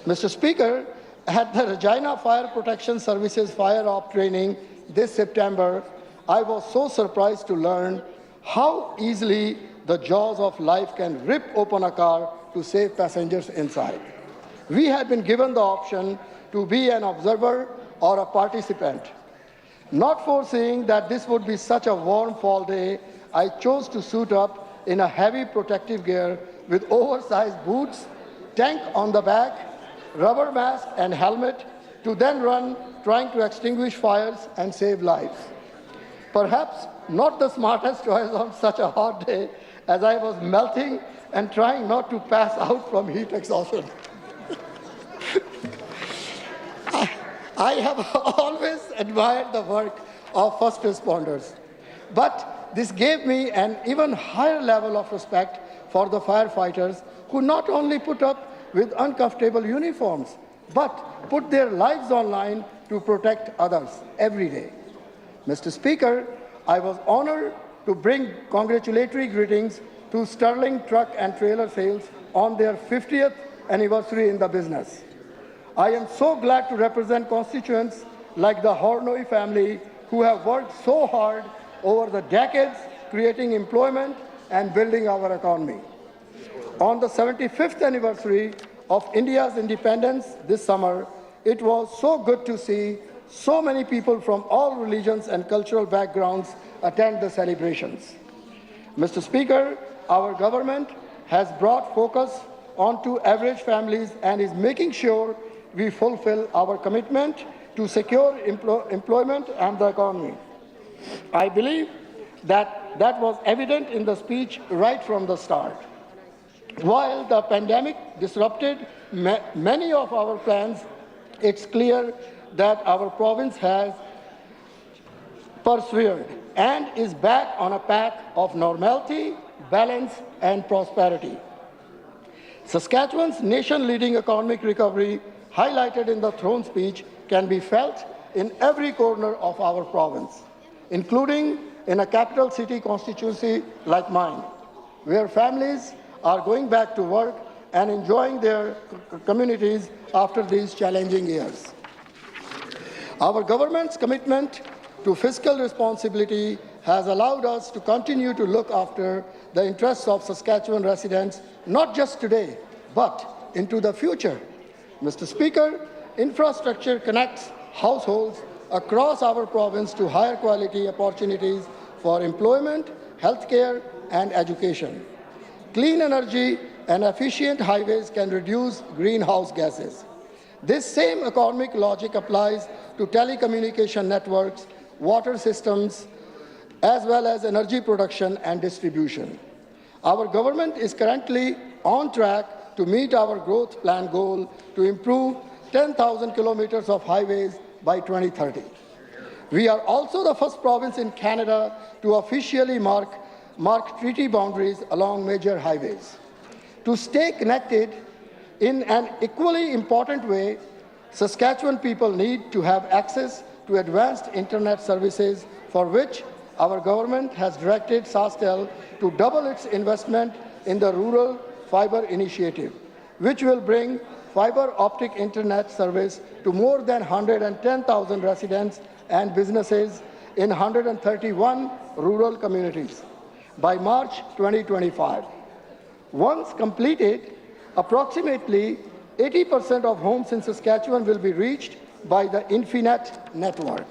Speaker 11: Mr. Speaker, at the Regina Fire Protection Services Fire Op training this September, I was so surprised to learn how easily the jaws of life can rip open a car to save passengers inside. We had been given the option to be an observer or a participant. Not foreseeing that this would be such a warm fall day, I chose to suit up in a heavy protective gear with oversized boots, tank on the back, rubber mask and helmet to then run trying to extinguish fires and save lives. Perhaps not the smartest choice on such a hot day, as I was melting and trying not to pass out from heat exhaustion. I have always admired the work of first responders, but this gave me an even higher level of respect for the firefighters who not only put up with uncomfortable uniforms, but put their lives on line to protect others every day. Mr. Speaker, I was honored to bring congratulatory greetings to Sterling Truck and Trailer Sales on their 50th anniversary in the business. I am so glad to represent constituents like the Hornoy family who have worked so hard over the decades creating employment and building our economy. On the 75th anniversary of India's independence this summer, it was so good to see so many people from all religions and cultural backgrounds attend the celebrations. Mr. Speaker, our government has brought focus onto average families and is making sure we fulfill our commitment to secure employment and the economy. I believe that was evident in the speech right from the start. While the pandemic disrupted many of our plans, it's clear that our province has persevered and is back on a path of normality, balance, and prosperity. Saskatchewan's nation-leading economic recovery, highlighted in the throne speech, can be felt in every corner of our province, including in a capital city constituency like mine, where families are going back to work and enjoying their communities after these challenging years. Our government's commitment to fiscal responsibility has allowed us to continue to look after the interests of Saskatchewan residents, not just today, but into the future. Mr. Speaker, infrastructure connects households across our province to higher quality opportunities for employment, healthcare, and education. Clean energy and efficient highways can reduce greenhouse gases. This same economic logic applies to telecommunication networks, water systems, as well as energy production and distribution. Our government is currently on track to meet our growth plan goal to improve 10,000 kilometers of highways by 2030. We are also the first province in Canada to officially mark treaty boundaries along major highways. To stay connected in an equally important way, Saskatchewan people need to have access to advanced internet services, for which our government has directed SaskTel to double its investment in the Rural Fiber Initiative, which will bring fiber optic internet service to more than 110,000 residents and businesses in 131 rural communities by March 2025. Once completed, approximately 80% of homes in Saskatchewan will be reached by the Infinet network.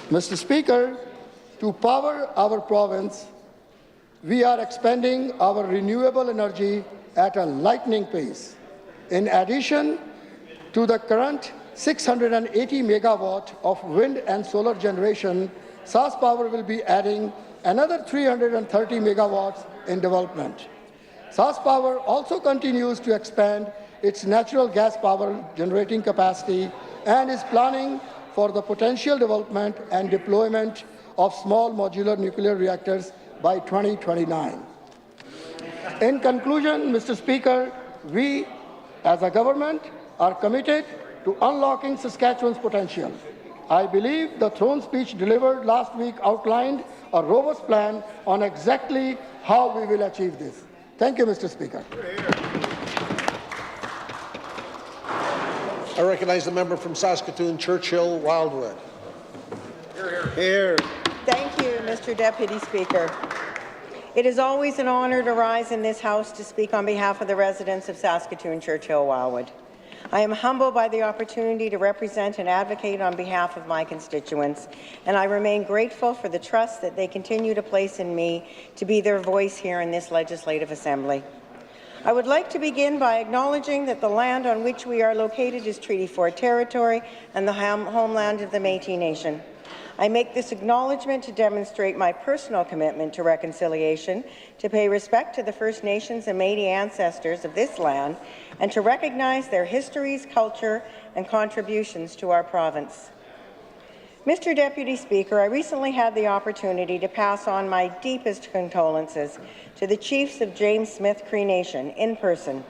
Speaker 11: Mr. Speaker, to power our province, we are expanding our renewable energy at a lightning pace. In addition to the current 680 megawatt of wind and solar generation, SaskPower will be adding another 330 megawatts in development. SaskPower also continues to expand its natural gas power generating capacity and is planning for the potential development and deployment of small modular nuclear reactors by 2029. In conclusion, Mr. Speaker, we as a government are committed to unlocking Saskatchewan's potential. I believe the throne speech delivered last week outlined a robust plan on exactly how we will achieve this. Thank you, Mr. Speaker.
Speaker 5: I recognize the member from Saskatoon, Churchill, Wildwood. Here.
Speaker 22: Thank you, Mr. Deputy Speaker. It is always an honour to rise in this House to speak on behalf of the residents of Saskatoon, Churchill, Wildwood. I am humbled by the opportunity to represent and advocate on behalf of my constituents, and I remain grateful for the trust that they continue to place in me to be their voice here in this Legislative Assembly. I would like to begin by acknowledging that the land on which we are located is Treaty 4 territory and the homeland of the Métis Nation. I make this acknowledgement to demonstrate my personal commitment to reconciliation, to pay respect to the First Nations and Métis ancestors of this land, and to recognize their histories, culture, and contributions to our province. Mr. Deputy Speaker, I recently had the opportunity to pass on my deepest condolences to the chiefs of James Smith Cree Nation in person,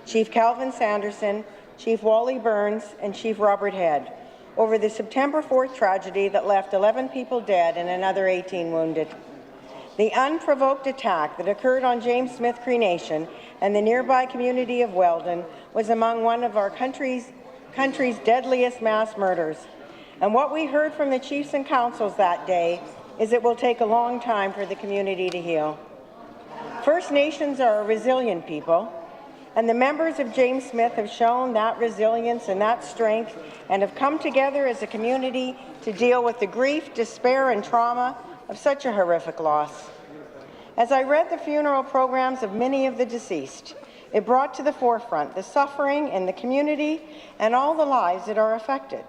Speaker 22: Chief Calvin Sanderson, Chief Wally Burns, and Chief Robert Head, over the September 4th tragedy that left 11 people dead and another 18 wounded. The unprovoked attack that occurred on James Smith Cree Nation and the nearby community of Weldon was among one of our country's country's deadliest mass murders. And what we heard from the chiefs and councils that day is it will take a long time for the community to heal. First Nations are a resilient people, and the members of James Smith have shown that resilience and that strength and have come together as a community to deal with the grief, despair, and trauma of such a horrific loss. As I read the funeral programs of many of the deceased, it brought to the forefront the suffering in the community and all the lives that are affected.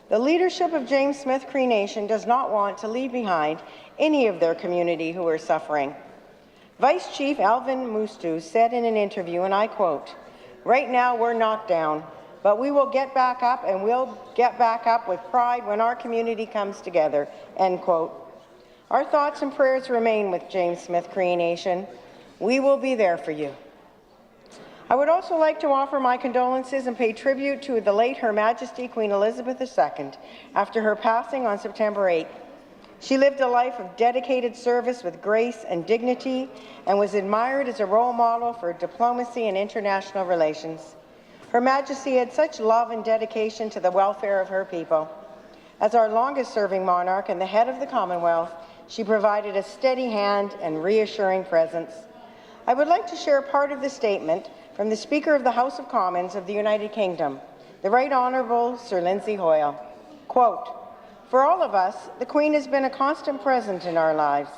Speaker 22: The leadership of James Smith Cree Nation does not want to leave behind any of their community who are suffering. Vice Chief Alvin Mustu said in an interview, and I quote, "Right now we're knocked down, but we will get back up, and we'll get back up with pride when our community comes together," end quote. Our thoughts and prayers remain with James Smith Cree Nation. We will be there for you. I would also like to offer my condolences and pay tribute to the late Her Majesty Queen Elizabeth II after her passing on September 8th. She lived a life of dedicated service with grace and dignity and was admired as a role model for diplomacy and international relations. Her Majesty had such love and dedication to the welfare of her people. As our longest-serving monarch and the head of the Commonwealth, she provided a steady hand and reassuring presence. I would like to share part of the statement from the Speaker of the House of Commons of the United Kingdom, the Right Honourable Sir Lindsay Hoyle. Quote, "For all of us, the Queen has been a constant presence in our lives,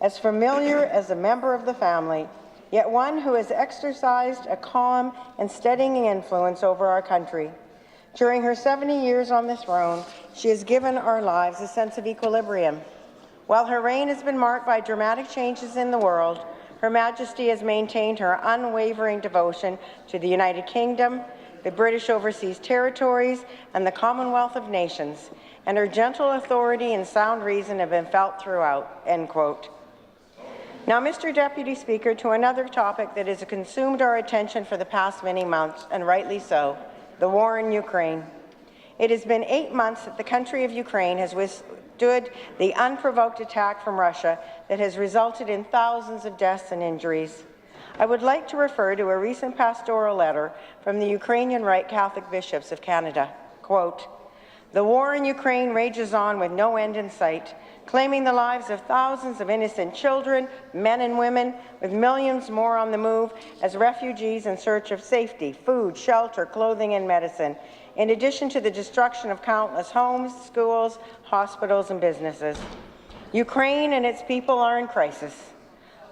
Speaker 22: as familiar as a member of the family, yet one who has exercised a calm and steadying influence over our country. During her 70 years on the throne, she has given our lives a sense of equilibrium. While her reign has been marked by dramatic changes in the world, Her Majesty has maintained her unwavering devotion to the United Kingdom, the British Overseas Territories, and the Commonwealth of Nations, and her gentle authority and sound reason have been felt throughout," end quote. Now, Mr. Deputy Speaker, to another topic that has consumed our attention for the past many months, and rightly so, the war in Ukraine. It has been 8 months that the country of Ukraine has withstood the unprovoked attack from Russia that has resulted in thousands of deaths and injuries. I would like to refer to a recent pastoral letter from the Ukrainian Right Catholic Bishops of Canada. Quote, "The war in Ukraine rages on with no end in sight, claiming the lives of thousands of innocent children, men and women, with millions more on the move as refugees in search of safety, food, shelter, clothing, and medicine, in addition to the destruction of countless homes, schools, hospitals, and businesses. Ukraine and its people are in crisis.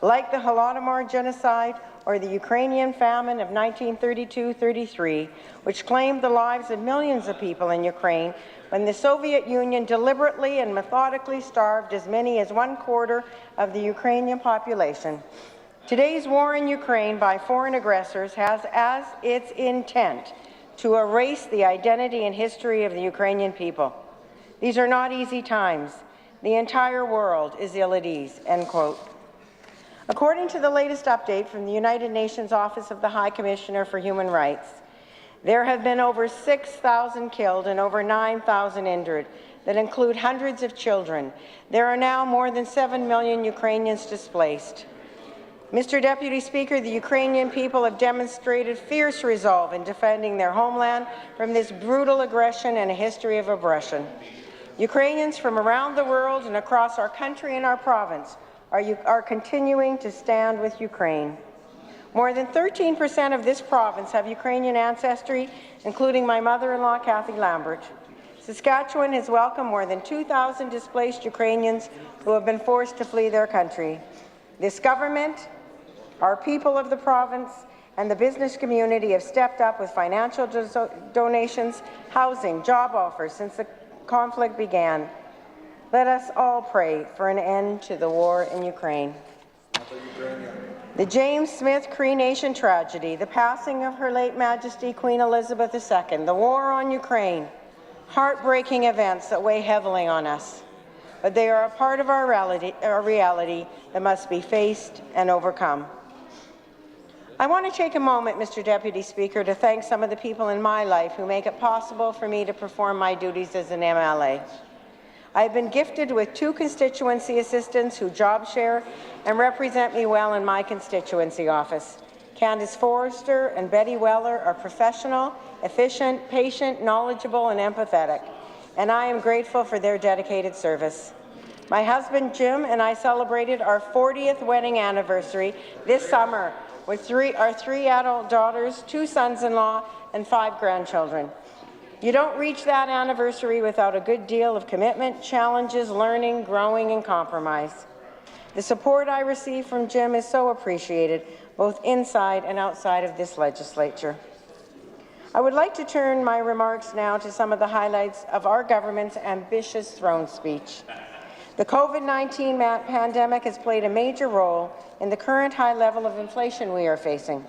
Speaker 22: Like the Holodomor genocide or the Ukrainian famine of 1932-33, which claimed the lives of millions of people in Ukraine when the Soviet Union deliberately and methodically starved as many as 1/4 of the Ukrainian population. Today's war in Ukraine by foreign aggressors has as its intent to erase the identity and history of the Ukrainian people. These are not easy times. The entire world is ill at ease," end quote. According to the latest update from the United Nations Office of the High Commissioner for Human Rights, there have been over 6,000 killed and over 9,000 injured, that include hundreds of children. There are now more than 7 million Ukrainians displaced. Mr. Deputy Speaker, the Ukrainian people have demonstrated fierce resolve in defending their homeland from this brutal aggression and a history of oppression. Ukrainians from around the world and across our country and our province are continuing to stand with Ukraine. More than 13% of this province have Ukrainian ancestry, including my mother-in-law, Kathy Lambert. Saskatchewan has welcomed more than 2,000 displaced Ukrainians who have been forced to flee their country. This government, our people of the province, and the business community have stepped up with financial donations, housing, job offers since the conflict began. Let us all pray for an end to the war in Ukraine. The James Smith Cree Nation tragedy, the passing of Her late Majesty Queen Elizabeth II, the war on Ukraine, heartbreaking events that weigh heavily on us, but they are a part of our reality that must be faced and overcome. I want to take a moment, Mr. Deputy Speaker, to thank some of the people in my life who make it possible for me to perform my duties as an MLA. I have been gifted with 2 constituency assistants who job share and represent me well in my constituency office. Candace Forrester and Betty Weller are professional, efficient, patient, knowledgeable, and empathetic, and I am grateful for their dedicated service. My husband, Jim, and I celebrated our 40th wedding anniversary this summer with our 3 adult daughters, 2 sons-in-law, and 5 grandchildren. You don't reach that anniversary without a good deal of commitment, challenges, learning, growing, and compromise. The support I receive from Jim is so appreciated, both inside and outside of this legislature. I would like to turn my remarks now to some of the highlights of our government's ambitious throne speech. The COVID-19 pandemic has played a major role in the current high level of inflation we are facing.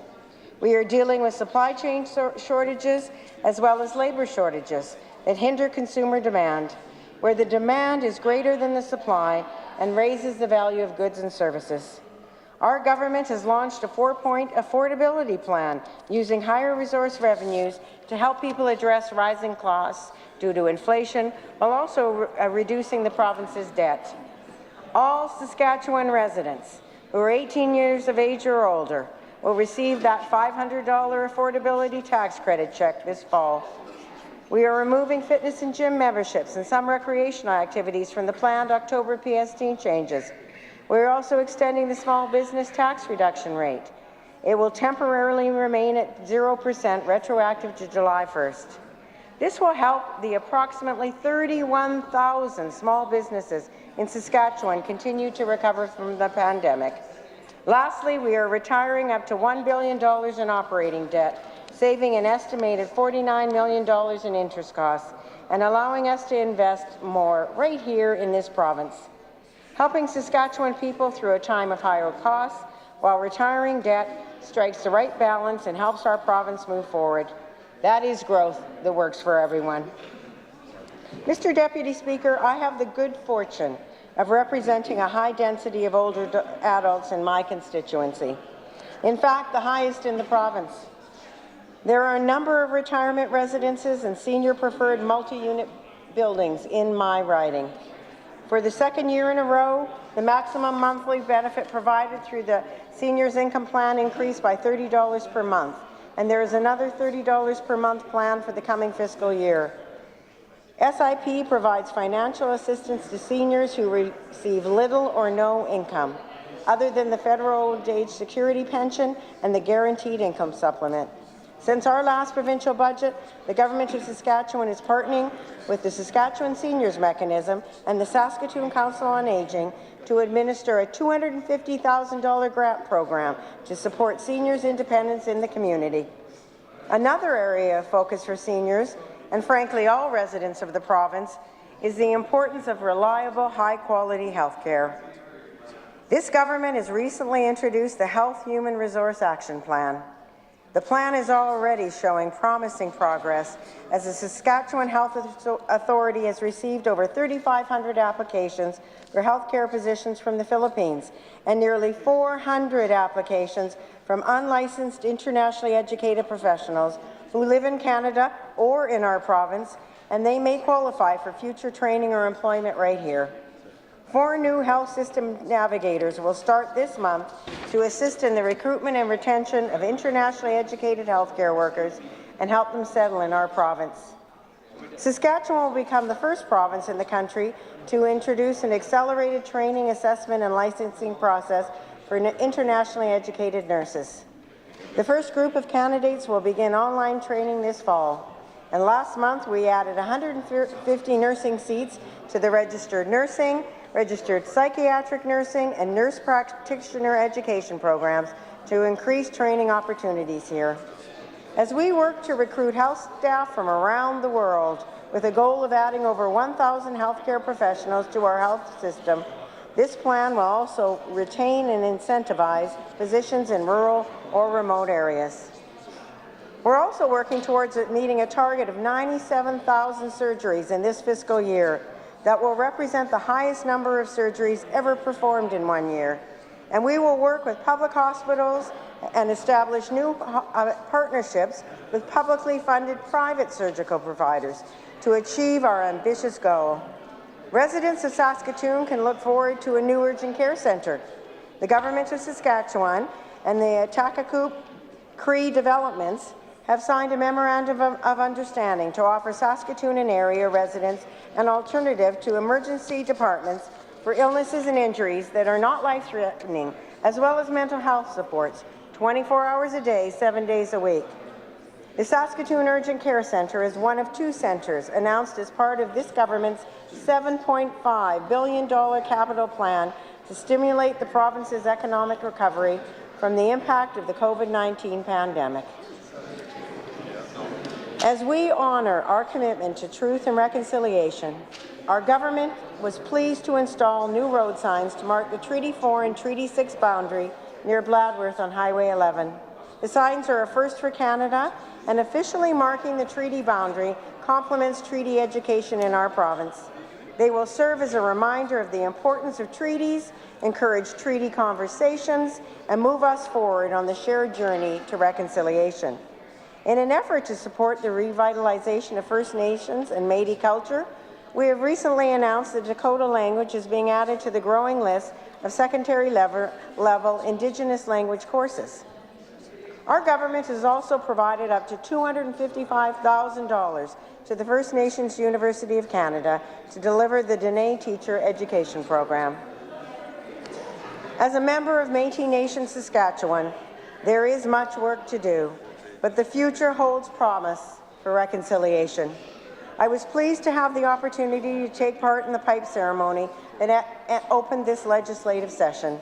Speaker 22: We are dealing with supply chain shortages as well as labour shortages that hinder consumer demand, where the demand is greater than the supply and raises the value of goods and services. Our government has launched a 4-point affordability plan using higher resource revenues to help people address rising costs due to inflation, while also reducing the province's debt. All Saskatchewan residents who are 18 years of age or older will receive that $500 affordability tax credit check this fall. We are removing fitness and gym memberships and some recreational activities from the planned October PST changes. We are also extending the small business tax reduction rate. It will temporarily remain at 0% retroactive to July 1st. This will help the approximately 31,000 small businesses in Saskatchewan continue to recover from the pandemic. Lastly, we are retiring up to $1 billion in operating debt, saving an estimated $49 million in interest costs, and allowing us to invest more right here in this province. Helping Saskatchewan people through a time of higher costs while retiring debt strikes the right balance and helps our province move forward. That is growth that works for everyone. Mr. Deputy Speaker, I have the good fortune of representing a high density of older adults in my constituency. In fact, the highest in the province. There are a number of retirement residences and senior-preferred multi-unit buildings in my riding. For the second year in a row, the maximum monthly benefit provided through the Seniors Income Plan increased by $30 per month, and there is another $30 per month planned for the coming fiscal year. SIP provides financial assistance to seniors who receive little or no income, other than the federal old age security pension and the guaranteed income supplement. Since our last provincial budget, the Government of Saskatchewan is partnering with the Saskatchewan Seniors Mechanism and the Saskatoon Council on Aging to administer a $250,000 grant program to support seniors' independence in the community. Another area of focus for seniors, and frankly all residents of the province, is the importance of reliable, high-quality health care. This government has recently introduced the Health Human Resource Action Plan. The plan is already showing promising progress, as the Saskatchewan Health Authority has received over 3,500 applications for health care positions from the Philippines and nearly 400 applications from unlicensed internationally educated professionals who live in Canada or in our province, and they may qualify for future training or employment right here. 4 new health system navigators will start this month to assist in the recruitment and retention of internationally educated healthcare workers and help them settle in our province. Saskatchewan will become the first province in the country to introduce an accelerated training, assessment and licensing process for internationally educated nurses. The first group of candidates will begin online training this fall. And last month, we added 150 nursing seats to the registered nursing, registered psychiatric nursing, and nurse practitioner education programs to increase training opportunities here. As we work to recruit health staff from around the world with a goal of adding over 1,000 healthcare professionals to our health system, this plan will also retain and incentivize positions in rural or remote areas. We're also working towards meeting a target of 97,000 surgeries in this fiscal year that will represent the highest number of surgeries ever performed in one year. And we will work with public hospitals and establish new partnerships with publicly funded private surgical providers to achieve our ambitious goal. Residents of Saskatoon can look forward to a new urgent care centre. The Government of Saskatchewan and the Takakoo Cree Developments have signed a memorandum of understanding to offer Saskatoon and area residents an alternative to emergency departments for illnesses and injuries that are not life-threatening, as well as mental health supports, 24 hours a day, 7 days a week. The Saskatoon Urgent Care Centre is one of 2 centres announced as part of this government's $7.5 billion capital plan to stimulate the province's economic recovery from the impact of the COVID-19 pandemic. As we honour our commitment to truth and reconciliation, our government was pleased to install new road signs to mark the Treaty 4 and Treaty 6 boundary near Bladworth on Highway 11. The signs are a first for Canada, and officially marking the treaty boundary complements treaty education in our province. They will serve as a reminder of the importance of treaties, encourage treaty conversations, and move us forward on the shared journey to reconciliation. In an effort to support the revitalization of First Nations and Métis culture, we have recently announced that Dakota language is being added to the growing list of secondary level Indigenous language courses. Our government has also provided up to $255,000 to the First Nations University of Canada to deliver the Dene Teacher Education Program. As a member of Métis Nation Saskatchewan, there is much work to do, but the future holds promise for reconciliation. I was pleased to have the opportunity to take part in the pipe ceremony that opened this legislative session.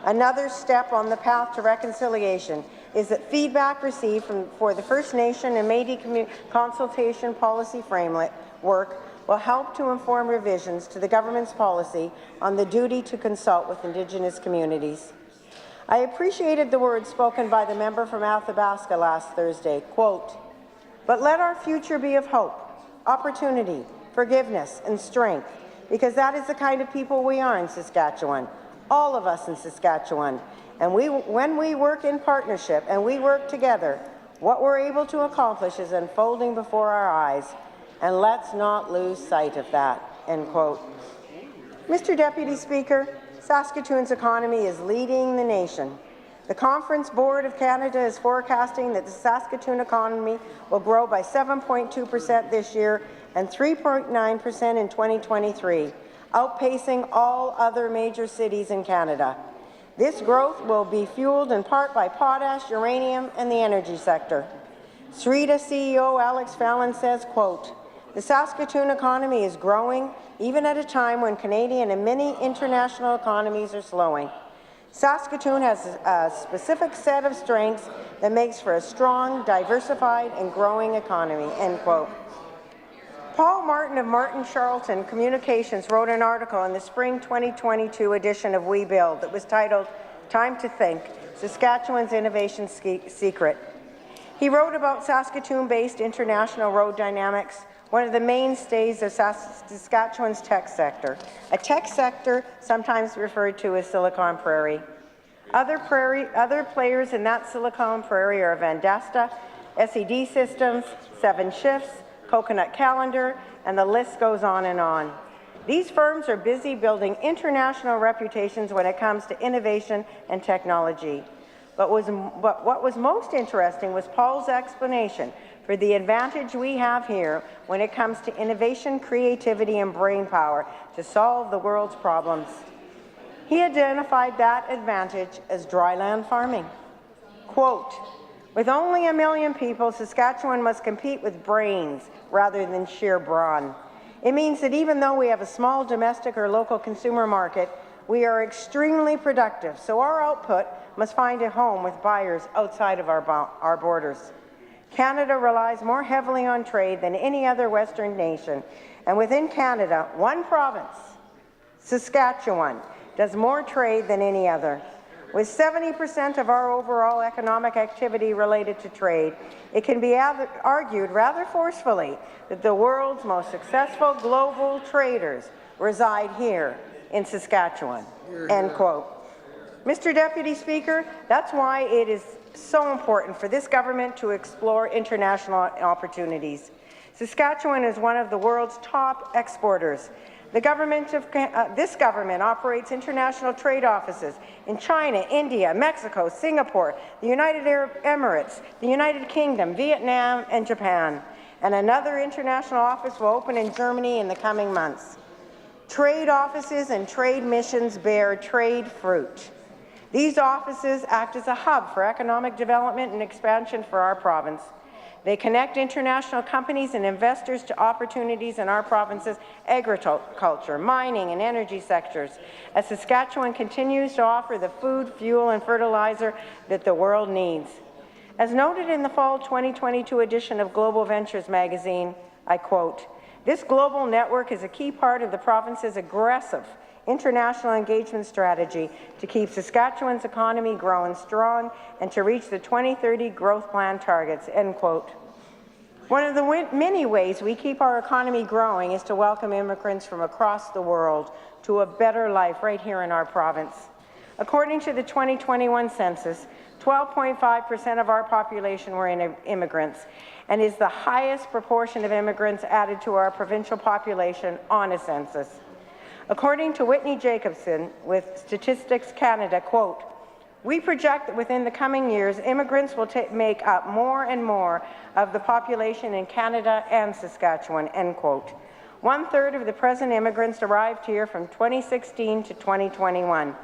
Speaker 22: Another step on the path to reconciliation is that feedback received for the First Nation and Métis consultation policy framework will help to inform revisions to the government's policy on the duty to consult with Indigenous communities. I appreciated the words spoken by the member from Athabasca last Thursday, quote, "But let our future be of hope, opportunity, forgiveness, and strength, because that is the kind of people we are in Saskatchewan, all of us in Saskatchewan. And when we work in partnership and we work together, what we're able to accomplish is unfolding before our eyes, and let's not lose sight of that," end quote. Mr. Deputy Speaker, Saskatoon's economy is leading the nation. The Conference Board of Canada is forecasting that the Saskatoon economy will grow by 7.2% this year and 3.9% in 2023, outpacing all other major cities in Canada. This growth will be fueled in part by potash, uranium, and the energy sector. Srita CEO Alex Fallon says, quote, "The Saskatoon economy is growing even at a time when Canadian and many international economies are slowing. Saskatoon has a specific set of strengths that makes for a strong, diversified, and growing economy," end quote. Paul Martin of Martin Charlton Communications wrote an article in the spring 2022 edition of We Build that was titled "Time to Think, Saskatchewan's Innovation Secret." He wrote about Saskatoon-based International Road Dynamics, one of the mainstays of Saskatchewan's tech sector, a tech sector sometimes referred to as Silicon Prairie. Other players in that Silicon Prairie are Vandasta, SED Systems, 7 Shifts, Coconut Calendar, and the list goes on and on. These firms are busy building international reputations when it comes to innovation and technology. But what was most interesting was Paul's explanation for the advantage we have here when it comes to innovation, creativity, and brainpower to solve the world's problems. He identified that advantage as dryland farming. Quote, "With only 1 million people, Saskatchewan must compete with brains rather than sheer brawn. It means that even though we have a small domestic or local consumer market, we are extremely productive, so our output must find a home with buyers outside of our borders. Canada relies more heavily on trade than any other Western nation, and within Canada, one province, Saskatchewan, does more trade than any other. With 70% of our overall economic activity related to trade, it can be argued rather forcefully that the world's most successful global traders reside here in Saskatchewan," end quote. Mr. Deputy Speaker, that's why it is so important for this government to explore international opportunities. Saskatchewan is one of the world's top exporters, This government operates international trade offices in China, India, Mexico, Singapore, the United Arab Emirates, the United Kingdom, Vietnam, and Japan. And another international office will open in Germany in the coming months. Trade offices and trade missions bear trade fruit. These offices act as a hub for economic development and expansion for our province. They connect international companies and investors to opportunities in our province's agriculture, mining, and energy sectors, as Saskatchewan continues to offer the food, fuel, and fertilizer that the world needs. As noted in the fall 2022 edition of Global Ventures magazine, I quote, "This global network is a key part of the province's aggressive international engagement strategy to keep Saskatchewan's economy growing strong and to reach the 2030 growth plan targets," end quote. One of the many ways we keep our economy growing is to welcome immigrants from across the world to a better life right here in our province. According to the 2021 census, 12.5% of our population were immigrants, and is the highest proportion of immigrants added to our provincial population on a census. According to Whitney Jacobson with Statistics Canada, quote, "We project that within the coming years, immigrants will make up more and more of the population in Canada and Saskatchewan," end quote. 1/3 of the present immigrants arrived here from 2016 to 2021.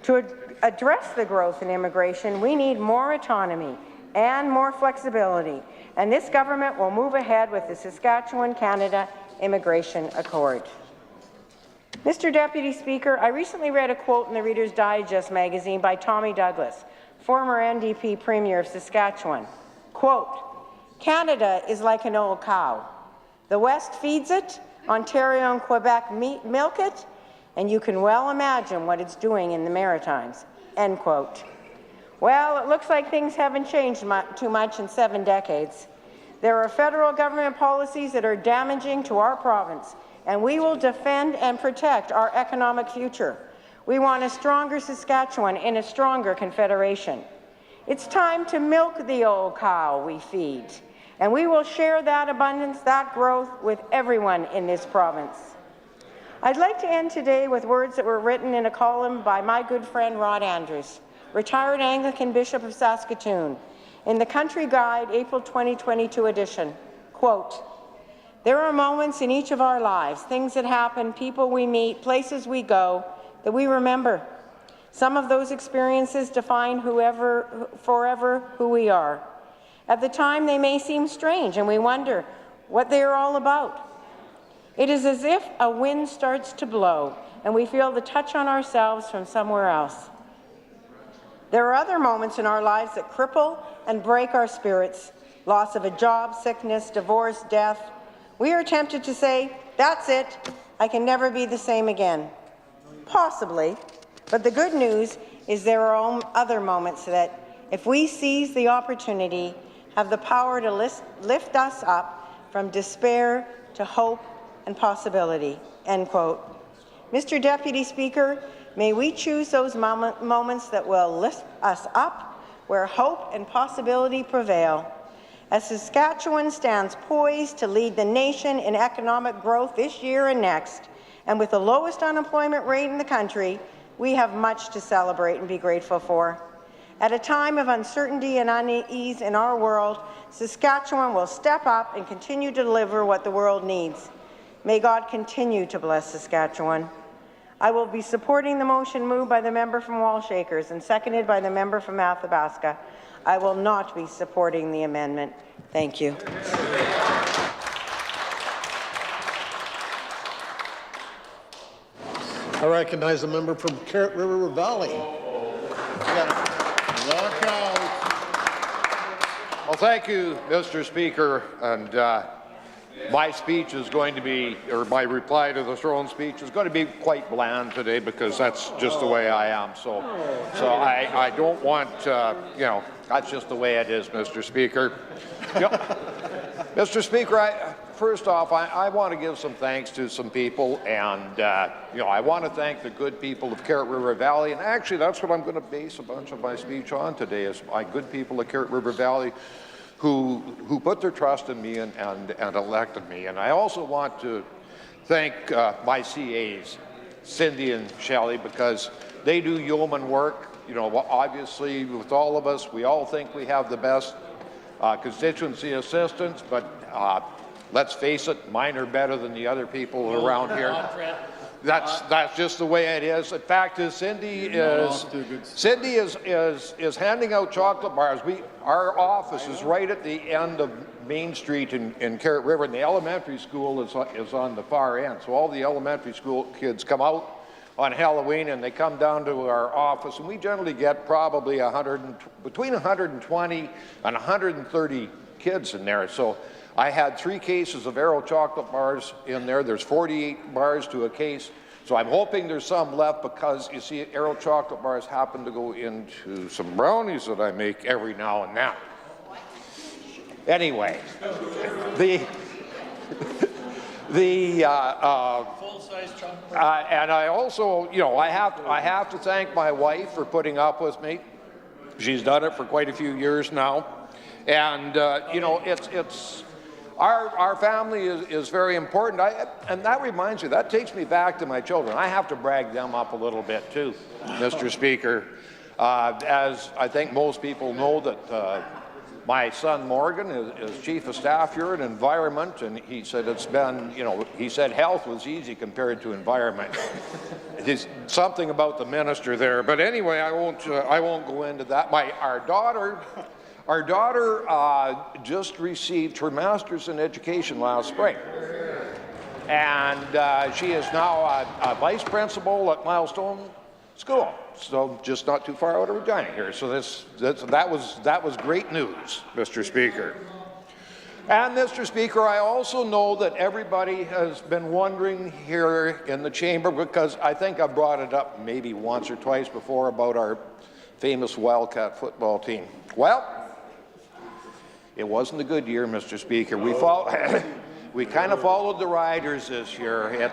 Speaker 22: To address the growth in immigration, we need more autonomy and more flexibility, and this government will move ahead with the Saskatchewan-Canada Immigration Accord. Mr. Deputy Speaker, I recently read a quote in the Reader's Digest magazine by Tommy Douglas, former NDP Premier of Saskatchewan. Quote, "Canada is like an old cow. The West feeds it, Ontario and Quebec milk it, and you can well imagine what it's doing in the Maritimes," end quote. Well, it looks like things haven't changed too much in 7 decades. There are federal government policies that are damaging to our province, and we will defend and protect our economic future. We want a stronger Saskatchewan in a stronger Confederation. It's time to milk the old cow we feed, and we will share that abundance, that growth with everyone in this province. I'd like to end today with words that were written in a column by my good friend Rod Andrews, retired Anglican Bishop of Saskatoon, in the Country Guide, April 2022 edition. Quote, "There are moments in each of our lives, things that happen, people we meet, places we go, that we remember. Some of those experiences define forever who we are. At the time, they may seem strange, and we wonder what they are all about. It is as if a wind starts to blow, and we feel the touch on ourselves from somewhere else. There are other moments in our lives that cripple and break our spirits, loss of a job, sickness, divorce, death. We are tempted to say, that's it, I can never be the same again. Possibly, but the good news is there are other moments that, if we seize the opportunity, have the power to lift us up from despair to hope and possibility," end quote. Mr. Deputy Speaker, may we choose those moments that will lift us up, where hope and possibility prevail. As Saskatchewan stands poised to lead the nation in economic growth this year and next, and with the lowest unemployment rate in the country, we have much to celebrate and be grateful for. At a time of uncertainty and unease in our world, Saskatchewan will step up and continue to deliver what the world needs. May God continue to bless Saskatchewan. I will be supporting the motion moved by the member from Walsh-Acres and seconded by the member from Athabasca. I will not be supporting the amendment. Thank you.
Speaker 5: I recognize the member from Carrot River Valley.
Speaker 6: Look out. Well, thank you, Mr. Speaker. And my speech is going to be, or my reply to the throne speech is going to be quite bland today, because that's just the way I am. So I don't want, you know, that's just the way it is, Mr. Speaker. Mr. Speaker, first off, I want to give some thanks to some people, and you know, I want to thank the good people of Carrot River Valley, and actually that's what I'm going to base a bunch of my speech on today, is my good people of Carrot River Valley who put their trust in me and elected me. And I also want to thank my CAs, Cindy and Shelley, because they do yeoman work. You know, obviously, with all of us, we all think we have the best constituency assistants, but let's face it, mine are better than the other people around here. That's just the way it is. In fact, Cindy is handing out chocolate bars. Our office is right at the end of Main Street in Carrot River, and the elementary school is on the far end. So all the elementary school kids come out on Halloween and they come down to our office, and we generally get probably between 120 and 130 kids in there. So I had 3 cases of Aero chocolate bars in there. There's 48 bars to a case. So I'm hoping there's some left, because you see, Aero chocolate bars happen to go into some brownies that I make every now and then. Anyway, full-size chocolate bar. And I also, you know, I have to thank my wife for putting up with me. She's done it for quite a few years now. And, you know, our family is very important. And that reminds me, that takes me back to my children. I have to brag them up a little bit too, Mr. Speaker. As I think most people know, that my son Morgan is Chief of Staff here in Environment, and he said it's been, you know, he said health was easy compared to environment. There's something about the minister there. But anyway, I won't go into that. Our daughter just received her master's in education last spring, and she is now a vice principal at Milestone School, so just not too far out of Regina here. So that was great news, Mr. Speaker. And Mr. Speaker, I also know that everybody has been wondering here in the chamber, because I think I've brought it up maybe once or twice before, about our famous Wildcat football team. Well, it wasn't a good year, Mr. Speaker. We kind of followed the Riders this year.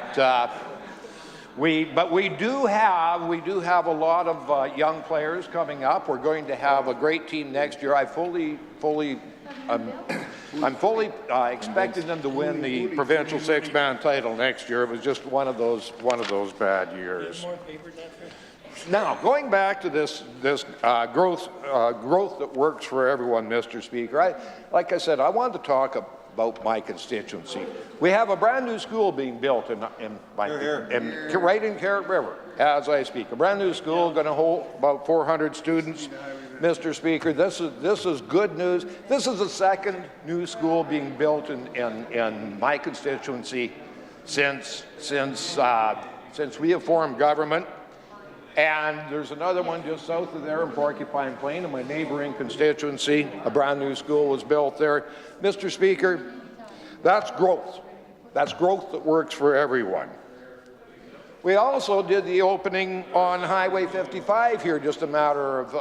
Speaker 6: But we do have a lot of young players coming up. We're going to have a great team next year. I'm fully expecting them to win the provincial 6-man title next year. It was just one of those bad years. Now, going back to this growth that works for everyone, Mr. Speaker, like I said, I wanted to talk about my constituency. We have a brand new school being built right in Carrot River as I speak. A brand new school going to hold about 400 students. Mr. Speaker, this is good news. This is the second new school being built in my constituency since we have formed government. And there's another one just south of there in Porcupine Plain in my neighboring constituency. A brand new school was built there. Mr. Speaker, that's growth. That's growth that works for everyone. We also did the opening on Highway 55 here just a matter of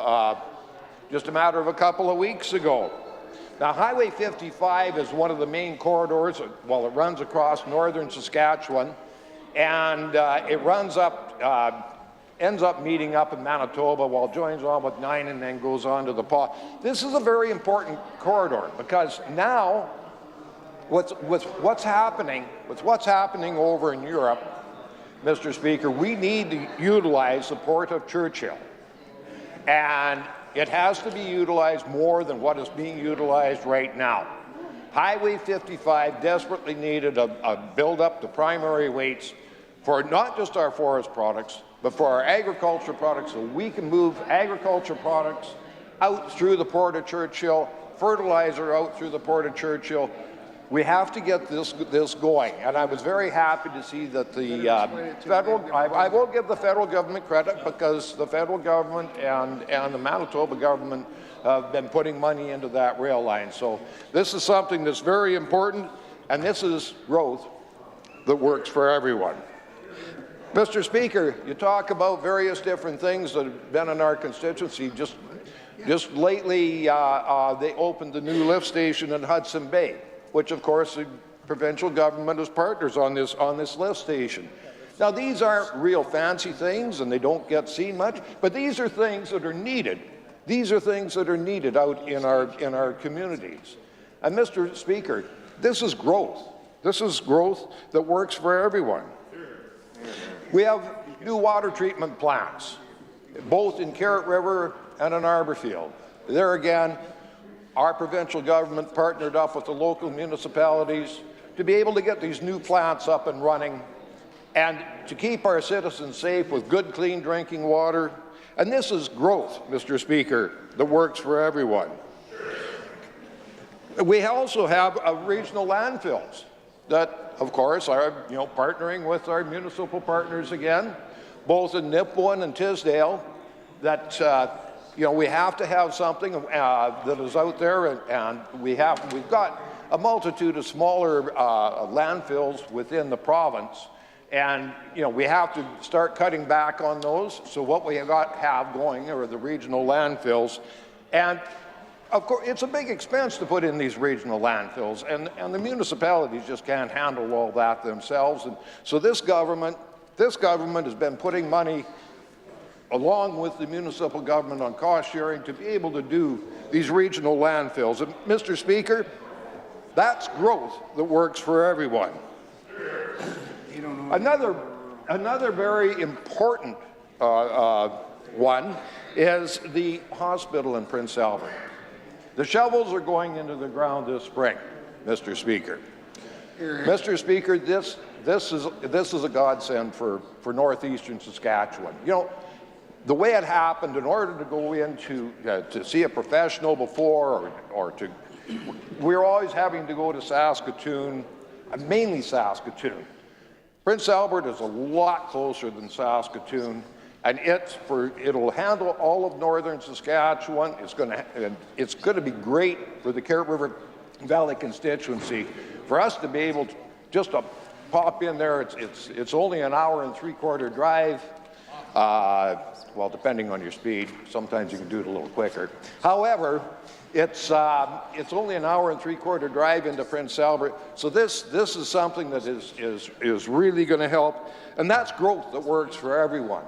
Speaker 6: a couple of weeks ago. Now, Highway 55 is one of the main corridors. Well, it runs across northern Saskatchewan, and it ends up meeting up in Manitoba, while joins on with 9 and then goes on to the Paw. This is a very important corridor, because now with what's happening over in Europe, Mr. Speaker, we need to utilize the Port of Churchill. And it has to be utilized more than what is being utilized right now. Highway 55 desperately needed a build-up to primary weights for not just our forest products, but for our agriculture products, so we can move agriculture products out through the Port of Churchill, fertilizer out through the Port of Churchill. We have to get this going, and I was very happy to see that the I will give the federal government credit, because the federal government and the Manitoba government have been putting money into that rail line. So this is something that's very important, and this is growth that works for everyone. Mr. Speaker, you talk about various different things that have been in our constituency. Just lately, they opened the new lift station in Hudson Bay, which, of course, the provincial government is partners on this lift station. Now, these aren't real fancy things, and they don't get seen much, but these are things that are needed. These are things that are needed out in our communities. And, Mr. Speaker, this is growth. This is growth that works for everyone. We have new water treatment plants, both in Carrot River and in Arborfield. There again, our provincial government partnered up with the local municipalities to be able to get these new plants up and running and to keep our citizens safe with good, clean drinking water. And this is growth, Mr. Speaker, that works for everyone. We also have regional landfills that, of course, are partnering with our municipal partners again, both in Nipawin and Tisdale, that we have to have something that is out there, and we've got a multitude of smaller landfills within the province, and we have to start cutting back on those. So what we have going are the regional landfills, and of course it's a big expense to put in these regional landfills, and the municipalities just can't handle all that themselves. And so this government has been putting money along with the municipal government on cost sharing to be able to do these regional landfills. And Mr. Speaker, that's growth that works for everyone. Another very important one is the hospital in Prince Albert. The shovels are going into the ground this spring, Mr. Speaker. Mr. Speaker, this is a godsend for northeastern Saskatchewan. The way it happened, in order to go in to see a professional before, we're always having to go to Saskatoon, mainly Saskatoon. Prince Albert is a lot closer than Saskatoon, and it'll handle all of northern Saskatchewan. It's going to be great for the Carrot River Valley constituency for us to be able to just to pop in there. It's only an hour and three-quarter drive. Well, depending on your speed, sometimes you can do it a little quicker. However, it's only an hour and three-quarter drive into Prince Albert, so this is something that is really going to help, and that's growth that works for everyone.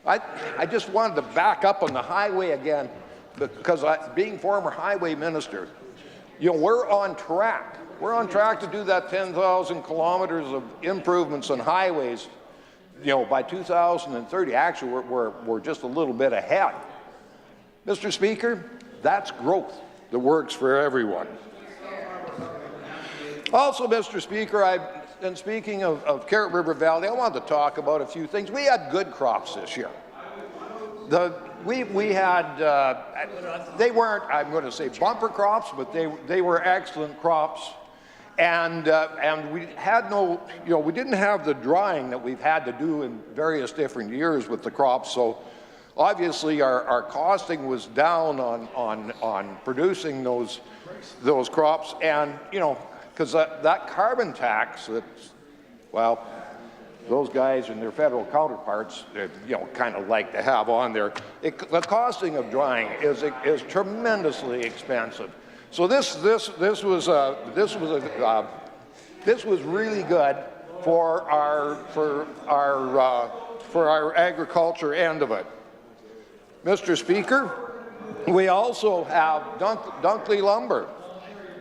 Speaker 6: I just wanted to back up on the highway again, because being former highway minister, we're on track. We're on track to do that 10,000 kilometers of improvements on highways. By 2030, actually, we're just a little bit ahead. Mr. Speaker, that's growth that works for everyone. Also, Mr. Speaker, and speaking of Carrot River Valley, I wanted to talk about a few things. We had good crops this year. We had, they weren't, I'm going to say bumper crops, but they were excellent crops. And we had we didn't have the drying that we've had to do in various different years with the crops. So obviously our costing was down on producing those crops. And, because that carbon tax those guys and their federal counterparts, kind of like to have on there, the costing of drying is tremendously expensive. So this was really good for our agriculture end of it. Mr. Speaker, we also have Dunkley Lumber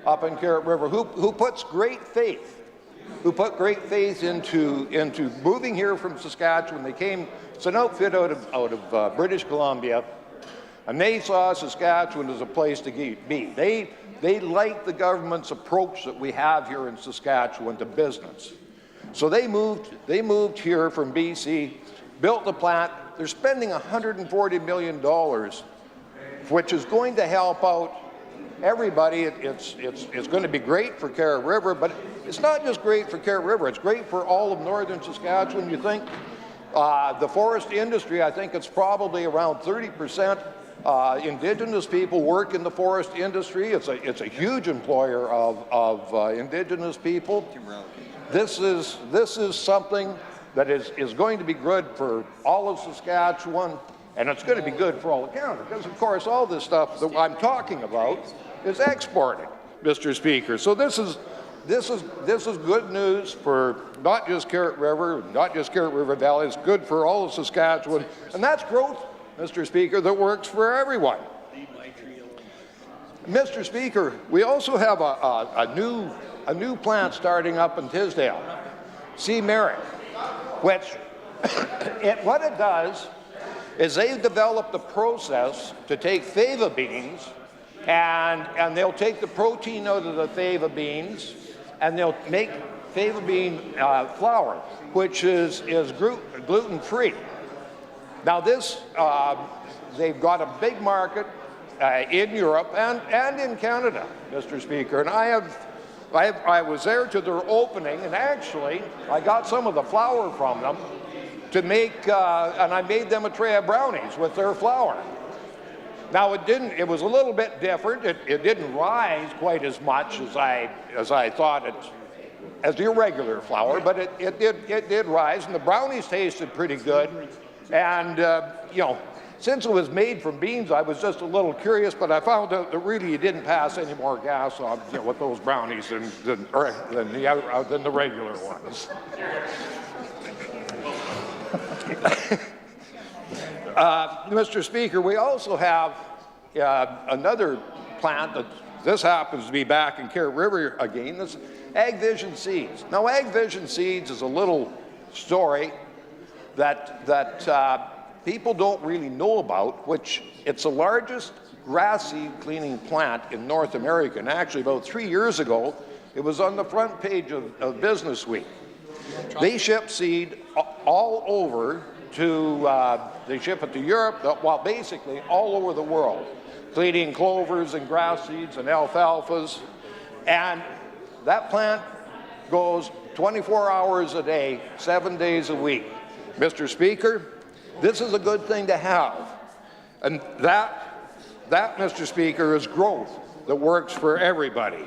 Speaker 6: up in Carrot River, who puts great faith. Who put great faith into moving here from Saskatchewan. It's an outfit out of British Columbia, and they saw Saskatchewan as a place to be. They like the government's approach that we have here in Saskatchewan to business. So they moved here from BC, built the plant. They're spending $140 million, which is going to help out everybody. It's going to be great for Carrot River, but it's not just great for Carrot River. It's great for all of northern Saskatchewan. You think the forest industry, I think it's probably around 30% Indigenous people work in the forest industry. It's a huge employer of Indigenous people. This is something that is going to be good for all of Saskatchewan, and it's going to be good for all of Canada, because of course all this stuff that I'm talking about is exported, Mr. Speaker. So this is good news for not just Carrot River, not just Carrot River Valley. It's good for all of Saskatchewan, and that's growth, Mr. Speaker, that works for everyone. Mr. Speaker, we also have a new plant starting up in Tisdale, C. Merrick, which what it does is they've developed a process to take fava beans and they'll take the protein out of the fava beans and they'll make fava bean flour, which is gluten-free. Now this, they've got a big market in Europe and in Canada, Mr. Speaker, and I was there to their opening, and actually I got some of the flour from them to make, and I made them a tray of brownies with their flour. Now it was a little bit different. It didn't rise quite as much as I thought as the irregular flour, but it did rise, and the brownies tasted pretty good. And you know, since it was made from beans, I was just a little curious, but I found out that really you didn't pass any more gas on, you know, with those brownies than the regular ones. Mr. Speaker, we also have another plant that this happens to be back in Carrot River again. This Ag Vision Seeds. Now, Ag Vision Seeds is a little story that people don't really know about, which it's the largest grass seed cleaning plant in North America. And actually, about 3 years ago, it was on the front page of Business Week. They ship seed all over to, they ship it to Europe, well, basically all over the world, cleaning clovers and grass seeds and alfalfas. And that plant goes 24 hours a day, 7 days a week. Mr. Speaker, this is a good thing to have. And that, Mr. Speaker, is growth that works for everybody.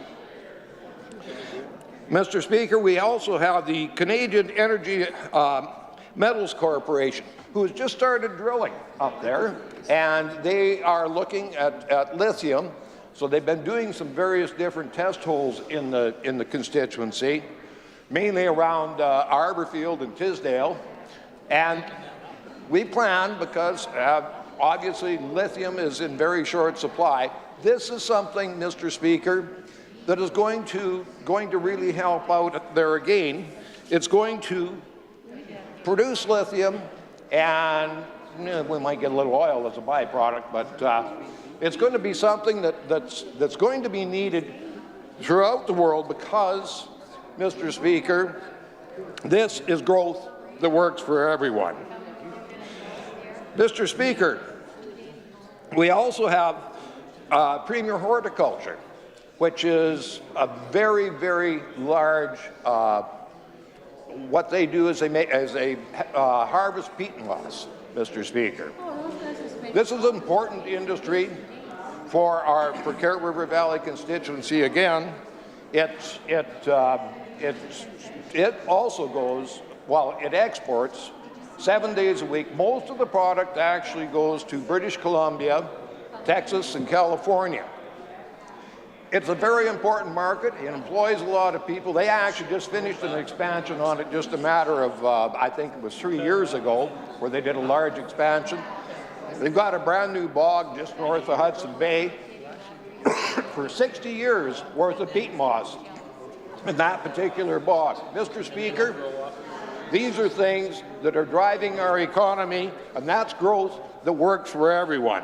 Speaker 6: Mr. Speaker, we also have the Canadian Energy Metals Corporation, who has just started drilling up there, and they are looking at lithium. So they've been doing some various different test holes in the constituency, mainly around Arborfield and Tisdale. And we plan, because obviously lithium is in very short supply, this is something, Mr. Speaker, that is going to really help out there again. It's going to produce lithium, and we might get a little oil as a byproduct, but it's going to be something that's going to be needed throughout the world because, Mr. Speaker, this is growth that works for everyone. Mr. Speaker, we also have Premier Horticulture, which is a very, very large, what they do is they harvest peat moss, Mr. Speaker. This is an important industry for Carrot River Valley constituency. Again, it also goes, well, it exports 7 days a week. Most of the product actually goes to British Columbia, Texas, and California. It's a very important market. It employs a lot of people. They actually just finished an expansion on it just a matter of, I think it was 3 years ago, where they did a large expansion. They've got a brand new bog just north of Hudson Bay for 60 years worth of peat moss in that particular bog. Mr. Speaker, these are things that are driving our economy, and that's growth that works for everyone.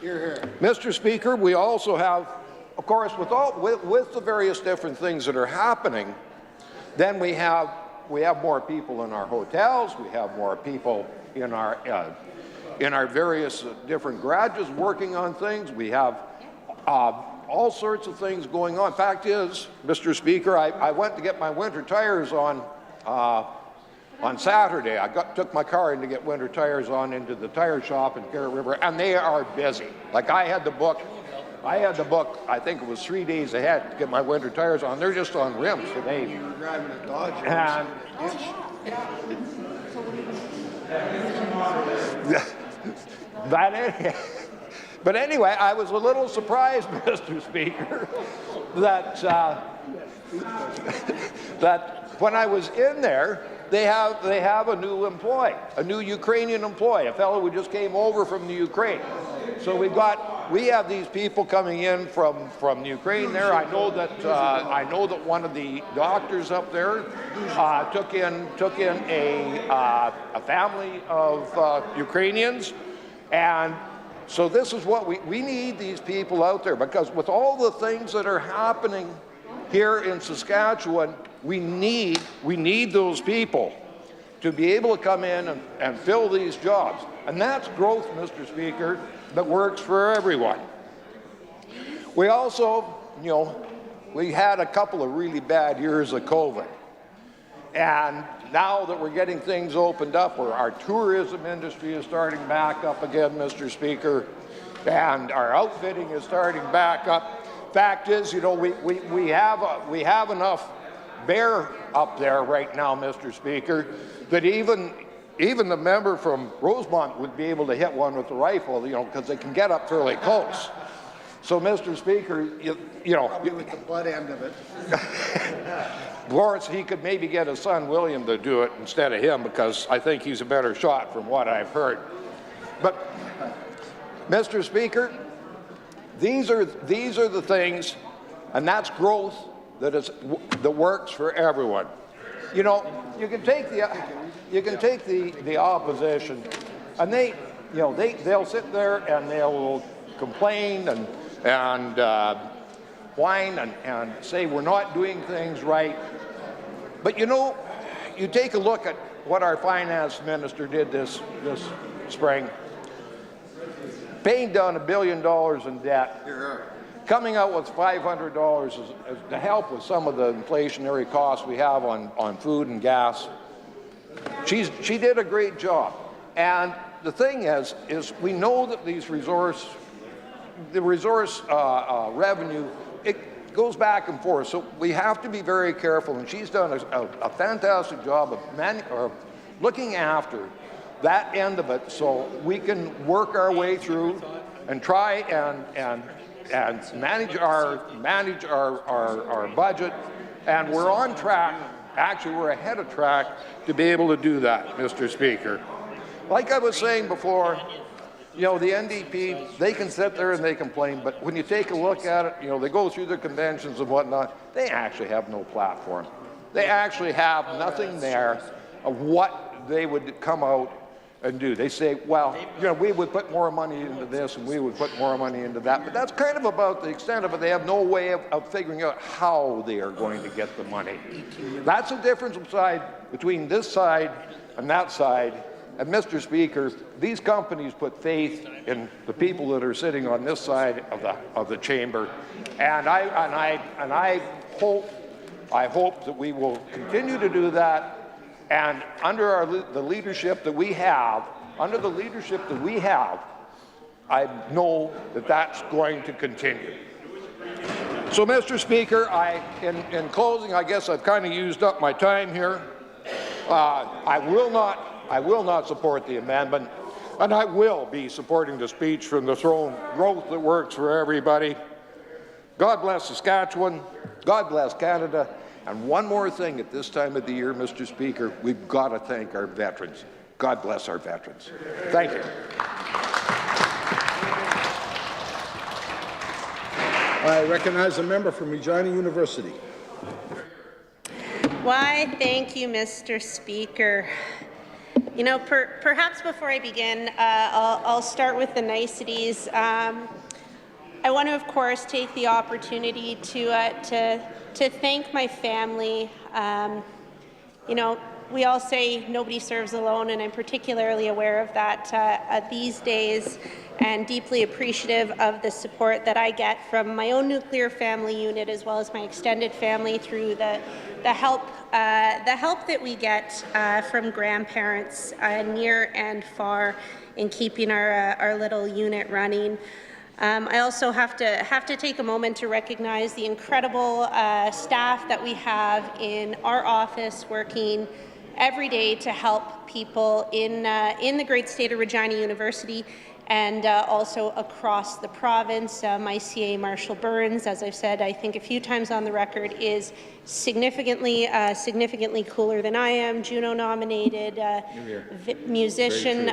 Speaker 6: Hear, hear. Mr. Speaker, we also have, of course, with the various different things that are happening, then we have more people in our hotels, we have more people in our various different garages working on things. We have all sorts of things going on. Fact is, Mr. Speaker, I went to get my winter tires on Saturday. I took my car in to get winter tires on into the tire shop in Carrot River, and they are busy. Like I had to book, I think it was 3 days ahead to get my winter tires on. They're just on rims today. You were driving a Dodge. But anyway, I was a little surprised, Mr. Speaker, that when I was in there, they have a new employee, a new Ukrainian employee, a fellow who just came over from the Ukraine. So we've got we have these people coming in from Ukraine there. I know that one of the doctors up there took in a family of Ukrainians, and so this is what we need these people out there, because with all the things that are happening here in Saskatchewan, we need those people to be able to come in and fill these jobs. And that's growth, Mr. Speaker, that works for everyone. We also, we had a couple of really bad years of COVID. And now that we're getting things opened up, where our tourism industry is starting back up again, Mr. Speaker, and our outfitting is starting back up. Fact is, we have enough bear up there right now, Mr. Speaker, that even the member from Rosemont would be able to hit one with a rifle, because they can get up fairly close. So, Mr. Speaker, probably with the butt end of it. Lawrence, he could maybe get his son William to do it instead of him, because I think he's a better shot from what I've heard. But, Mr. Speaker, these are the things, and that's growth that works for everyone. You can take the opposition, and they'll sit there and they'll complain and whine and say we're not doing things right. But you take a look at what our finance minister did this spring, paying down $1 billion in debt, coming out with $500 to help with some of the inflationary costs we have on food and gas. She did a great job. And the thing is we know that the resource revenue, it goes back and forth. So we have to be very careful. And she's done a fantastic job of looking after that end of it, so we can work our way through and try and manage our budget. And we're on track. Actually, we're ahead of track to be able to do that, Mr. Speaker. Like I was saying before, the NDP, they can sit there and they complain, but when you take a look at it, they go through their conventions and whatnot, they actually have no platform. They actually have nothing there of what they would come out and do. They say, well, we would put more money into this and we would put more money into that, but that's kind of about the extent of it. They have no way of figuring out how they are going to get the money. That's the difference between this side and that side. And Mr. Speaker, these companies put faith in the people that are sitting on this side of the chamber, and I hope that we will continue to do that. And under the leadership that we have, I know that that's going to continue. So, Mr. Speaker, in closing, I guess I've kind of used up my time here. I will not support the amendment, and I will be supporting the speech from the throne, growth that works for everybody. God bless Saskatchewan. God bless Canada. And one more thing at this time of the year, Mr. Speaker, we've got to thank our veterans. God bless our veterans. Thank you.
Speaker 5: I recognize a member from Regina University.
Speaker 7: Why, thank you, Mr. Speaker. Perhaps before I begin, I'll start with the niceties. I want to, of course, take the opportunity to thank my family. We all say nobody serves alone, and I'm particularly aware of that these days, and deeply appreciative of the support that I get from my own nuclear family unit, as well as my extended family, through the help that we get from grandparents near and far in keeping our little unit running. I also have to take a moment to recognize the incredible staff that we have in our office, working every day to help people in the great state of Regina University, and also across the province. My CA Marshall Burns, as I've said, I think a few times on the record, is significantly cooler than I am. Juno nominated musician,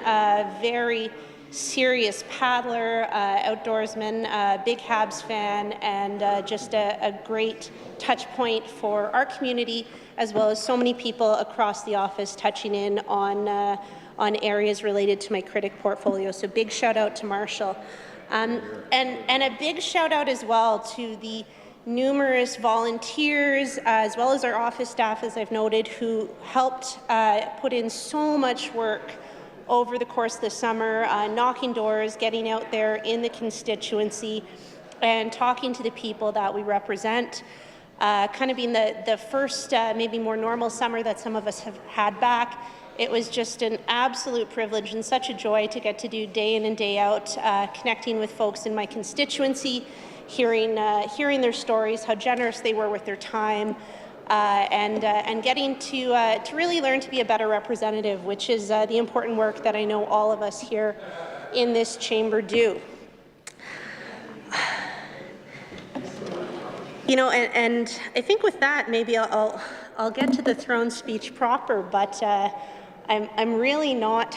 Speaker 7: very serious paddler, outdoorsman, big Habs fan, and just a great touch point for our community, as well as so many people across the office touching in on areas related to my critic portfolio. So big shout out to Marshall. And a big shout out as well to the numerous volunteers, as well as our office staff, as I've noted, who helped put in so much work over the course of the summer, knocking doors, getting out there in the constituency, and talking to the people that we represent. Kind of being the first, maybe more normal summer that some of us have had back. It was just an absolute privilege and such a joy to get to do day in and day out, connecting with folks in my constituency, hearing their stories, how generous they were with their time, and getting to really learn to be a better representative, which is the important work that I know all of us here in this chamber do. You know, and I think with that, maybe I'll get to the throne speech proper, but I'm really not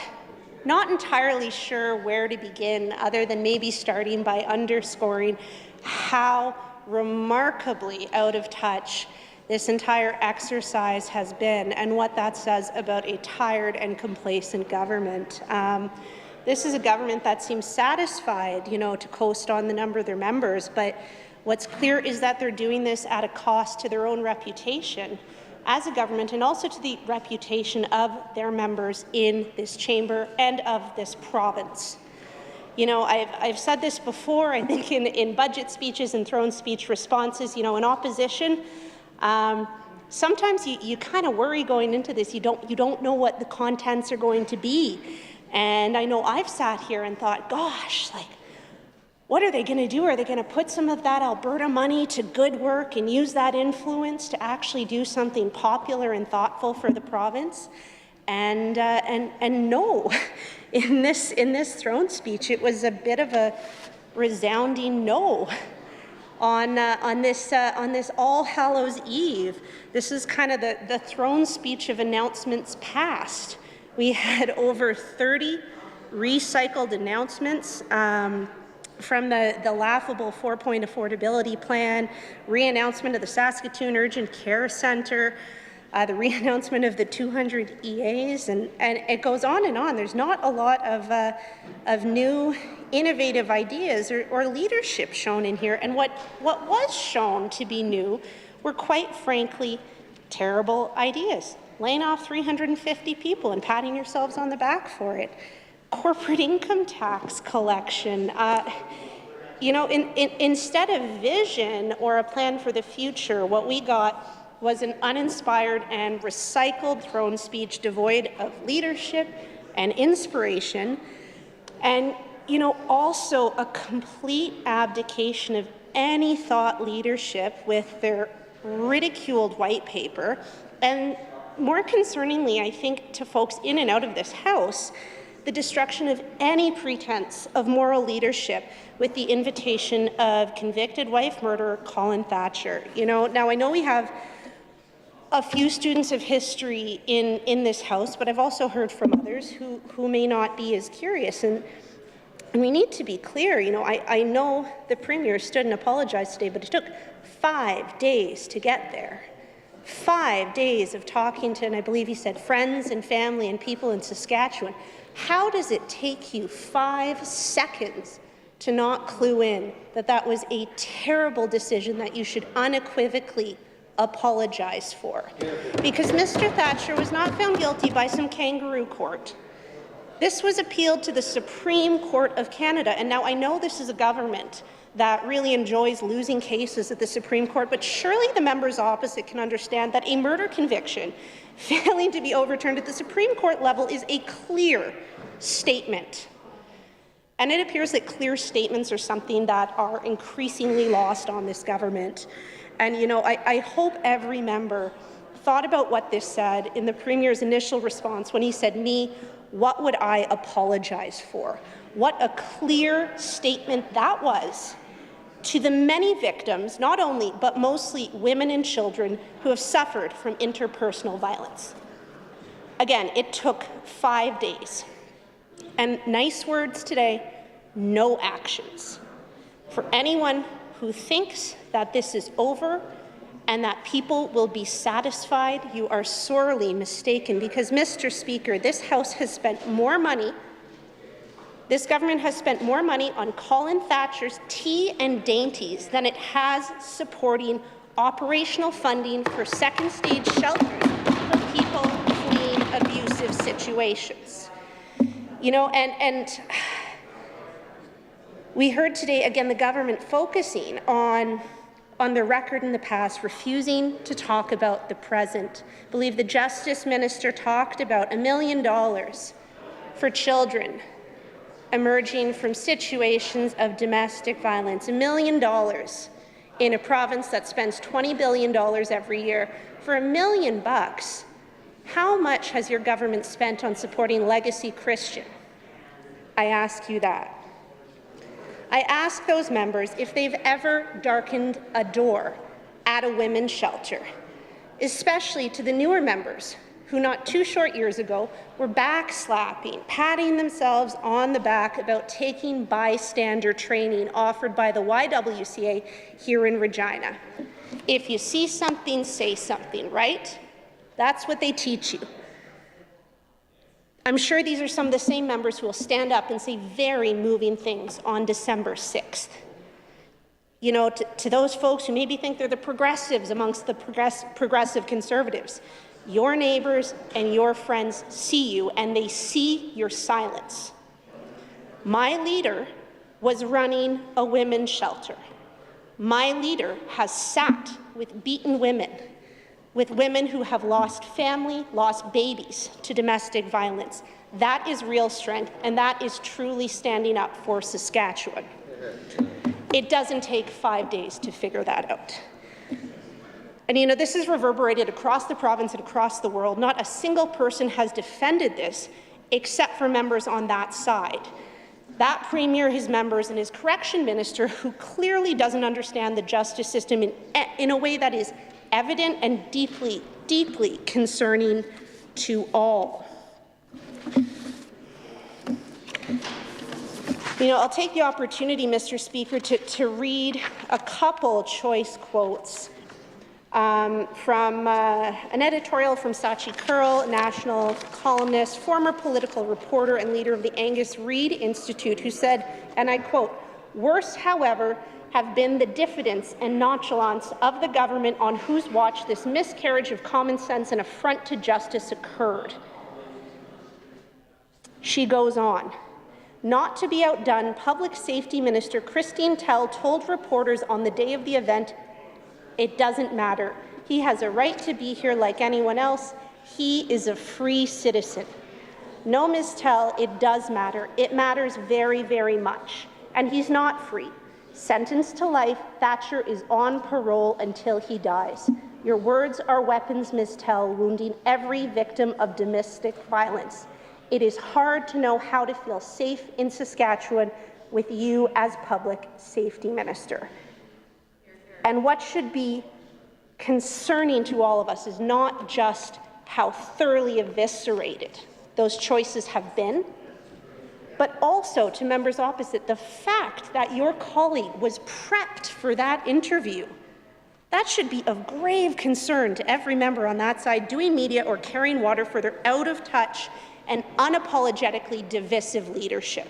Speaker 7: entirely sure where to begin, other than maybe starting by underscoring how remarkably out of touch this entire exercise has been, and what that says about a tired and complacent government. This is a government that seems satisfied, you know, to coast on the number of their members, but what's clear is that they're doing this at a cost to their own reputation as a government, and also to the reputation of their members in this chamber and of this province. You know, I've said this before, I think in budget speeches and throne speech responses, you know, in opposition, sometimes you kind of worry going into this. You don't know what the contents are going to be. And I know I've sat here and thought, gosh, like, what are they going to do? Are they going to put some of that Alberta money to good work and use that influence to actually do something popular and thoughtful for the province? And no, in this throne speech, it was a bit of a resounding no on this All Hallows Eve. This is kind of the throne speech of announcements past. We had over 30 recycled announcements. From the laughable 4-point affordability plan, re-announcement of the Saskatoon Urgent Care Centre, the re-announcement of the 200 EAs, and it goes on and on. There's not a lot of new, innovative ideas or leadership shown in here, and what was shown to be new were, quite frankly, terrible ideas. Laying off 350 people and patting yourselves on the back for it. Corporate income tax collection. You know, instead of vision or a plan for the future, what we got was an uninspired and recycled throne speech devoid of leadership and inspiration, and, you know, also a complete abdication of any thought leadership with their ridiculed white paper, and more concerningly, I think, to folks in and out of this House, the destruction of any pretense of moral leadership with the invitation of convicted wife murderer Colin Thatcher. You know, now I know we have a few students of history in this House, but I've also heard from others who may not be as curious. And we need to be clear. You know, I know the Premier stood and apologized today, but it took 5 days to get there. 5 days of talking to, and I believe he said, friends and family and people in Saskatchewan. How does it take you 5 seconds to not clue in that that was a terrible decision that you should unequivocally apologize for? Because Mr. Thatcher was not found guilty by some kangaroo court. This was appealed to the Supreme Court of Canada, and now I know this is a government that really enjoys losing cases at the Supreme Court, but surely the members opposite can understand that a murder conviction failing to be overturned at the Supreme Court level is a clear statement. And it appears that clear statements are something that are increasingly lost on this government. And, you know, I hope every member thought about what this said in the Premier's initial response when he said, "Me, what would I apologize for?" What a clear statement that was to the many victims, not only, but mostly women and children who have suffered from interpersonal violence. Again, it took 5 days. And nice words today, no actions. For anyone who thinks that this is over and that people will be satisfied, you are sorely mistaken, because, Mr. Speaker, this House has spent more money, this government has spent more money on Colin Thatcher's tea and dainties than it has supporting operational funding for second-stage shelters for people fleeing abusive situations. You know, and we heard today, again, the government focusing on the record in the past, refusing to talk about the present. I believe the Justice Minister talked about $1 million for children emerging from situations of domestic violence. $1 million in a province that spends $20 billion every year. For $1 million, how much has your government spent on supporting Legacy Christian? I ask you that. I ask those members if they've ever darkened a door at a women's shelter, especially to the newer members who not too short years ago were backslapping, patting themselves on the back about taking bystander training offered by the YWCA here in Regina. If you see something, say something, right? That's what they teach you. I'm sure these are some of the same members who will stand up and say very moving things on December 6th. You know, to those folks who maybe think they're the progressives amongst the progressive conservatives, your neighbours and your friends see you, and they see your silence. My leader was running a women's shelter. My leader has sat with beaten women, with women who have lost family, lost babies to domestic violence. That is real strength, and that is truly standing up for Saskatchewan. It doesn't take 5 days to figure that out. And you know, this is reverberated across the province and across the world. Not a single person has defended this except for members on that side. That Premier, his members, and his correction minister, who clearly doesn't understand the justice system in a way that is evident and deeply, deeply concerning to all. You know, I'll take the opportunity, Mr. Speaker, to read a couple choice quotes from an editorial from Sachi Curl, national columnist, former political reporter and leader of the Angus Reid Institute, who said, and I quote, "Worse, however, have been the diffidence and nonchalance of the government on whose watch this miscarriage of common sense and affront to justice occurred." She goes on. Not to be outdone, Public Safety Minister Christine Tell told reporters on the day of the event, "It doesn't matter. He has a right to be here like anyone else. He is a free citizen." No, Ms. Tell, it does matter. It matters very, very much. And he's not free. Sentenced to life, Thatcher is on parole until he dies. Your words are weapons, Ms. Tell, wounding every victim of domestic violence. It is hard to know how to feel safe in Saskatchewan with you as Public Safety Minister. And what should be concerning to all of us is not just how thoroughly eviscerated those choices have been, but also to members opposite, the fact that your colleague was prepped for that interview. That should be of grave concern to every member on that side doing media or carrying water for their out-of-touch and unapologetically divisive leadership.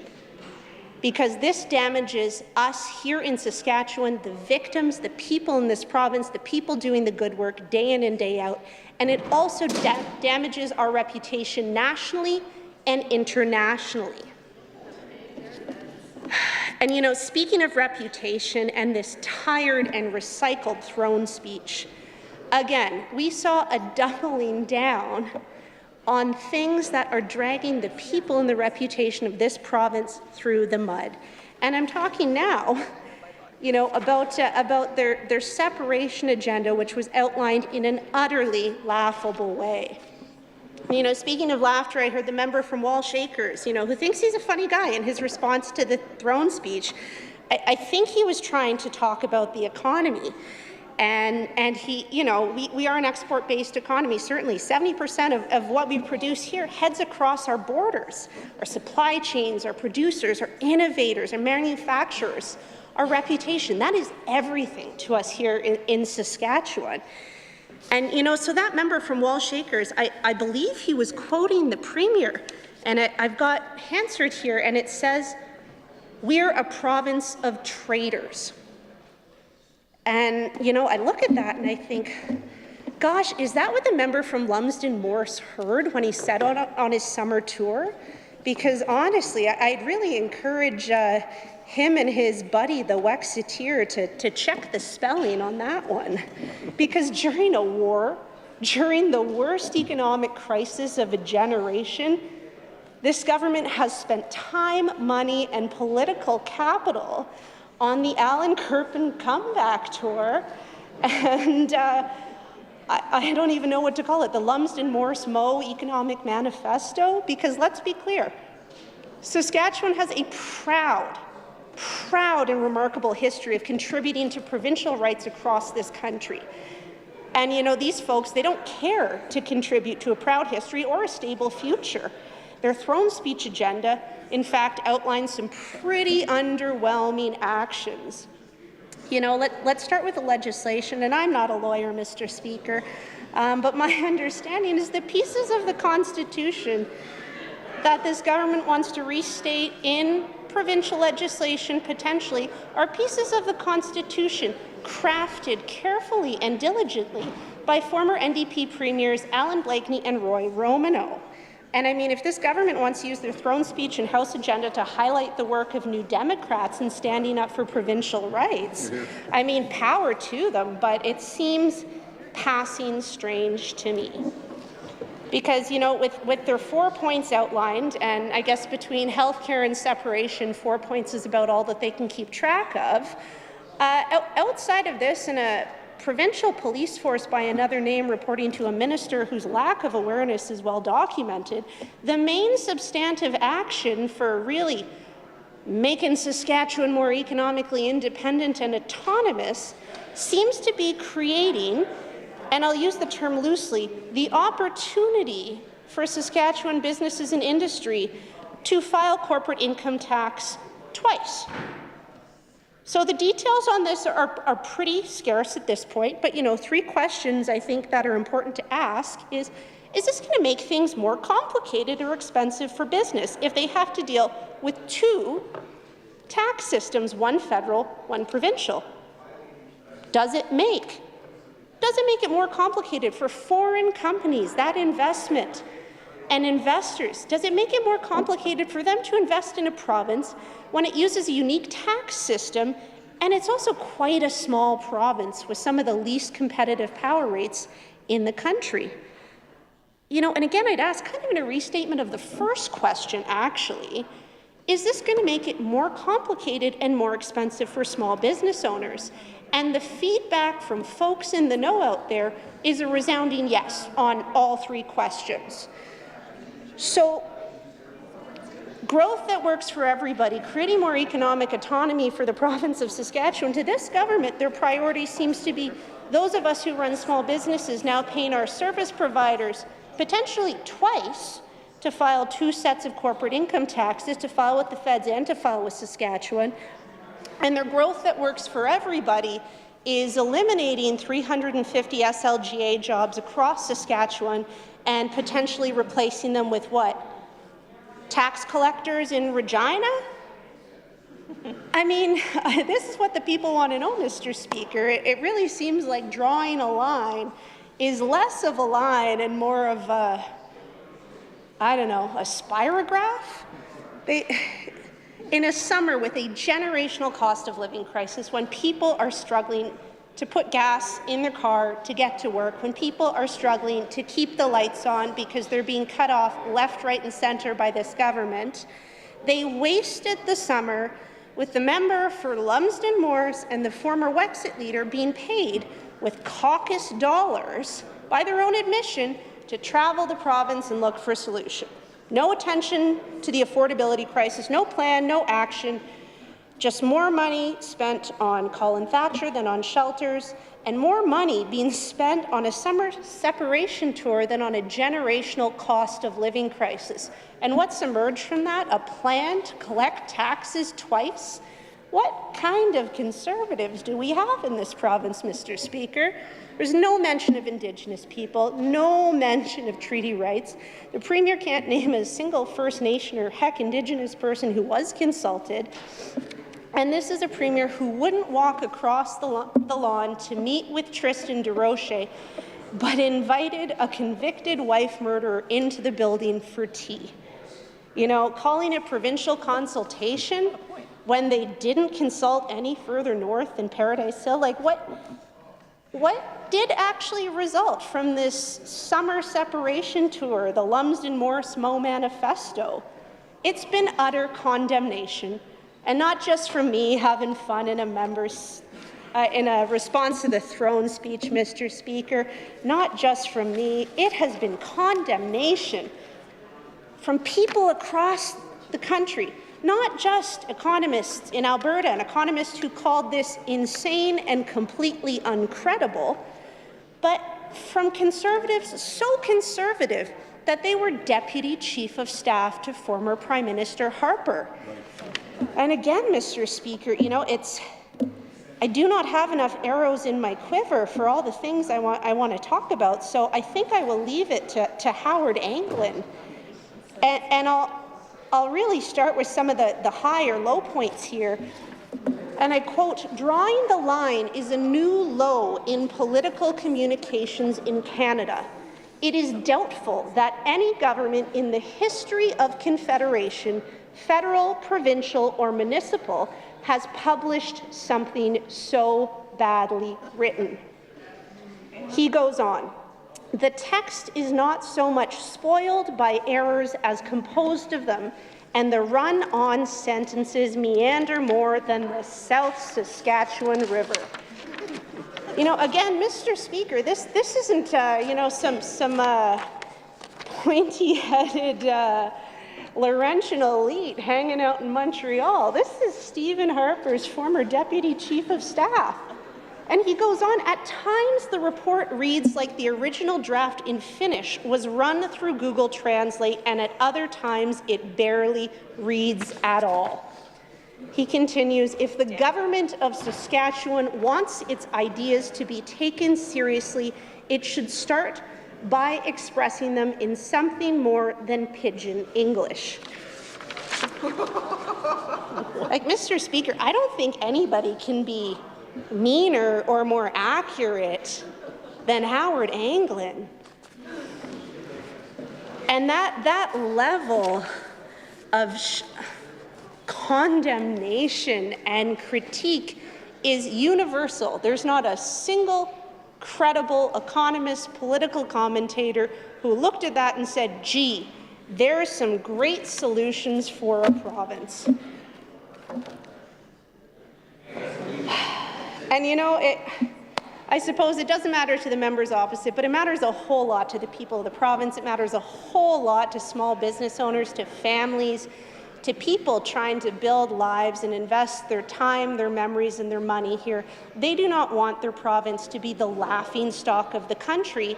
Speaker 7: Because this damages us here in Saskatchewan, the victims, the people in this province, the people doing the good work day in and day out, and it also damages our reputation nationally and internationally. And you know, speaking of reputation and this tired and recycled throne speech, again, we saw a doubling down on things that are dragging the people and the reputation of this province through the mud. And I'm talking now, you know, about their separation agenda, which was outlined in an utterly laughable way. You know, speaking of laughter, I heard the member from Walsh Acres, you know, who thinks he's a funny guy in his response to the throne speech. I think he was trying to talk about the economy. And he, you know, we are an export-based economy, certainly. 70% of what we produce here heads across our borders. Our supply chains, our producers, our innovators, our manufacturers, our reputation. That is everything to us here in Saskatchewan. And, you know, so that member from Walsh Acres, I believe he was quoting the Premier. And I've got Hansard here, and it says, "We're a province of traders." And, you know, I look at that and I think, gosh, is that what the member from Lumsden Morse heard when he said on his summer tour? Because honestly, I'd really encourage him and his buddy, the Wexiteer, to check the spelling on that one. Because during a war, during the worst economic crisis of a generation, this government has spent time, money, and political capital on the Alan Kirpin comeback tour, and I don't even know what to call it, the Lumsden Morse Moe Economic Manifesto, because let's be clear, Saskatchewan has a proud and remarkable history of contributing to provincial rights across this country. And you know, these folks, they don't care to contribute to a proud history or a stable future. Their throne speech agenda, in fact, outlines some pretty underwhelming actions. You know, let's start with the legislation, and I'm not a lawyer, Mr. Speaker, but my understanding is the pieces of the Constitution that this government wants to restate in provincial legislation potentially are pieces of the Constitution crafted carefully and diligently by former NDP premiers Alan Blakeney and Roy Romano. And I mean, if this government wants to use their throne speech and House agenda to highlight the work of New Democrats in standing up for provincial rights, I mean, power to them, but it seems passing strange to me. Because, you know, with their 4 points outlined, and I guess between healthcare and separation, 4 points is about all that they can keep track of. Outside of this, in a provincial police force by another name reporting to a minister whose lack of awareness is well documented, the main substantive action for really making Saskatchewan more economically independent and autonomous seems to be creating, and I'll use the term loosely, the opportunity for Saskatchewan businesses and industry to file corporate income tax twice. So the details on this are pretty scarce at this point, but you know, 3 questions I think that are important to ask is this going to make things more complicated or expensive for business if they have to deal with 2 tax systems, one federal, one provincial? Does it make it more complicated for foreign companies, that investment, and investors? Does it make it more complicated for them to invest in a province when it uses a unique tax system, and it's also quite a small province with some of the least competitive power rates in the country? You know, and again, I'd ask, kind of in a restatement of the first question, actually, is this going to make it more complicated and more expensive for small business owners? And the feedback from folks in the know out there is a resounding yes on all 3 questions. So, growth that works for everybody, creating more economic autonomy for the province of Saskatchewan, to this government, their priority seems to be those of us who run small businesses now paying our service providers potentially twice to file 2 sets of corporate income taxes, to file with the feds and to file with Saskatchewan. And their growth that works for everybody is eliminating 350 SLGA jobs across Saskatchewan and potentially replacing them with what? Tax collectors in Regina? I mean, this is what the people want to know, Mr. Speaker. It really seems like drawing a line is less of a line and more of a, I don't know, a spirograph? In a summer with a generational cost of living crisis, when people are struggling to put gas in their car to get to work, when people are struggling to keep the lights on because they're being cut off left, right, and centre by this government, they wasted the summer with the member for Lumsden Morse and the former Wexit leader being paid with caucus dollars, by their own admission, to travel the province and look for a solution. No attention to the affordability crisis, no plan, no action, just more money spent on Colin Thatcher than on shelters, and more money being spent on a summer separation tour than on a generational cost of living crisis. And what's emerged from that? A plan to collect taxes twice? What kind of Conservatives do we have in this province, Mr. Speaker? There's no mention of Indigenous people, no mention of treaty rights. The Premier can't name a single First Nation or heck Indigenous person who was consulted. And this is a Premier who wouldn't walk across the lawn to meet with Tristan DeRoche, but invited a convicted wife murderer into the building for tea. You know, calling it provincial consultation when they didn't consult any further north than Paradise Hill, like what did actually result from this summer separation tour, the Lumsden Morris Moe Manifesto? It's been utter condemnation, and not just from me having fun in a response to the throne speech, Mr. Speaker, not just from me. It has been condemnation from people across the country, not just economists in Alberta, and economists who called this insane and completely uncredible, but from Conservatives so conservative that they were Deputy Chief of Staff to former Prime Minister Harper. And again, Mr. Speaker, you know, I do not have enough arrows in my quiver for all the things I want to talk about, so I think I will leave it to Howard Anglin. And I'll really start with some of the high or low points here. And I quote, "Drawing the line is a new low in political communications in Canada. It is doubtful that any government in the history of Confederation, federal, provincial, or municipal, has published something so badly written." He goes on, "The text is not so much spoiled by errors as composed of them, and the run-on sentences meander more than the South Saskatchewan River." You know, again, Mr. Speaker, this isn't you know, some pointy-headed Laurentian elite hanging out in Montreal. This is Stephen Harper's former Deputy Chief of Staff. And he goes on, "At times the report reads like the original draft in Finnish was run through Google Translate, and at other times it barely reads at all." He continues, "If the government of Saskatchewan wants its ideas to be taken seriously, it should start by expressing them in something more than pidgin English." Like, Mr. Speaker, I don't think anybody can be meaner or more accurate than Howard Anglin. And that level of condemnation and critique is universal. There's not a single credible economist, political commentator who looked at that and said, gee, there are some great solutions for a province. And you know, I suppose it doesn't matter to the members opposite, but it matters a whole lot to the people of the province. It matters a whole lot to small business owners, to families, to people trying to build lives and invest their time, their memories, and their money here. They do not want their province to be the laughingstock of the country,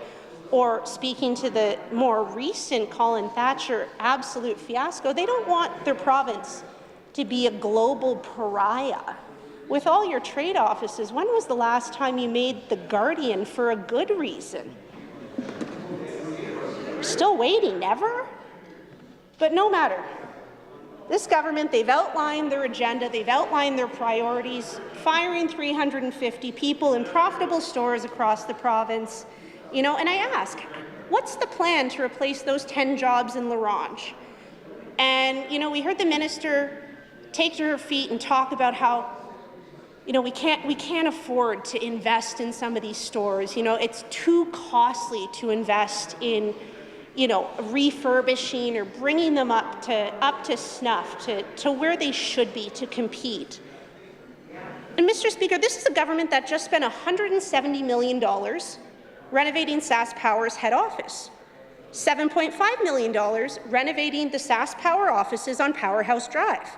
Speaker 7: or, speaking to the more recent Colin Thatcher absolute fiasco, they don't want their province to be a global pariah. With all your trade offices, when was the last time you made The Guardian for a good reason? Still waiting, never? But no matter. This government, they've outlined their agenda, they've outlined their priorities, firing 350 people in profitable stores across the province. You know, and I ask, what's the plan to replace those 10 jobs in La Ronge? And, you know, we heard the minister take to her feet and talk about how, you know, we can't afford to invest in some of these stores. You know, it's too costly to invest in, you know, refurbishing or bringing them up to snuff, to where they should be to compete. And Mr. Speaker, this is a government that just spent $170 million renovating SAS Power's head office, $7.5 million renovating the SAS Power offices on Powerhouse Drive,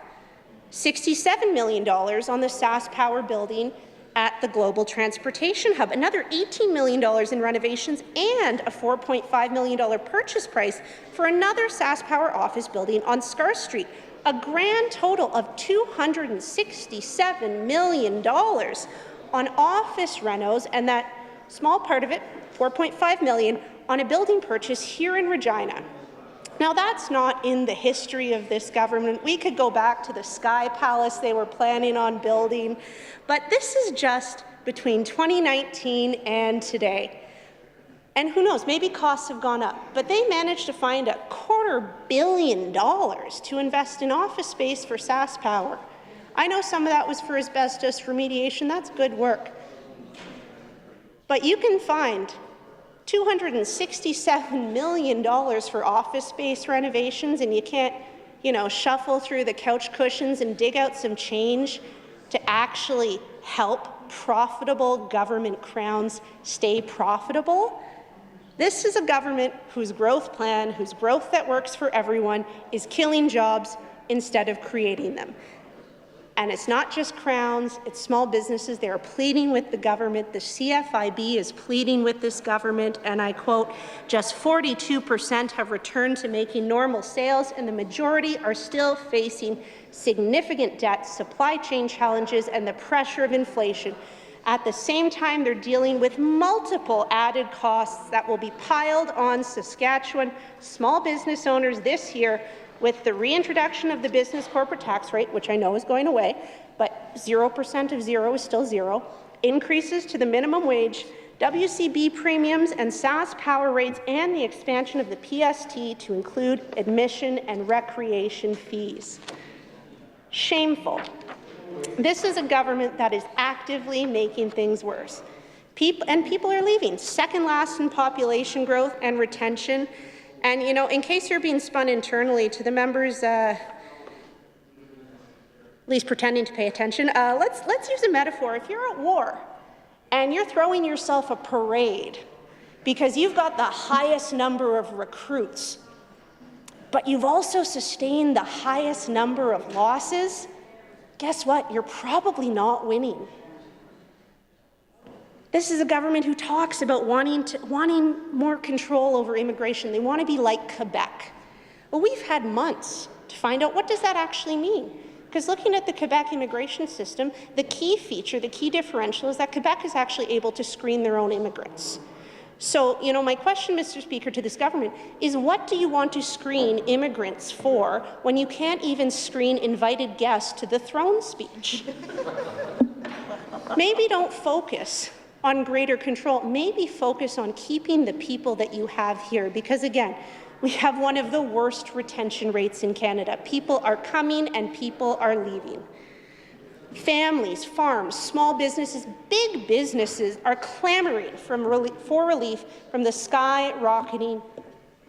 Speaker 7: $67 million on the SAS Power building at the Global Transportation Hub, another $18 million in renovations, and a $4.5 million purchase price for another SaskPower office building on Scar Street. A grand total of $267 million on office renos, and that small part of it, $4.5 million, on a building purchase here in Regina. Now, that's not in the history of this government. We could go back to the Sky Palace they were planning on building, but this is just between 2019 and today. And who knows, maybe costs have gone up, but they managed to find $250 million to invest in office space for SaskPower. I know some of that was for asbestos remediation. That's good work. But you can find $267 million for office space renovations, and you can't, shuffle through the couch cushions and dig out some change to actually help profitable government crowns stay profitable. This is a government whose growth plan, whose growth that works for everyone, is killing jobs instead of creating them. And it's not just crowns, it's small businesses. They are pleading with the government. The CFIB is pleading with this government, and I quote, just 42% have returned to making normal sales, and the majority are still facing significant debt, supply chain challenges, and the pressure of inflation. At the same time, they're dealing with multiple added costs that will be piled on Saskatchewan small business owners this year, with the reintroduction of the business corporate tax rate, which I know is going away, but 0% of zero is still zero, increases to the minimum wage, WCB premiums and SaskPower rates, and the expansion of the PST to include admission and recreation fees. Shameful. This is a government that is actively making things worse. People are leaving, second last in population growth and retention. And, in case you're being spun internally, to the members, at least pretending to pay attention, let's use a metaphor. If you're at war and you're throwing yourself a parade because you've got the highest number of recruits, but you've also sustained the highest number of losses, guess what? You're probably not winning. This is a government who talks about wanting more control over immigration. They want to be like Quebec. Well, we've had months to find out what does that actually mean. Because looking at the Quebec immigration system, the key feature, the key differential is that Quebec is actually able to screen their own immigrants. So, my question, Mr. Speaker, to this government is, what do you want to screen immigrants for when you can't even screen invited guests to the throne speech? Maybe don't focus on greater control. Maybe focus on keeping the people that you have here, because again, we have one of the worst retention rates in Canada. People are coming and people are leaving. Families, farms, small businesses, big businesses are clamoring for relief from the skyrocketing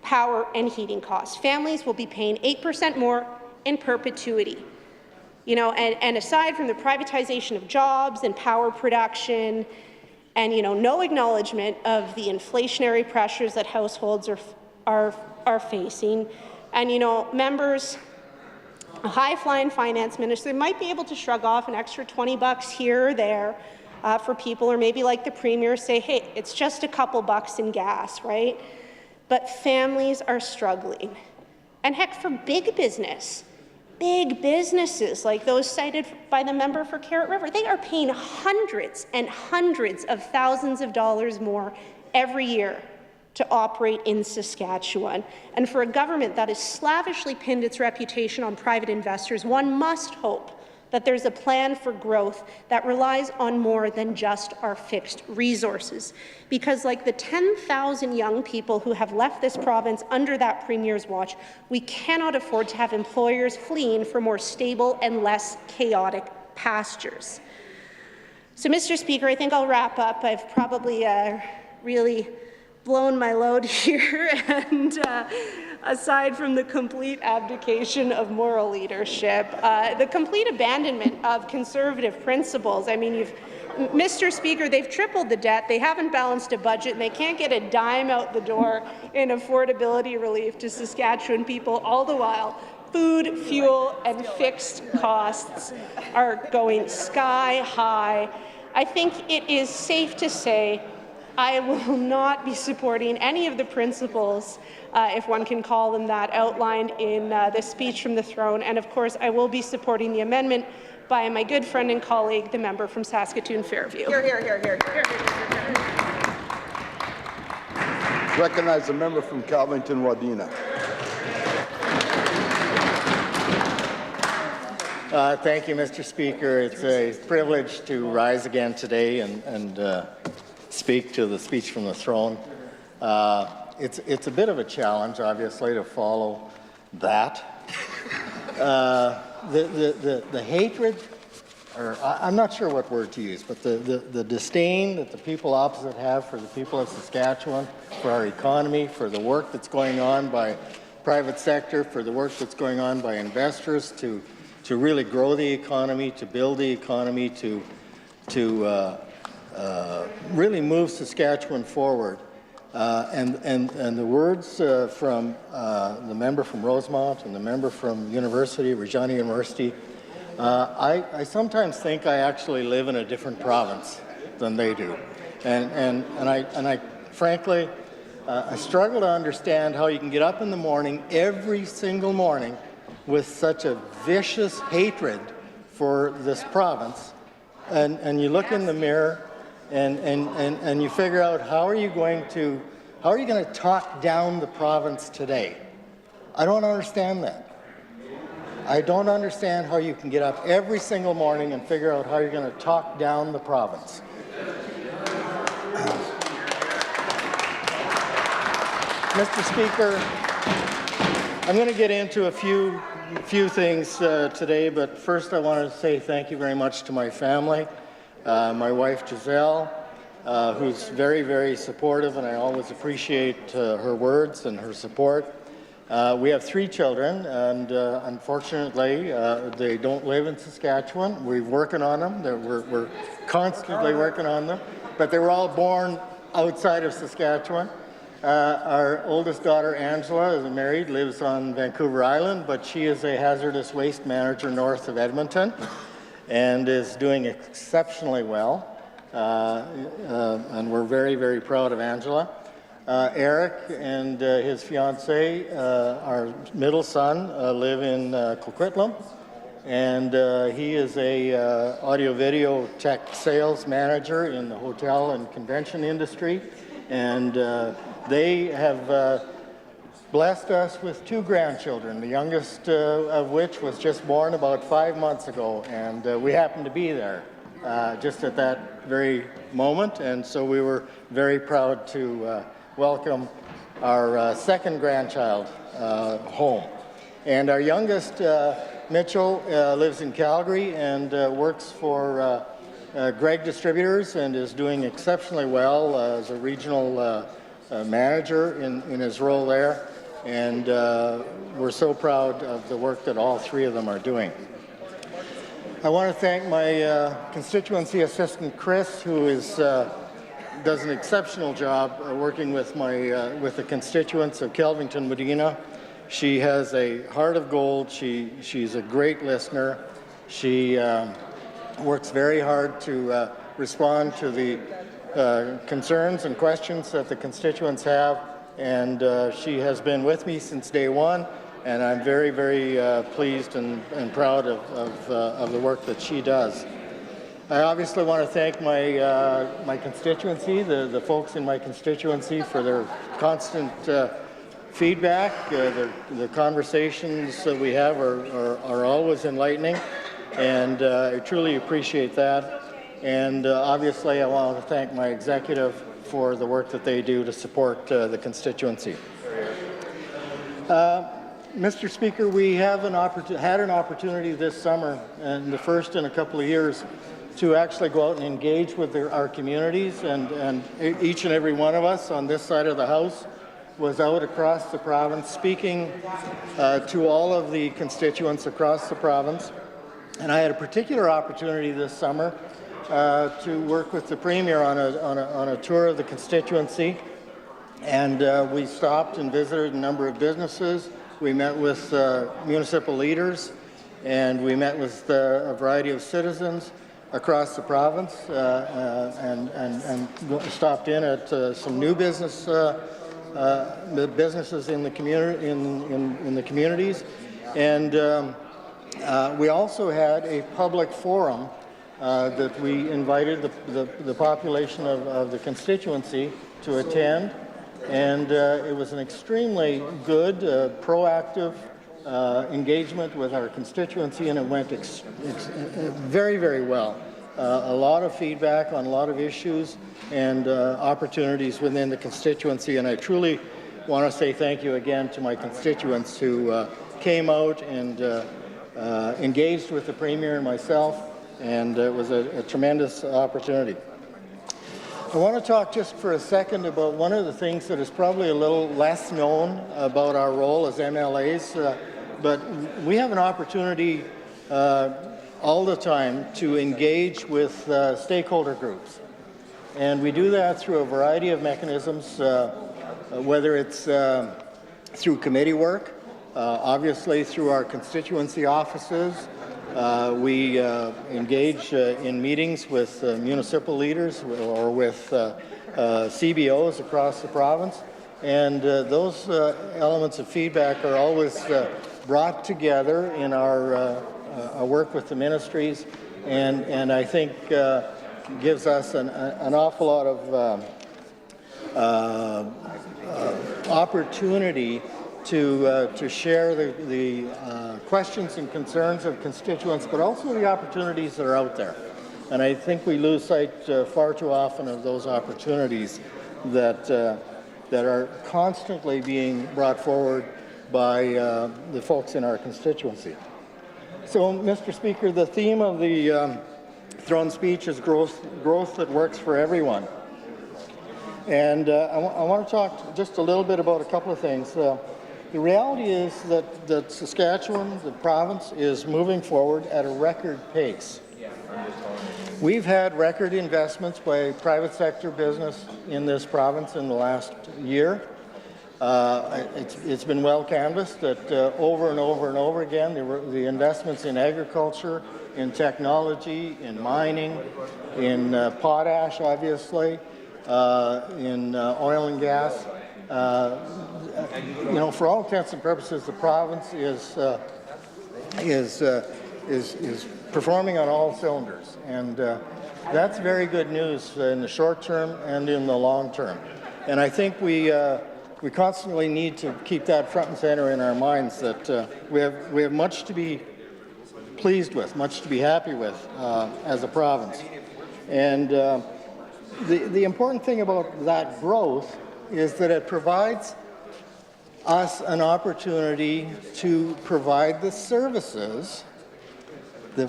Speaker 7: power and heating costs. Families will be paying 8% more in perpetuity. And aside from the privatization of jobs and power production, and no acknowledgement of the inflationary pressures that households are facing, and members, a high-flying finance minister, they might be able to shrug off an extra $20 here or there for people, or maybe like the Premier say, hey, it's just a couple bucks in gas, right? But families are struggling. And heck, for big businesses like those cited by the member for Carrot River, they are paying hundreds and hundreds of thousands of dollars more every year to operate in Saskatchewan. And for a government that has slavishly pinned its reputation on private investors, one must hope that there's a plan for growth that relies on more than just our fixed resources. Because like the 10,000 young people who have left this province under that Premier's watch, we cannot afford to have employers fleeing for more stable and less chaotic pastures. So, Mr. Speaker, I think I'll wrap up. I've probably really blown my load here, and aside from the complete abdication of moral leadership, the complete abandonment of conservative principles. I mean, Mr. Speaker, they've tripled the debt, they haven't balanced a budget, and they can't get a dime out the door in affordability relief to Saskatchewan people, all the while food, fuel, and fixed costs are going sky high.
Speaker 13: I think it is safe to say I will not be supporting any of the principles, if one can call them that, outlined in this speech from the throne. And of course, I will be supporting the amendment by my good friend and colleague, the member from Saskatoon Fairview.
Speaker 2: Hear, hear, hear, hear, hear. Recognize the member from Calvington-Wadena.
Speaker 9: Thank you, Mr. Speaker. It's a privilege to rise again today and speak to the speech from the throne. It's a bit of a challenge, obviously, to follow that. The hatred, or I'm not sure what word to use, but the disdain that the people opposite have for the people of Saskatchewan, for our economy, for the work that's going on by private sector, for the work that's going on by investors to really grow the economy, to build the economy, to really move Saskatchewan forward. And the words from the member from Rosemont and the member from Regina University, I sometimes think I actually live in a different province than they do. And I frankly, I struggle to understand how you can get up in the morning, every single morning, with such a vicious hatred for this province, and you look in the mirror and you figure out how are you going to talk down the province today. I don't understand that. I don't understand how you can get up every single morning and figure out how you're going to talk down the province. Mr. Speaker, I'm going to get into a few things today, but first I want to say thank you very much to my family, my wife Giselle, who's very, very supportive, and I always appreciate her words and her support. We have 3 children, and unfortunately, they don't live in Saskatchewan. We're working on them. We're constantly working on them, but they were all born outside of Saskatchewan. Our oldest daughter, Angela, is married, lives on Vancouver Island, but she is a hazardous waste manager north of Edmonton and is doing exceptionally well. And we're very, very proud of Angela. Eric and his fiancée, our middle son, live in Coquitlam, and he is a audio-video tech sales manager in the hotel and convention industry, and they have blessed us with 2 grandchildren, the youngest of which was just born about 5 months ago, and we happened to be there just at that very moment, and so we were very proud to welcome our second grandchild home. And our youngest, Mitchell, lives in Calgary and works for Greg Distributors and is doing exceptionally well as a regional manager in his role there, and we're so proud of the work that all 3 of them are doing. I want to thank my constituency assistant, Chris, who does an exceptional job working with the constituents of Calvington-Wadena. She has a heart of gold. She's a great listener. She works very hard to respond to the concerns and questions that the constituents have, and she has been with me since day one, and I'm very, very pleased and proud of the work that she does. I obviously want to thank my constituency, the folks in my constituency, for their constant feedback. The conversations that we have are always enlightening, and I truly appreciate that. And obviously, I want to thank my executive for the work that they do to support the constituency. Mr. Speaker, we have had an opportunity this summer, and the first in a couple of years, to actually go out and engage with our communities, and each and every one of us on this side of the House was out across the province speaking to all of the constituents across the province. And I had a particular opportunity this summer to work with the Premier on a tour of the constituency, and we stopped and visited a number of businesses. We met with municipal leaders, and we met with a variety of citizens. across the province and stopped in at some new businesses in the community in the communities, and we also had a public forum that we invited the population of the constituency to attend, and it was an extremely good, proactive engagement with our constituency, and it went very, very well. A lot of feedback on a lot of issues and opportunities within the constituency, and I truly want to say thank you again to my constituents who came out and engaged with the Premier and myself, and it was a tremendous opportunity. I want to talk just for a second about one of the things that is probably a little less known about our role as MLAs, but we have an opportunity all the time to engage with stakeholder groups. And we do that through a variety of mechanisms, whether it's through committee work, obviously through our constituency offices. We engage in meetings with municipal leaders or with CBOs across the province, and those elements of feedback are always brought together in our work with the ministries, and I think gives us an awful lot of opportunity to share the questions and concerns of constituents, but also the opportunities that are out there. And I think we lose sight far too often of those opportunities that are constantly being brought forward by the folks in our constituency. So, Mr. Speaker, the theme of the throne speech is growth that works for everyone. And I want to talk just a little bit about a couple of things. The reality is that Saskatchewan, the province, is moving forward at a record pace. We've had record investments by private sector business in this province in the last year. It's been well canvassed that over and over and over again, the investments in agriculture, in technology, in mining, in potash, obviously, in oil and gas. You know, for all intents and purposes, the province is performing on all cylinders, and that's very good news in the short term and in the long term. And I think we constantly need to keep that front and center in our minds, that we have much to be pleased with, much to be happy with as a province. And the important thing about that growth is that it provides us an opportunity to provide the services. The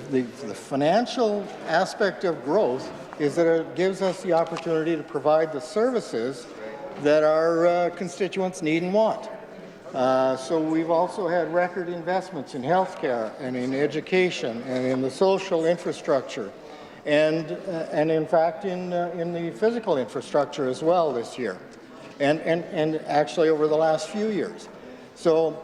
Speaker 9: financial aspect of growth is that it gives us the opportunity to provide the services that our constituents need and want. So we've also had record investments in healthcare and in education and in the social infrastructure, and in fact in the physical infrastructure as well this year, and actually over the last few years. So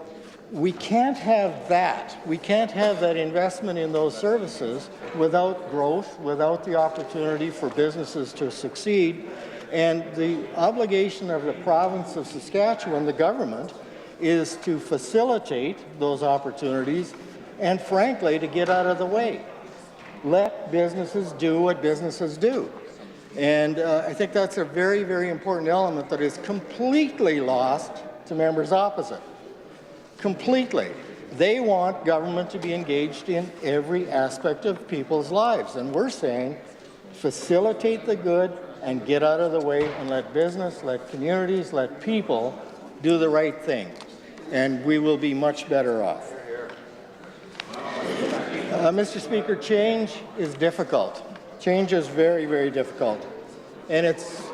Speaker 9: we can't have that. We can't have that investment in those services without growth, without the opportunity for businesses to succeed. And the obligation of the province of Saskatchewan, the government, is to facilitate those opportunities and, frankly, to get out of the way. Let businesses do what businesses do. And I think that's a very, very important element that is completely lost to members opposite. Completely. They want government to be engaged in every aspect of people's lives. And we're saying facilitate the good and get out of the way and let business, let communities, let people do the right thing. And we will be much better off. Mr. Speaker, change is difficult. Change is very, very difficult. And it's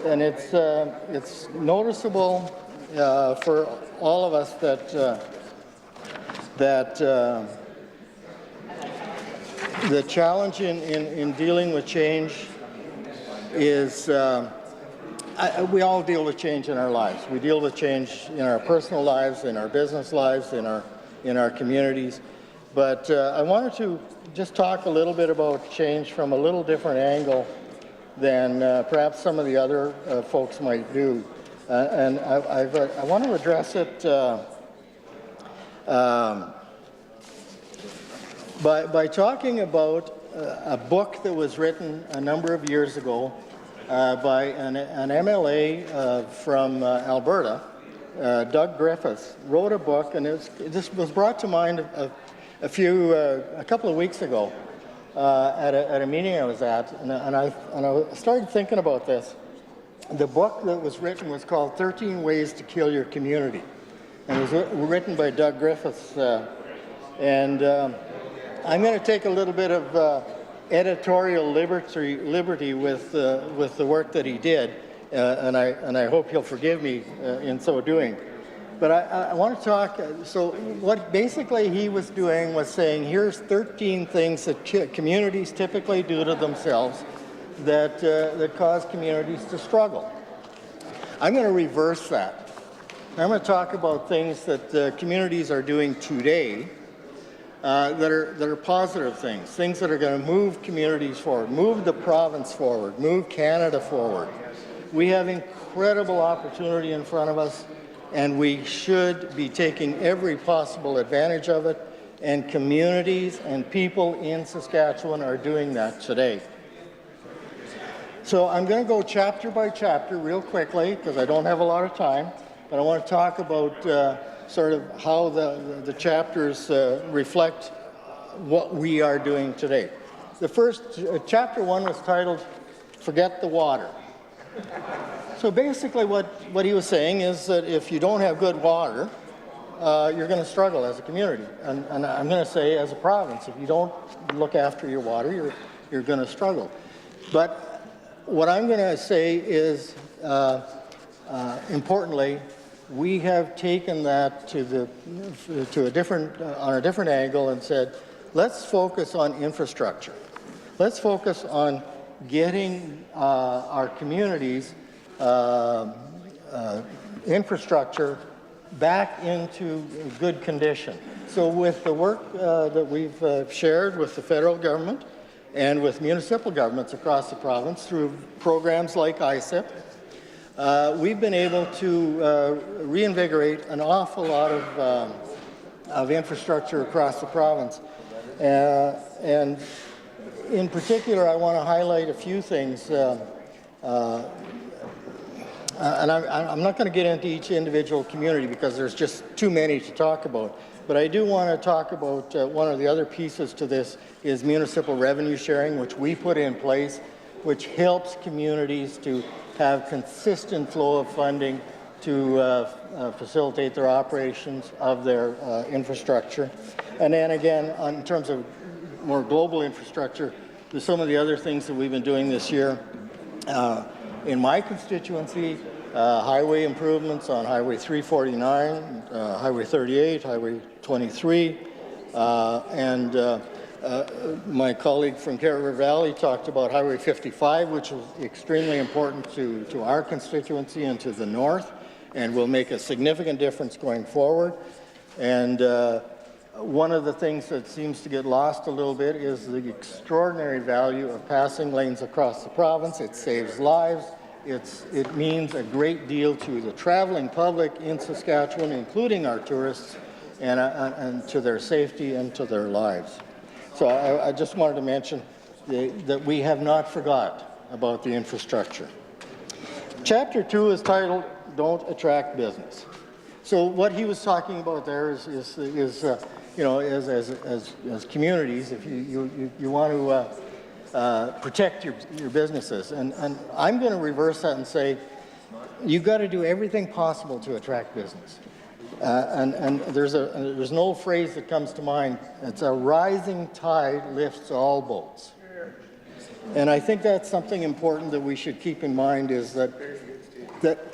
Speaker 9: noticeable for all of us that the challenge in dealing with change is we all deal with change in our lives. We deal with change in our personal lives, in our business lives, in our communities. But I wanted to just talk a little bit about change from a little different angle than perhaps some of the other folks might do. And I want to address it by talking about a book that was written a number of years ago by an MLA from Alberta, Doug Griffiths, wrote a book, and this was brought to mind a couple of weeks ago at a meeting I was at, and I started thinking about this. The book that was written was called 13 Ways to Kill Your Community, and it was written by Doug Griffiths. I'm going to take a little bit of editorial liberty with the work that he did, and I hope he'll forgive me in so doing. But I want to talk, so what basically he was doing was saying, here's 13 things that communities typically do to themselves that cause communities to struggle. I'm going to reverse that. I'm going to talk about things that communities are doing today that are positive things that are going to move communities forward, move the province forward, move Canada forward. We have incredible opportunity in front of us, and we should be taking every possible advantage of it, and communities and people in Saskatchewan are doing that today. So I'm going to go chapter by chapter real quickly because I don't have a lot of time, but I want to talk about sort of how the chapters reflect what we are doing today. The first, chapter 1 was titled, Forget the Water. So basically what he was saying is that if you don't have good water, you're going to struggle as a community. And I'm going to say as a province, if you don't look after your water, you're going to struggle. But what I'm going to say is, importantly, we have taken that to a different angle and said, let's focus on infrastructure. Let's focus on getting our communities infrastructure back into good condition. So with the work that we've shared with the federal government and with municipal governments across the province through programs like ISIP, we've been able to reinvigorate an awful lot of infrastructure across the province. And in particular, I want to highlight a few things. And I'm not going to get into each individual community because there's just too many to talk about. But I do want to talk about one of the other pieces to this is municipal revenue sharing, which we put in place, which helps communities to have consistent flow of funding to facilitate their operations of their infrastructure. And then again, in terms of more global infrastructure, there's some of the other things that we've been doing this year. In my constituency, highway improvements on Highway 349, Highway 38, Highway 23, and my colleague from Carrier Valley talked about Highway 55, which is extremely important to our constituency and to the north, and will make a significant difference going forward. And one of the things that seems to get lost a little bit is the extraordinary value of passing lanes across the province. It saves lives. It means a great deal to the traveling public in Saskatchewan, including our tourists, and to their safety and to their lives. So I just wanted to mention that we have not forgot about the infrastructure. Chapter 2 is titled, Don't Attract Business. So what he was talking about there is you know, as communities, if you want to protect your businesses. And I'm going to reverse that and say, you've got to do everything possible to attract business. And there's an old phrase that comes to mind. It's a rising tide lifts all boats. And I think that's something important that we should keep in mind is that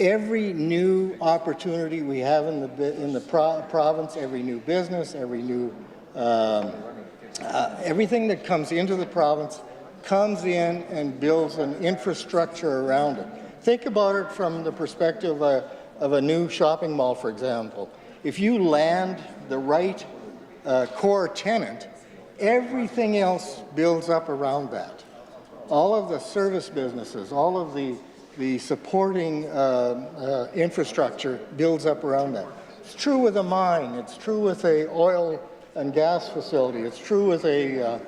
Speaker 9: every new opportunity we have in the province, every new business, every new everything that comes into the province comes in and builds an infrastructure around it. Think about it from the perspective of a new shopping mall, for example. If you land the right
Speaker 11: core tenet, everything else builds up around that. All of the service businesses, all of the supporting infrastructure builds up around that. It's true with a mine. It's true with a oil and gas facility. It's true with a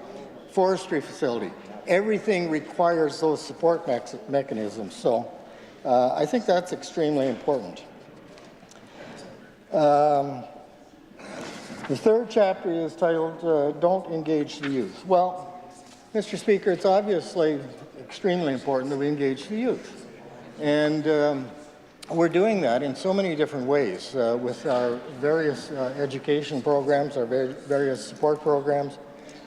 Speaker 11: forestry facility. Everything requires those support mechanisms. So I think that's extremely important. The third chapter is titled, Don't Engage the Youth. Well, Mr. Speaker, it's obviously extremely important that we engage the youth. And we're doing that in so many different ways with our various education programs, our various support programs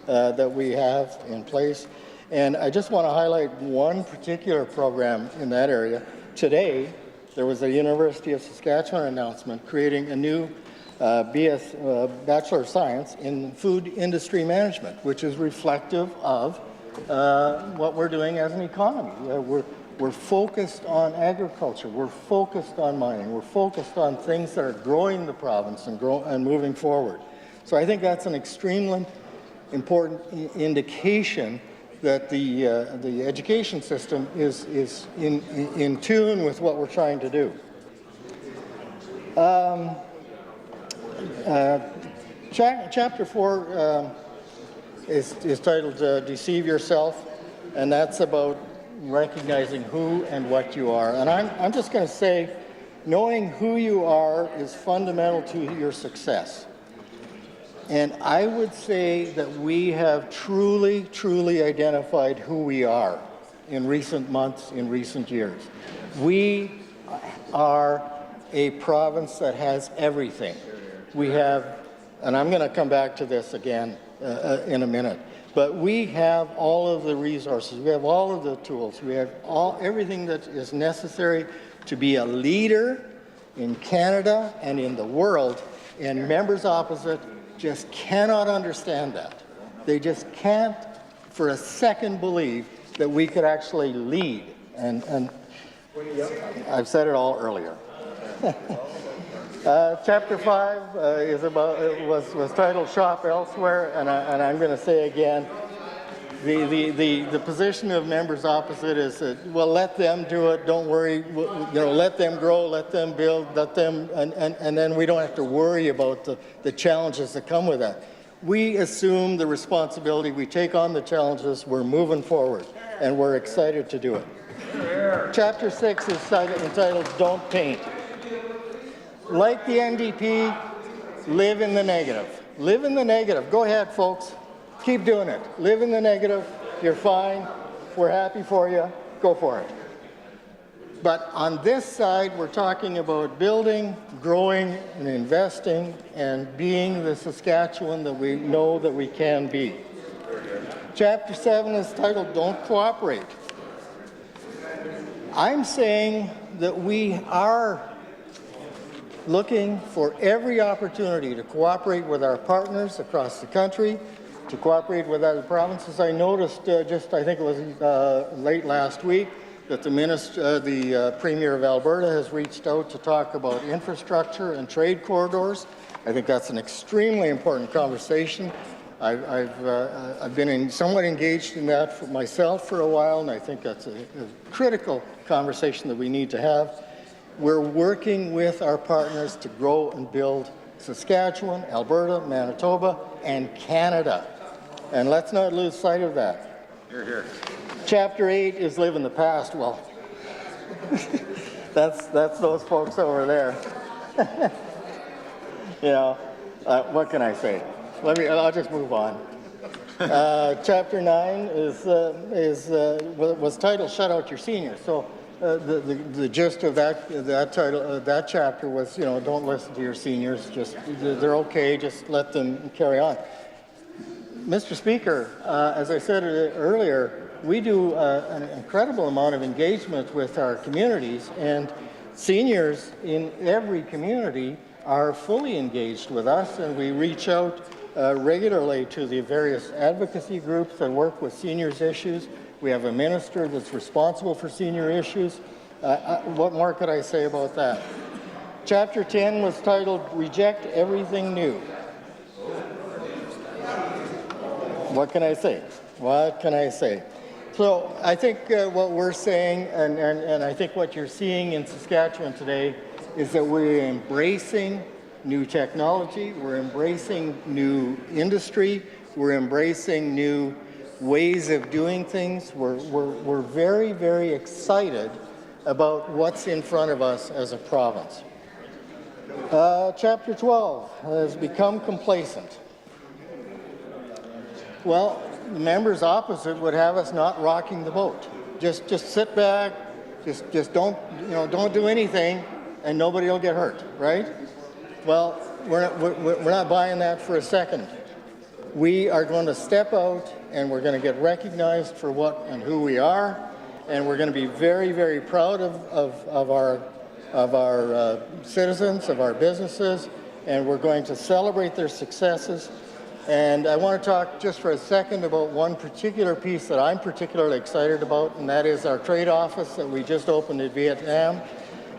Speaker 11: that we have in place. And I just want to highlight one particular program in that area. Today, there was a University of Saskatchewan announcement creating a new Bachelor of Science in Food Industry Management, which is reflective of what we're doing as an economy. We're focused on agriculture, we're focused on mining, we're focused on things that are growing the province and moving forward. So I think that's an extremely important indication that the education system is in tune with what we're trying to do. Chapter 4 is titled Deceive Yourself, and that's about recognizing who and what you are. And I'm just going to say, knowing who you are is fundamental to your success. And I would say that we have truly, truly identified who we are in recent months, in recent years. We are a province that has everything. We have, and I'm going to come back to this again in a minute, but we have all of the resources, we have all of the tools, we have everything that is necessary to be a leader in Canada and in the world, and members opposite just cannot understand that. They just can't for a second believe that we could actually lead. And I've said it all earlier. Chapter 5 was titled Shop Elsewhere, and I'm going to say again, the position of members opposite is that, well, let them do it, don't worry, let them grow, let them build, let them, and then we don't have to worry about the challenges that come with that. We assume the responsibility, we take on the challenges, we're moving forward, and we're excited to do it. Chapter 6 is entitled Don't Paint. Like the NDP, live in the negative. Live in the negative. Go ahead, folks. Keep doing it. Live in the negative. You're fine. We're happy for you. Go for it. But on this side, we're talking about building, growing, and investing, and being the Saskatchewan that we know that we can be. Chapter 7 is titled Don't Cooperate. I'm saying that we are looking for every opportunity to cooperate with our partners across the country, to cooperate with other provinces. I noticed I think it was late last week, that the Premier of Alberta has reached out to talk about infrastructure and trade corridors. I think that's an extremely important conversation. I've been somewhat engaged in that for myself for a while, and I think that's a critical conversation that we need to have. We're working with our partners to grow and build Saskatchewan, Alberta, Manitoba, and Canada. And let's not lose sight of that.
Speaker 6: Hear, hear.
Speaker 11: Chapter 8 is live in the past. Well, that's those folks over there. What can I say? I'll just move on. Chapter 9 was titled Shut Out Your Seniors. So the gist of that chapter was, don't listen to your seniors. They're okay. Just let them carry on. Mr. Speaker, as I said earlier, we do an incredible amount of engagement with our communities, and seniors in every community are fully engaged with us, and we reach out regularly to the various advocacy groups that work with seniors' issues. We have a minister that's responsible for senior issues. What more could I say about that? Chapter 10 was titled Reject Everything New.
Speaker 9: what can I say? What can I say? So I think what we're saying, and I think what you're seeing in Saskatchewan today, is that we're embracing new technology, we're embracing new industry, we're embracing new ways of doing things. We're very, very excited about what's in front of us as a province. Chapter 12 has become complacent. Well, the members opposite would have us not rocking the boat. Just sit back, just don't do anything, and nobody will get hurt, right? Well, we're not buying that for a second. We are going to step out, and we're going to get recognized for what and who we are, and we're going to be very, very proud of our citizens, of our businesses, and we're going to celebrate their successes. And I want to talk just for a second about one particular piece that I'm particularly excited about, and that is our trade office that we just opened in Vietnam.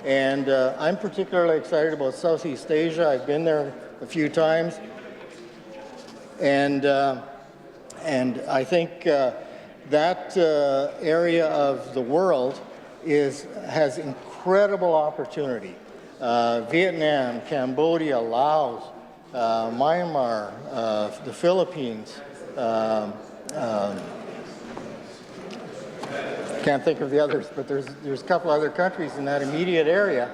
Speaker 9: And I'm particularly excited about Southeast Asia. I've been there a few times. And I think that area of the world has incredible opportunity. Vietnam, Cambodia, Laos, Myanmar, the Philippines, can't think of the others, but there's a couple other countries in that immediate area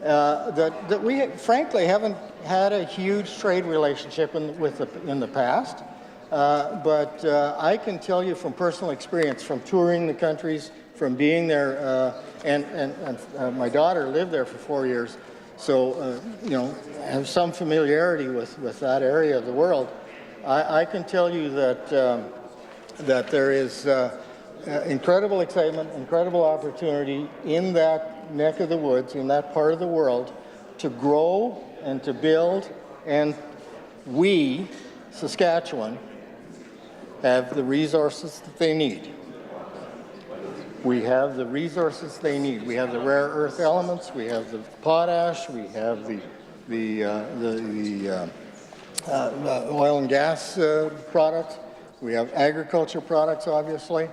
Speaker 9: that we frankly haven't had a huge trade relationship in the past. But I can tell you from personal experience, from touring the countries, from being there, and my daughter lived there for 4 years, so have some familiarity with that area of the world. I can tell you that there is incredible excitement, incredible opportunity in that neck of the woods, in that part of the world, to grow and to build, and we, Saskatchewan, have the resources that they need. We have the resources they need. We have the rare earth elements, we have the potash, we have the oil and gas products, we have agriculture products, obviously.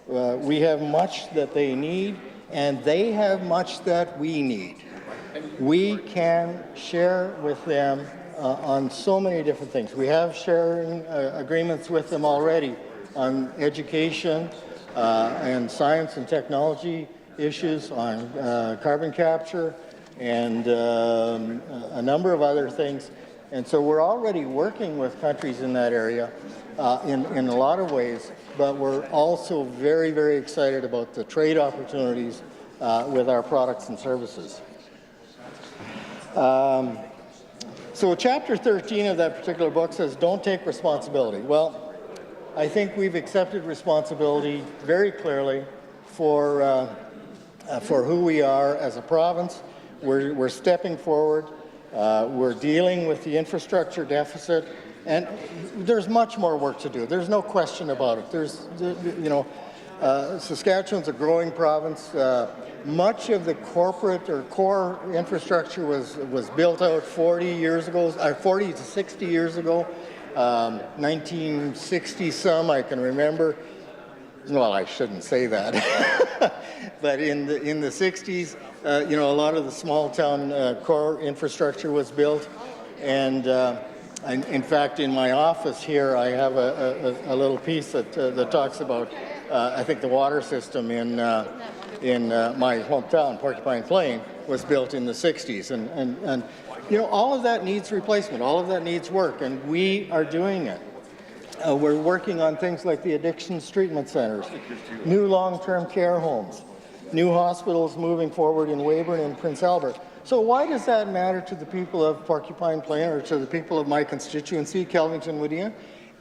Speaker 9: We have much that they need, and they have much that we need. We can share with them on so many different things. We have sharing agreements with them already on education and science and technology issues, on carbon capture, and a number of other things. And so we're already working with countries in that area in a lot of ways, but we're also very, very excited about the trade opportunities with our products and services. So Chapter 13 of that particular book says, don't take responsibility. Well, I think we've accepted responsibility very clearly for who we are as a province. We're stepping forward. We're dealing with the infrastructure deficit, and there's much more work to do. There's no question about it. Saskatchewan's a growing province. Much of the corporate or core infrastructure was built out 40 years ago, 40 to 60 years ago, 1960 some, I can remember. Well, I shouldn't say that, but in the 60s, a lot of the small town core infrastructure was built, and in fact, in my office here, I have a little piece that talks about, I think, the water system in my hometown, Porcupine Plain, was built in the 60s, and all of that needs replacement, all of that needs work, and we are doing it. We're working on things like the addictions treatment centers, new long-term care homes, new hospitals moving forward in Weyburn and Prince Albert. So why does that matter to the people of Porcupine Plain or to the people of my constituency, Kelvington-Woodien?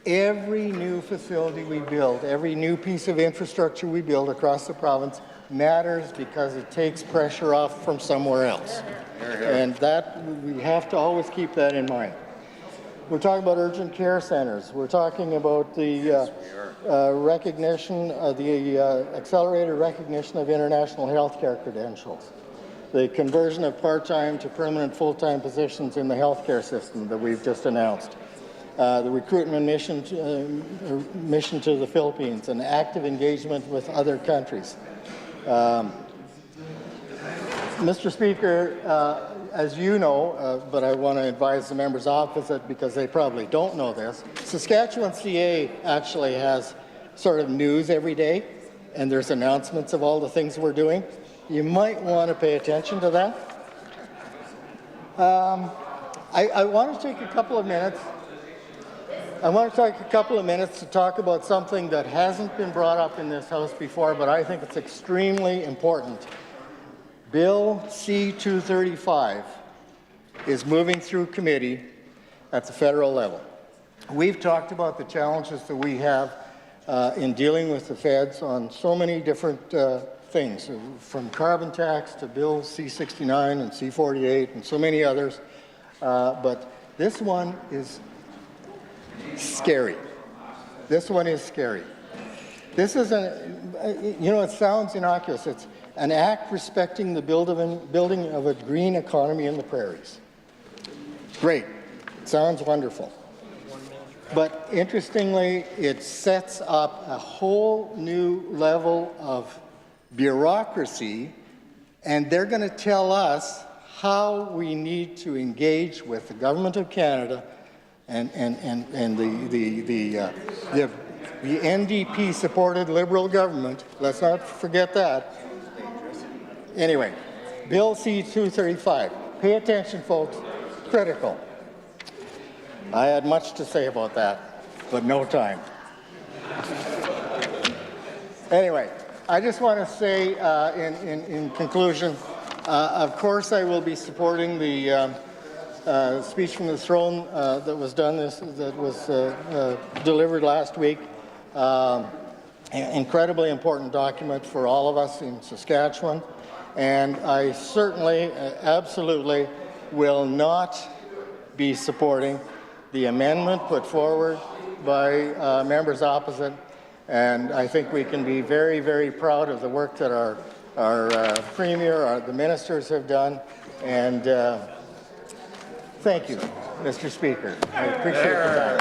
Speaker 9: Every new facility we build, every new piece of infrastructure we build across the province matters because it takes pressure off from somewhere else. And that, we have to always keep that in mind. We're talking about urgent care centers. We're talking about the recognition, the accelerated recognition of international healthcare credentials, the conversion of part-time to permanent full-time positions in the healthcare system that we've just announced. the recruitment mission to the Philippines, and active engagement with other countries. Mr. Speaker, as you know, but I want to advise the members opposite because they probably don't know this, Saskatchewan CA actually has sort of news every day, and there's announcements of all the things we're doing. You might want to pay attention to that. I want to take a couple of minutes. To talk about something that hasn't been brought up in this House before, but I think it's extremely important. Bill C-235 is moving through committee at the federal level. We've talked about the challenges that we have in dealing with the feds on so many different things, from carbon tax to Bill C-69 and C-48 and so many others. But this one is scary. This one is scary. This is it sounds innocuous. It's an act respecting the building of a green economy in the prairies. Great. It sounds wonderful. But interestingly, it sets up a whole new level of bureaucracy, and they're going to tell us how we need to engage with the Government of Canada and the NDP-supported Liberal government. Let's not forget that. Anyway, Bill C-235. Pay attention, folks. Critical. I had much to say about that, but no time. Anyway, I just want to say in conclusion, of course I will be supporting the speech from the throne that was delivered last week. An incredibly important document for all of us in Saskatchewan, and I certainly, absolutely will not be supporting the amendment put forward by members opposite, and I think we can be very, very proud of the work that our Premier, the ministers have done, and thank you, Mr. Speaker. I appreciate the time.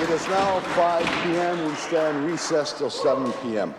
Speaker 2: It is now 5 p.m. We stand recessed till 7 p.m.